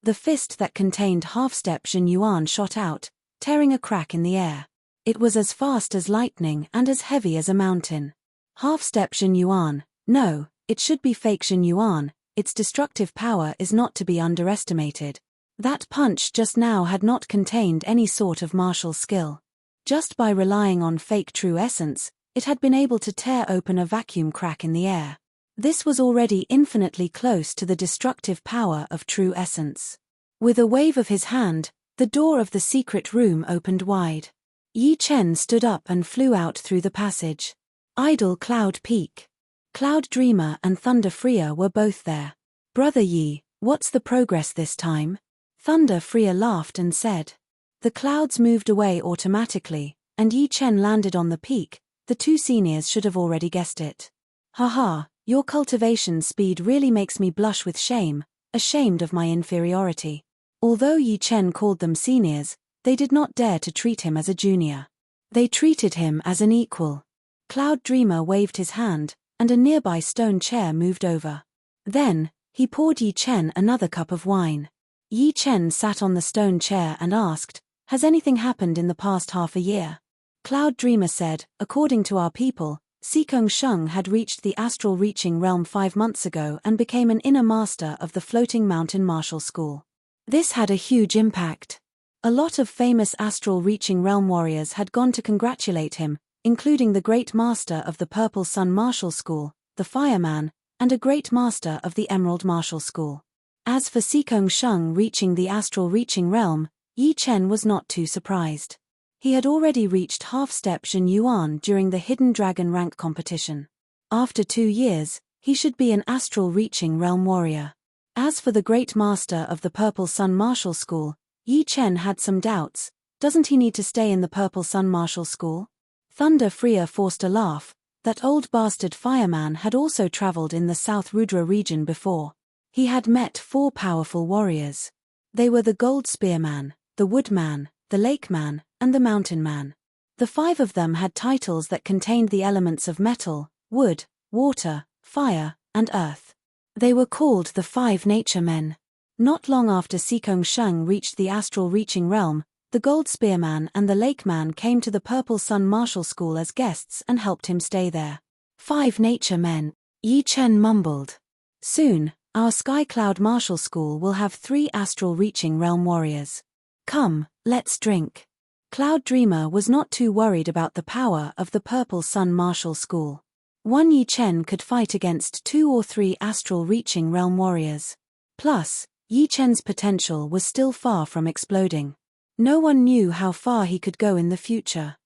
The fist that contained half-step Zhen Yuan shot out, tearing a crack in the air. It was as fast as lightning and as heavy as a mountain. Half-step Zhen Yuan, no, it should be fake Zhen Yuan, its destructive power is not to be underestimated. That punch just now had not contained any sort of martial skill. Just by relying on fake true essence, it had been able to tear open a vacuum crack in the air. This was already infinitely close to the destructive power of true essence. With a wave of his hand, the door of the secret room opened wide. Yi Chen stood up and flew out through the passage. Idle Cloud Peak. Cloud Dreamer and Thunder Freya were both there. "Brother Yi, what's the progress this time?" Thunder Freya laughed and said. The clouds moved away automatically, and Yi Chen landed on the peak. The two seniors should have already guessed it. "Haha, your cultivation speed really makes me blush with shame, ashamed of my inferiority." Although Yi Chen called them seniors, they did not dare to treat him as a junior. They treated him as an equal. Cloud Dreamer waved his hand, and a nearby stone chair moved over. Then, he poured Yi Chen another cup of wine. Yi Chen sat on the stone chair and asked, "Has anything happened in the past half a year?" Cloud Dreamer said, "According to our people, Sikong Sheng had reached the astral reaching realm 5 months ago and became an inner master of the floating mountain martial school. This had a huge impact. A lot of famous astral reaching realm warriors had gone to congratulate him, including the great master of the Purple Sun Martial School, the Fireman, and a great master of the Emerald Martial School. As for Sikong Sheng reaching the astral reaching realm, Yi Chen was not too surprised. He had already reached half-step Zhen Yuan during the Hidden Dragon rank competition. After 2 years, he should be an astral reaching realm warrior. As for the great master of the Purple Sun Martial School, Yi Chen had some doubts. Doesn't he need to stay in the Purple Sun Martial School? Thunder Freya forced a laugh. That old bastard Fireman had also traveled in the South Rudra region before. He had met 4 powerful warriors. They were the Gold Spearman, the Woodman, the Lake Man, and the Mountain Man. The 5 of them had titles that contained the elements of metal, wood, water, fire, and earth. They were called the 5 Nature Men. Not long after Sikong Sheng reached the astral reaching realm, the Gold Spearman and the Lake Man came to the Purple Sun Martial School as guests and helped him stay there. 5 Nature Men, Yi Chen mumbled. Soon, our Sky Cloud Martial School will have 3 astral reaching realm warriors. Come, let's drink. Cloud Dreamer was not too worried about the power of the Purple Sun Martial School. One Yi Chen could fight against 2 or 3 astral-reaching realm warriors. Plus, Yi Chen's potential was still far from exploding. No one knew how far he could go in the future.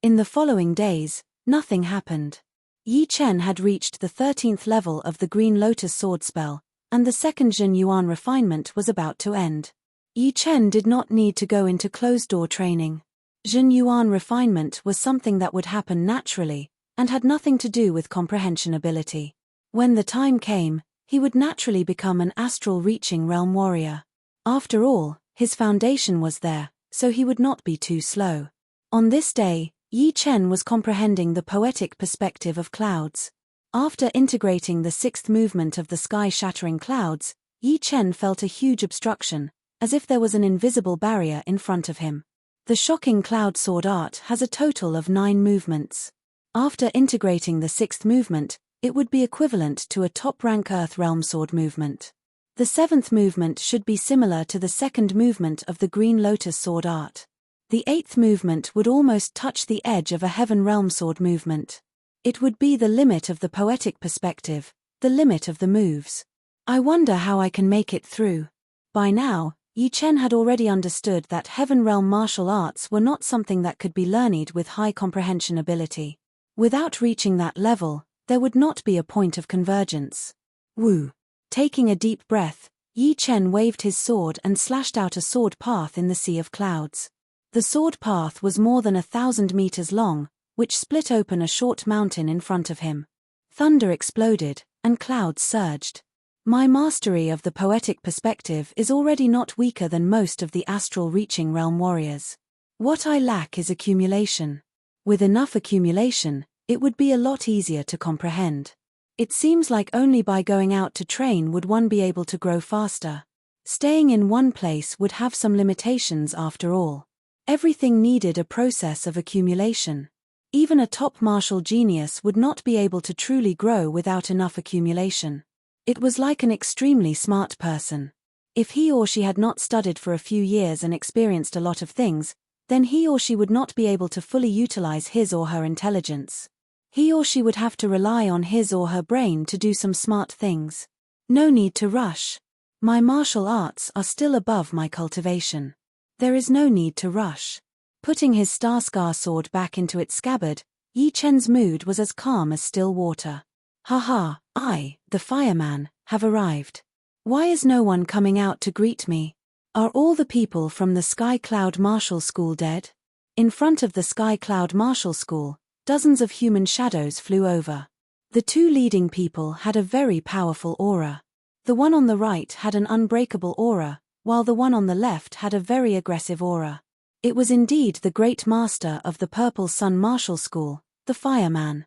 In the following days, nothing happened. Yi Chen had reached the 13th level of the Green Lotus sword spell, and the second Jin Yuan refinement was about to end. Yi Chen did not need to go into closed-door training. Jin Yuan refinement was something that would happen naturally, and had nothing to do with comprehension ability. When the time came, he would naturally become an astral-reaching realm warrior. After all, his foundation was there, so he would not be too slow. On this day, Yi Chen was comprehending the poetic perspective of clouds. After integrating the 6th movement of the sky-shattering clouds, Yi Chen felt a huge obstruction, as if there was an invisible barrier in front of him. The shocking cloud sword art has a total of 9 movements. After integrating the 6th movement, it would be equivalent to a top-rank Earth Realm sword movement. The 7th movement should be similar to the 2nd movement of the Green Lotus sword art. The 8th movement would almost touch the edge of a Heaven Realm sword movement. It would be the limit of the poetic perspective, the limit of the moves. I wonder how I can make it through. By now, Yi Chen had already understood that Heaven Realm martial arts were not something that could be learned with high comprehension ability. Without reaching that level, there would not be a point of convergence. Woo! Taking a deep breath, Yi Chen waved his sword and slashed out a sword path in the sea of clouds. The sword path was more than 1,000 meters long, which split open a short mountain in front of him. Thunder exploded, and clouds surged. My mastery of the poetic perspective is already not weaker than most of the astral-reaching realm warriors. What I lack is accumulation. With enough accumulation, it would be a lot easier to comprehend. It seems like only by going out to train would one be able to grow faster. Staying in one place would have some limitations after all. Everything needed a process of accumulation. Even a top martial genius would not be able to truly grow without enough accumulation. It was like an extremely smart person. If he or she had not studied for a few years and experienced a lot of things, then he or she would not be able to fully utilize his or her intelligence. He or she would have to rely on his or her brain to do some smart things. No need to rush. My martial arts are still above my cultivation. There is no need to rush. Putting his Starscar sword back into its scabbard, Yi Chen's mood was as calm as still water. Haha, I, the fireman, have arrived. Why is no one coming out to greet me? Are all the people from the Sky Cloud Martial School dead? In front of the Sky Cloud Martial School, dozens of human shadows flew over. The 2 leading people had a very powerful aura. The one on the right had an unbreakable aura, while the one on the left had a very aggressive aura. It was indeed the great master of the Purple Sun Martial School, the fireman.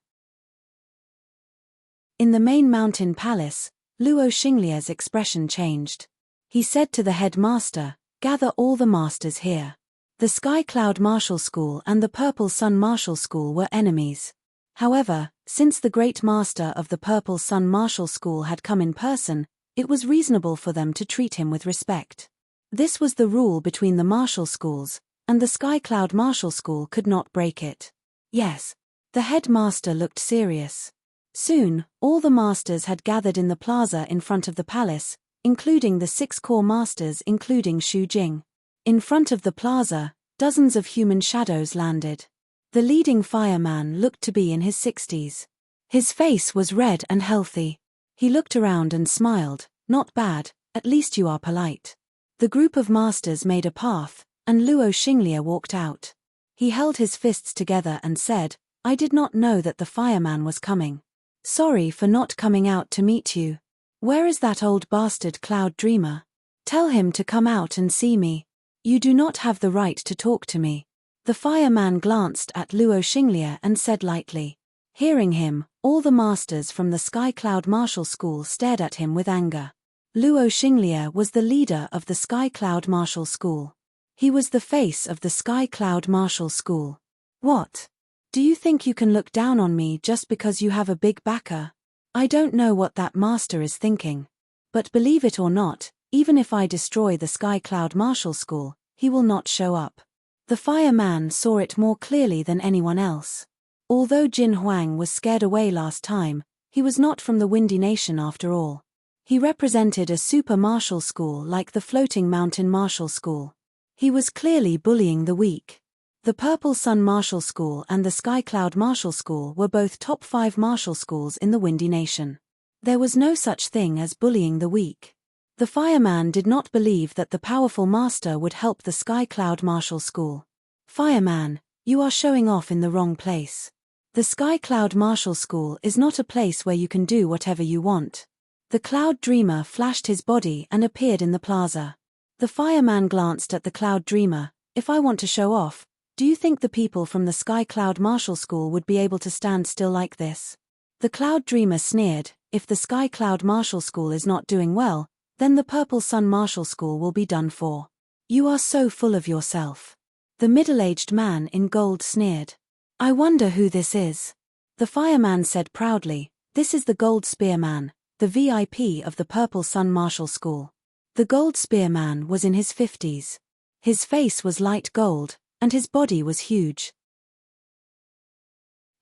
In the main mountain palace, Luo Xinglia's expression changed. He said to the headmaster, "Gather all the masters here." The Sky Cloud Martial School and the Purple Sun Martial School were enemies. However, since the great master of the Purple Sun Martial School had come in person, it was reasonable for them to treat him with respect. This was the rule between the martial schools, and the Sky Cloud Martial School could not break it. Yes. The headmaster looked serious. Soon, all the masters had gathered in the plaza in front of the palace, including the 6 core masters including Xu Jing. In front of the plaza, dozens of human shadows landed. The leading fireman looked to be in his 60s. His face was red and healthy. He looked around and smiled. "Not bad, at least you are polite." The group of masters made a path, and Luo Xinglia walked out. He held his fists together and said, "I did not know that the fireman was coming. Sorry for not coming out to meet you. Where is that old bastard Cloud Dreamer? Tell him to come out and see me. You do not have the right to talk to me." The fireman glanced at Luo Xinglia and said lightly. Hearing him, all the masters from the Sky Cloud Martial School stared at him with anger. Luo Xinglia was the leader of the Sky Cloud Martial School. He was the face of the Sky Cloud Martial School. What? Do you think you can look down on me just because you have a big backer? I don't know what that master is thinking. But believe it or not, Even if I destroy the Sky Cloud Martial School, he will not show up. The fireman saw it more clearly than anyone else. Although Jin Huang was scared away last time, he was not from the Windy Nation after all. He represented a super martial school like the Floating Mountain Martial School. He was clearly bullying the weak. The Purple Sun Martial School and the Sky Cloud Martial School were both top 5 martial schools in the Windy Nation. There was no such thing as bullying the weak. The fireman did not believe that the powerful master would help the Sky Cloud Martial School. Fireman, you are showing off in the wrong place. The Sky Cloud Martial School is not a place where you can do whatever you want. The Cloud Dreamer flashed his body and appeared in the plaza. The fireman glanced at the Cloud Dreamer. If I want to show off, do you think the people from the Sky Cloud Martial School would be able to stand still like this? The Cloud Dreamer sneered, if the Sky Cloud Martial School is not doing well, then the Purple Sun Martial School will be done for. You are so full of yourself. The middle-aged man in gold sneered. I wonder who this is. The fireman said proudly, this is the Gold Spearman, the VIP of the Purple Sun Martial School. The Gold Spearman was in his 50s. His face was light gold, and his body was huge.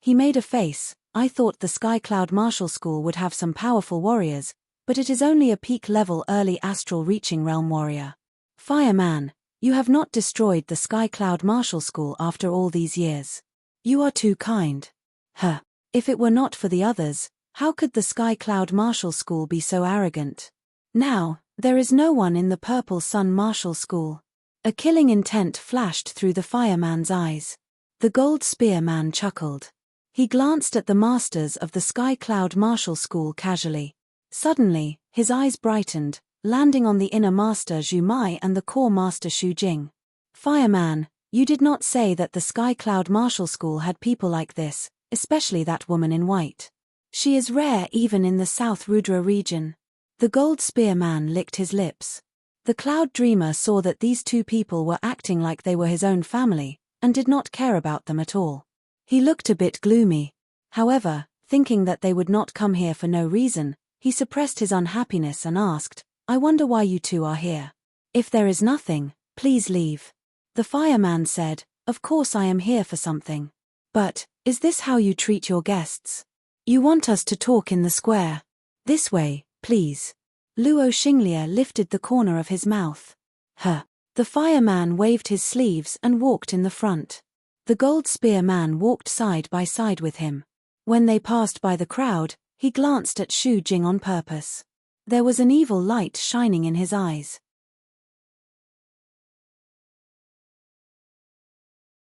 He made a face. I thought the Sky Cloud Martial School would have some powerful warriors, but it is only a peak-level early astral reaching realm warrior. Fireman, you have not destroyed the Sky Cloud Martial School after all these years. You are too kind. If it were not for the others, how could the Sky Cloud Martial School be so arrogant? Now, there is no one in the Purple Sun Martial School. A killing intent flashed through the fireman's eyes. The Gold Spearman chuckled. He glanced at the masters of the Sky Cloud Martial School casually. Suddenly, his eyes brightened, landing on the inner master Zhu Mai and the core master Xu Jing. Fireman, you did not say that the Sky Cloud Martial School had people like this, especially that woman in white. She is rare even in the South Rudra region. The Gold Spearman licked his lips. The Cloud Dreamer saw that these two people were acting like they were his own family, and did not care about them at all. He looked a bit gloomy. However, thinking that they would not come here for no reason, he suppressed his unhappiness and asked, I wonder why you two are here. If there is nothing, please leave. The fireman said, of course I am here for something. But, is this how you treat your guests? You want us to talk in the square? This way, please. Luo Xinglia lifted the corner of his mouth. The fireman waved his sleeves and walked in the front. The Gold Spear Man walked side by side with him. When they passed by the crowd, he glanced at Xu Jing on purpose. There was an evil light shining in his eyes.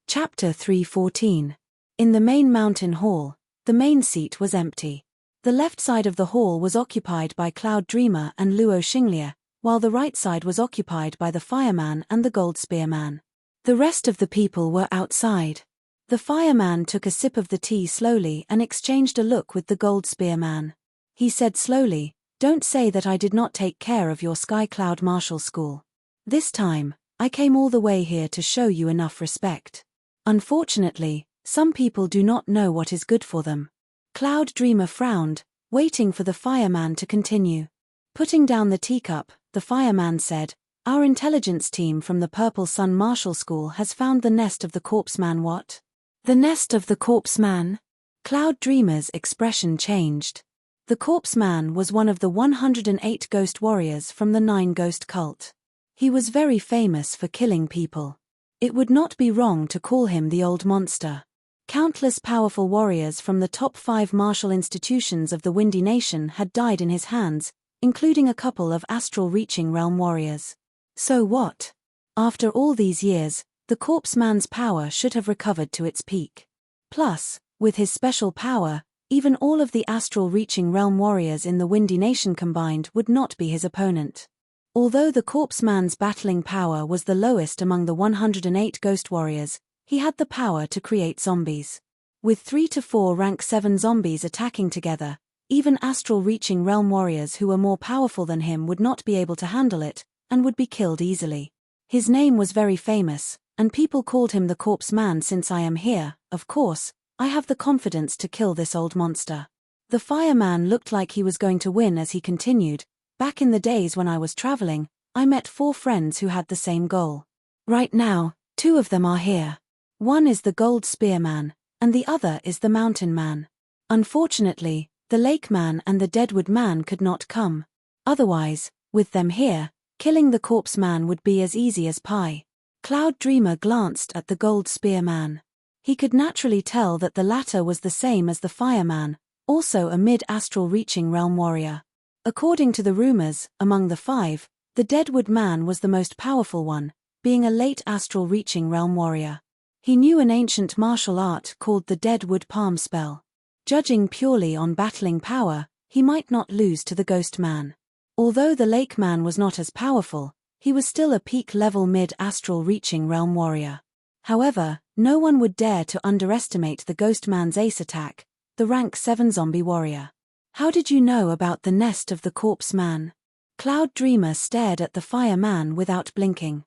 Chapter 314. In the main mountain hall, the main seat was empty. The left side of the hall was occupied by Cloud Dreamer and Luo Xinglia, while the right side was occupied by the Fireman and the Gold Spear Man. The rest of the people were outside. The fireman took a sip of the tea slowly and exchanged a look with the Gold Spear Man. He said slowly, don't say that I did not take care of your Sky Cloud Martial School. This time, I came all the way here to show you enough respect. Unfortunately, some people do not know what is good for them. Cloud Dreamer frowned, waiting for the fireman to continue. Putting down the teacup, the fireman said, our intelligence team from the Purple Sun Martial School has found the nest of the Corpse Man. What? The nest of the Corpse Man? Cloud Dreamer's expression changed. The Corpse Man was one of the 108 ghost warriors from the 9 Ghost cult. He was very famous for killing people. It would not be wrong to call him the Old Monster. Countless powerful warriors from the top 5 martial institutions of the Windy Nation had died in his hands, including a couple of astral-reaching realm warriors. So what? After all these years, the Corpse Man's power should have recovered to its peak. Plus, with his special power, even all of the astral-reaching realm warriors in the Windy Nation combined would not be his opponent. Although the Corpse Man's battling power was the lowest among the 108 ghost warriors, he had the power to create zombies. With 3 to 4 rank 7 zombies attacking together, even astral-reaching realm warriors who were more powerful than him would not be able to handle it, and would be killed easily. His name was very famous, and people called him the Corpse Man. Since I am here, of course, I have the confidence to kill this old monster. The fireman looked like he was going to win as he continued, Back in the days when I was traveling, I met 4 friends who had the same goal. Right now, 2 of them are here. One is the Gold Spear Man, and the other is the Mountain Man. Unfortunately, the Lake Man and the Deadwood Man could not come. Otherwise, with them here, killing the Corpse Man would be as easy as pie. Cloud Dreamer glanced at the Gold Spear Man. He could naturally tell that the latter was the same as the Fire Man, also a mid-astral reaching realm warrior. According to the rumors, among the 5, the Deadwood Man was the most powerful one, being a late astral reaching realm warrior. He knew an ancient martial art called the Deadwood Palm Spell. Judging purely on battling power, he might not lose to the Ghost Man. Although the Lake Man was not as powerful, he was still a peak-level mid-astral reaching realm warrior. However, no one would dare to underestimate the Ghost Man's ace attack, the rank 7 zombie warrior. How did you know about the nest of the Corpse Man? Cloud Dreamer stared at the Fire Man without blinking.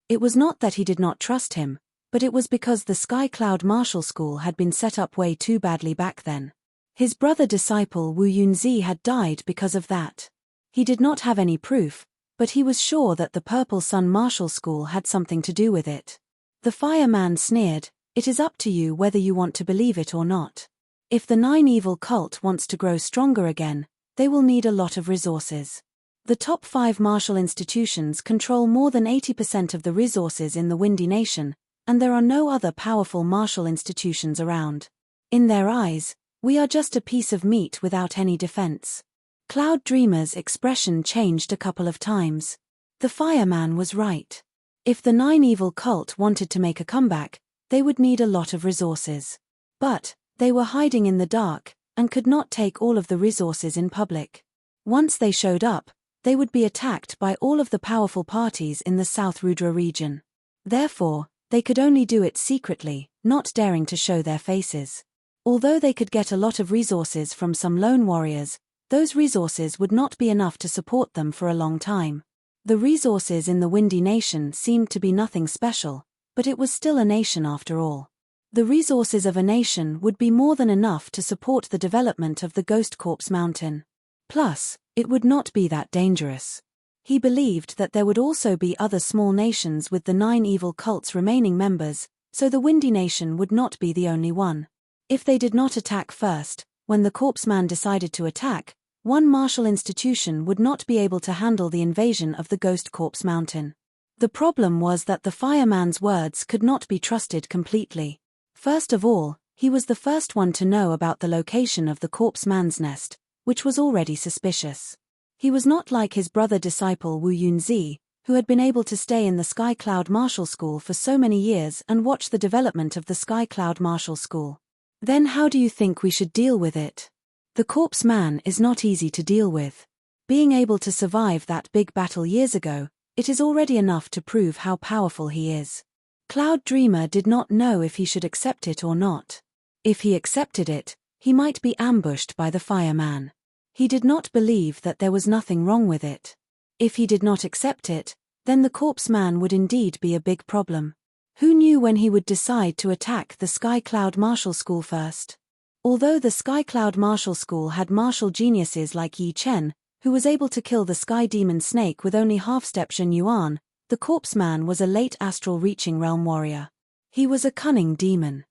It was not that he did not trust him, but it was because the Sky Cloud Martial School had been set up way too badly back then. His brother disciple Wu Yunzi had died because of that. He did not have any proof, but he was sure that the Purple Sun Martial School had something to do with it. The Fire Man sneered, "It is up to you whether you want to believe it or not. If the 9 Evil cult wants to grow stronger again, they will need a lot of resources. The top 5 martial institutions control more than 80% of the resources in the Windy Nation, and there are no other powerful martial institutions around. In their eyes, we are just a piece of meat without any defense." Cloud Dreamer's expression changed a couple of times. The Fireman was right. If the 9 Evil cult wanted to make a comeback, they would need a lot of resources. But they were hiding in the dark, and could not take all of the resources in public. Once they showed up, they would be attacked by all of the powerful parties in the South Rudra region. Therefore, they could only do it secretly, not daring to show their faces. Although they could get a lot of resources from some lone warriors, those resources would not be enough to support them for a long time. The resources in the Windy Nation seemed to be nothing special, but it was still a nation after all. The resources of a nation would be more than enough to support the development of the Ghost Corpse Mountain. Plus, it would not be that dangerous. He believed that there would also be other small nations with the 9 Evil cult's remaining members, so the Windy Nation would not be the only one. If they did not attack first, when the Corpse Man decided to attack, one martial institution would not be able to handle the invasion of the Ghost Corpse Mountain. The problem was that the Fireman's words could not be trusted completely. First of all, he was the first one to know about the location of the Corpse Man's nest, which was already suspicious. He was not like his brother disciple Wu Yunzi, who had been able to stay in the Sky Cloud Martial School for so many years and watch the development of the Sky Cloud Martial School. Then how do you think we should deal with it? The Corpse Man is not easy to deal with. Being able to survive that big battle years ago, it is already enough to prove how powerful he is. Cloud Dreamer did not know if he should accept it or not. If he accepted it, he might be ambushed by the Fireman. He did not believe that there was nothing wrong with it. If he did not accept it, then the Corpse Man would indeed be a big problem. Who knew when he would decide to attack the Sky Cloud Martial School first? Although the Sky Cloud Martial School had martial geniuses like Yi Chen, who was able to kill the Sky Demon Snake with only half-step Shen Yuan, the Corpse Man was a late astral reaching realm warrior. He was a cunning demon.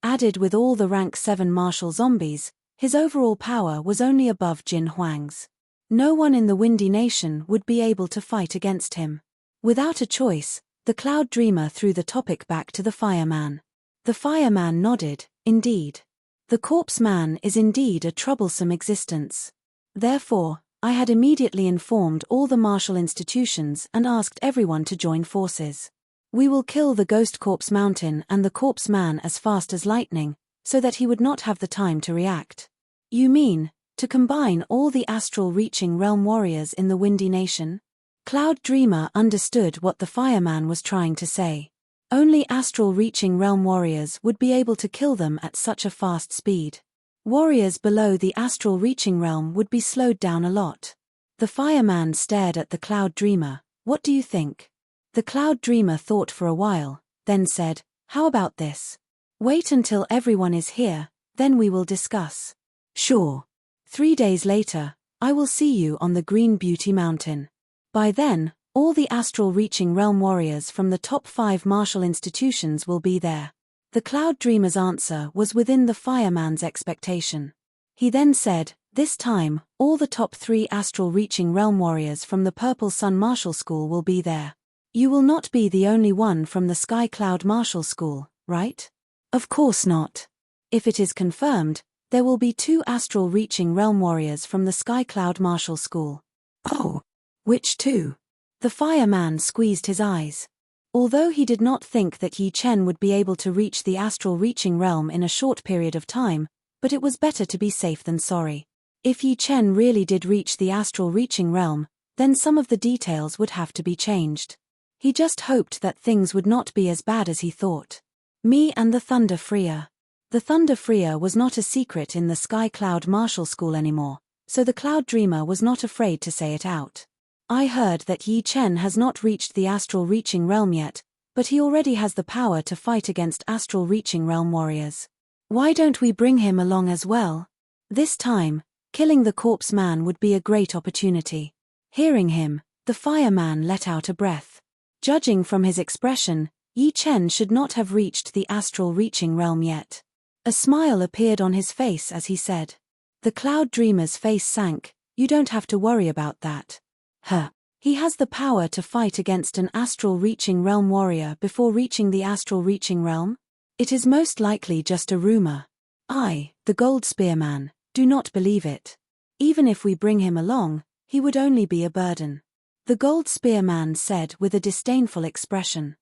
Added with all the rank 7 martial zombies, his overall power was only above Jin Huang's. No one in the Windy Nation would be able to fight against him. Without a choice, the Cloud Dreamer threw the topic back to the Fireman. The Fireman nodded, indeed. The Corpse Man is indeed a troublesome existence. Therefore, I had immediately informed all the martial institutions and asked everyone to join forces. We will kill the Ghost Corpse Mountain and the Corpse Man as fast as lightning, so that he would not have the time to react. You mean, to combine all the astral reaching realm warriors in the Windy Nation? Cloud Dreamer understood what the Fireman was trying to say. Only astral reaching realm warriors would be able to kill them at such a fast speed. Warriors below the astral reaching realm would be slowed down a lot. The Fireman stared at the Cloud Dreamer. What do you think? The Cloud Dreamer thought for a while, then said, how about this? Wait until everyone is here, then we will discuss. Sure. 3 days later, I will see you on the Green Beauty Mountain. By then, all the astral-reaching realm warriors from the top 5 martial institutions will be there. The Cloud Dreamer's answer was within the fireman's expectation. He then said, this time, all the top 3 astral-reaching realm warriors from the Purple Sun Martial School will be there. You will not be the only one from the Sky Cloud Martial School, right? Of course not. If it is confirmed, there will be 2 astral-reaching realm warriors from the Sky Cloud Martial School. Oh, which 2? The fireman squeezed his eyes. Although he did not think that Yi Chen would be able to reach the astral-reaching realm in a short period of time, but it was better to be safe than sorry. If Yi Chen really did reach the astral-reaching realm, then some of the details would have to be changed. He just hoped that things would not be as bad as he thought. Me and the Thunder Freer. The Thunder Freer was not a secret in the Sky Cloud Martial School anymore, so the Cloud Dreamer was not afraid to say it out. I heard that Yi Chen has not reached the astral-reaching realm yet, but he already has the power to fight against astral-reaching realm warriors. Why don't we bring him along as well? This time, killing the corpse man would be a great opportunity. Hearing him, the fireman let out a breath. Judging from his expression, Yi Chen should not have reached the astral-reaching realm yet. A smile appeared on his face as he said. The Cloud Dreamer's face sank. You don't have to worry about that. He has the power to fight against an astral-reaching realm warrior before reaching the astral-reaching realm? It is most likely just a rumor. I, the Gold Spearman, do not believe it. Even if we bring him along, he would only be a burden. The Gold Spearman said with a disdainful expression.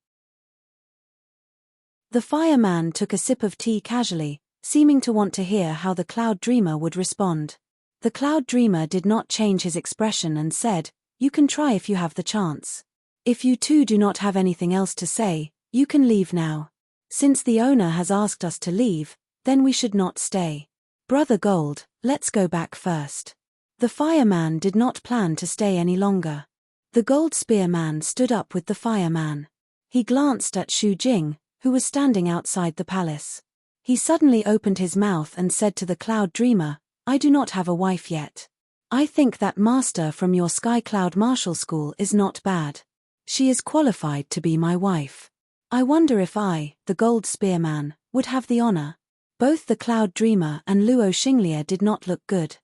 The fireman took a sip of tea casually, seeming to want to hear how the Cloud Dreamer would respond. The Cloud Dreamer did not change his expression and said, you can try if you have the chance. If you two do not have anything else to say, you can leave now. Since the owner has asked us to leave, then we should not stay. Brother Gold, let's go back first. The fireman did not plan to stay any longer. The Gold Spearman stood up with the fireman. He glanced at Shu Jing, who was standing outside the palace. He suddenly opened his mouth and said to the Cloud Dreamer, I do not have a wife yet. I think that master from your Sky Cloud Martial School is not bad. She is qualified to be my wife. I wonder if I, the Gold Spearman, would have the honor. Both the Cloud Dreamer and Luo Xinglia did not look good.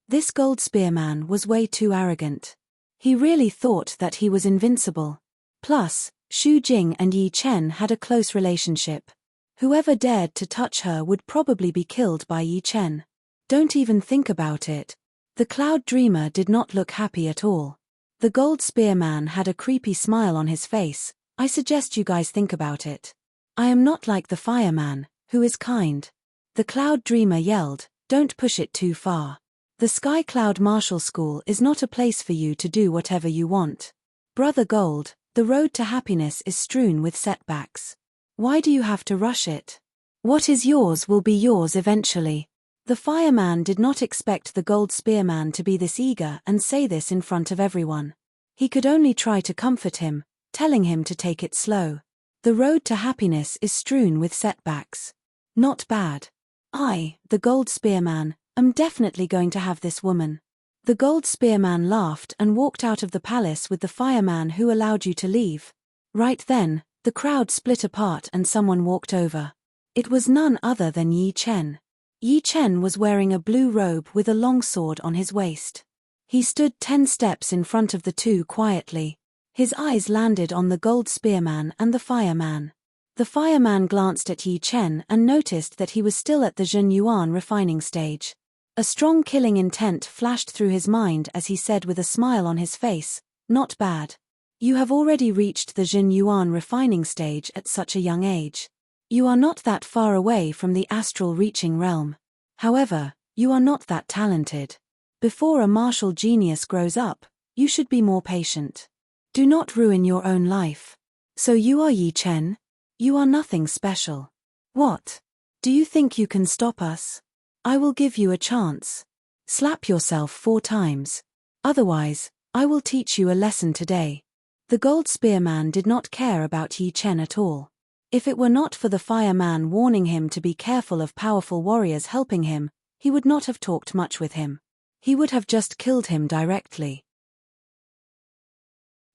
This Gold Spearman was way too arrogant. He really thought that he was invincible. Plus, Shu Jing and Yi Chen had a close relationship. Whoever dared to touch her would probably be killed by Yi Chen. Don't even think about it. The Cloud Dreamer did not look happy at all. The Gold Spearman had a creepy smile on his face. I suggest you guys think about it. I am not like the fireman, who is kind. The Cloud Dreamer yelled, don't push it too far. The Sky Cloud Martial School is not a place for you to do whatever you want. Brother Gold, the road to happiness is strewn with setbacks. Why do you have to rush it? What is yours will be yours eventually. The fireman did not expect the Gold Spearman to be this eager and say this in front of everyone. He could only try to comfort him, telling him to take it slow. The road to happiness is strewn with setbacks. Not bad. I, the Gold Spearman, am definitely going to have this woman. The Gold Spearman laughed and walked out of the palace with the fireman who allowed you to leave. Right then, the crowd split apart and someone walked over. It was none other than Yi Chen. Yi Chen was wearing a blue robe with a long sword on his waist. He stood 10 steps in front of the two quietly. His eyes landed on the Gold Spearman and the fireman. The fireman glanced at Yi Chen and noticed that he was still at the Jin Yuan refining stage. A strong killing intent flashed through his mind as he said with a smile on his face, not bad. You have already reached the Jin Yuan refining stage at such a young age. You are not that far away from the astral reaching realm. However, you are not that talented. Before a martial genius grows up, you should be more patient. Do not ruin your own life. So you are Yi Chen? You are nothing special. What? Do you think you can stop us? I will give you a chance. Slap yourself 4 times. Otherwise, I will teach you a lesson today. The Gold Spearman did not care about Yi Chen at all. If it were not for the fireman warning him to be careful of powerful warriors helping him, he would not have talked much with him. he would have just killed him directly.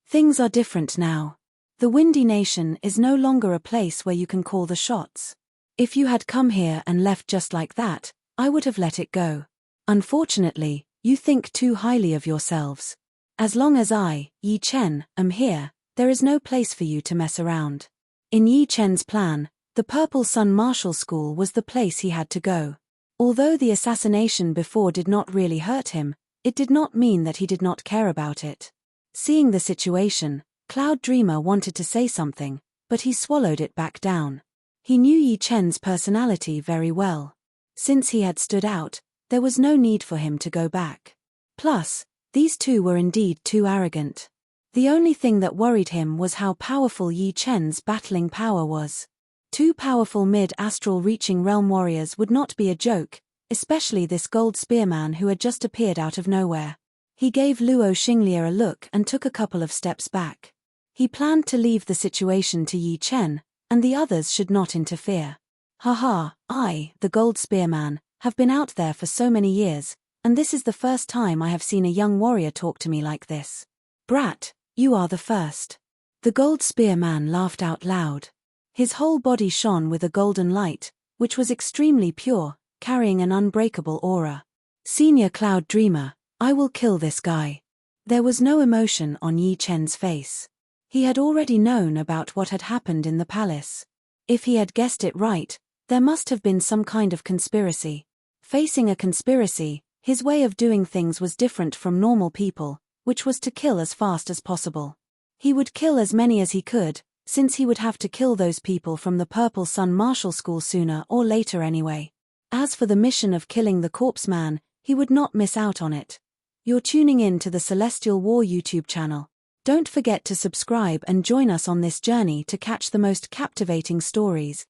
Things are different now. The Windy Nation is no longer a place where you can call the shots. If you had come here and left just like that, I would have let it go. Unfortunately, you think too highly of yourselves. As long as I, Yi Chen, am here, there is no place for you to mess around. In Yi Chen's plan, the Purple Sun Martial School was the place he had to go. Although the assassination before did not really hurt him, it did not mean that he did not care about it. Seeing the situation, Cloud Dreamer wanted to say something, but he swallowed it back down. He knew Yi Chen's personality very well. Since he had stood out, there was no need for him to go back. Plus, these two were indeed too arrogant. The only thing that worried him was how powerful Yi Chen's battling power was. Two powerful mid-astral reaching realm warriors would not be a joke, especially this gold spearman who had just appeared out of nowhere. He gave Luo Xinglia a look and took a couple of steps back. He planned to leave the situation to Yi Chen, and the others should not interfere. Haha, I, the gold spearman, have been out there for so many years, and this is the first time I have seen a young warrior talk to me like this. Brat, you are the first. The gold spearman laughed out loud. His whole body shone with a golden light, which was extremely pure, carrying an unbreakable aura. Senior Cloud Dreamer, I will kill this guy. There was no emotion on Yi Chen's face. He had already known about what had happened in the palace. If he had guessed it right, there must have been some kind of conspiracy. Facing a conspiracy, his way of doing things was different from normal people, which was to kill as fast as possible. He would kill as many as he could, since he would have to kill those people from the Purple Sun Martial School sooner or later anyway. As for the mission of killing the corpse man, he would not miss out on it. You're tuning in to the Celestial War YouTube channel. Don't forget to subscribe and join us on this journey to catch the most captivating stories.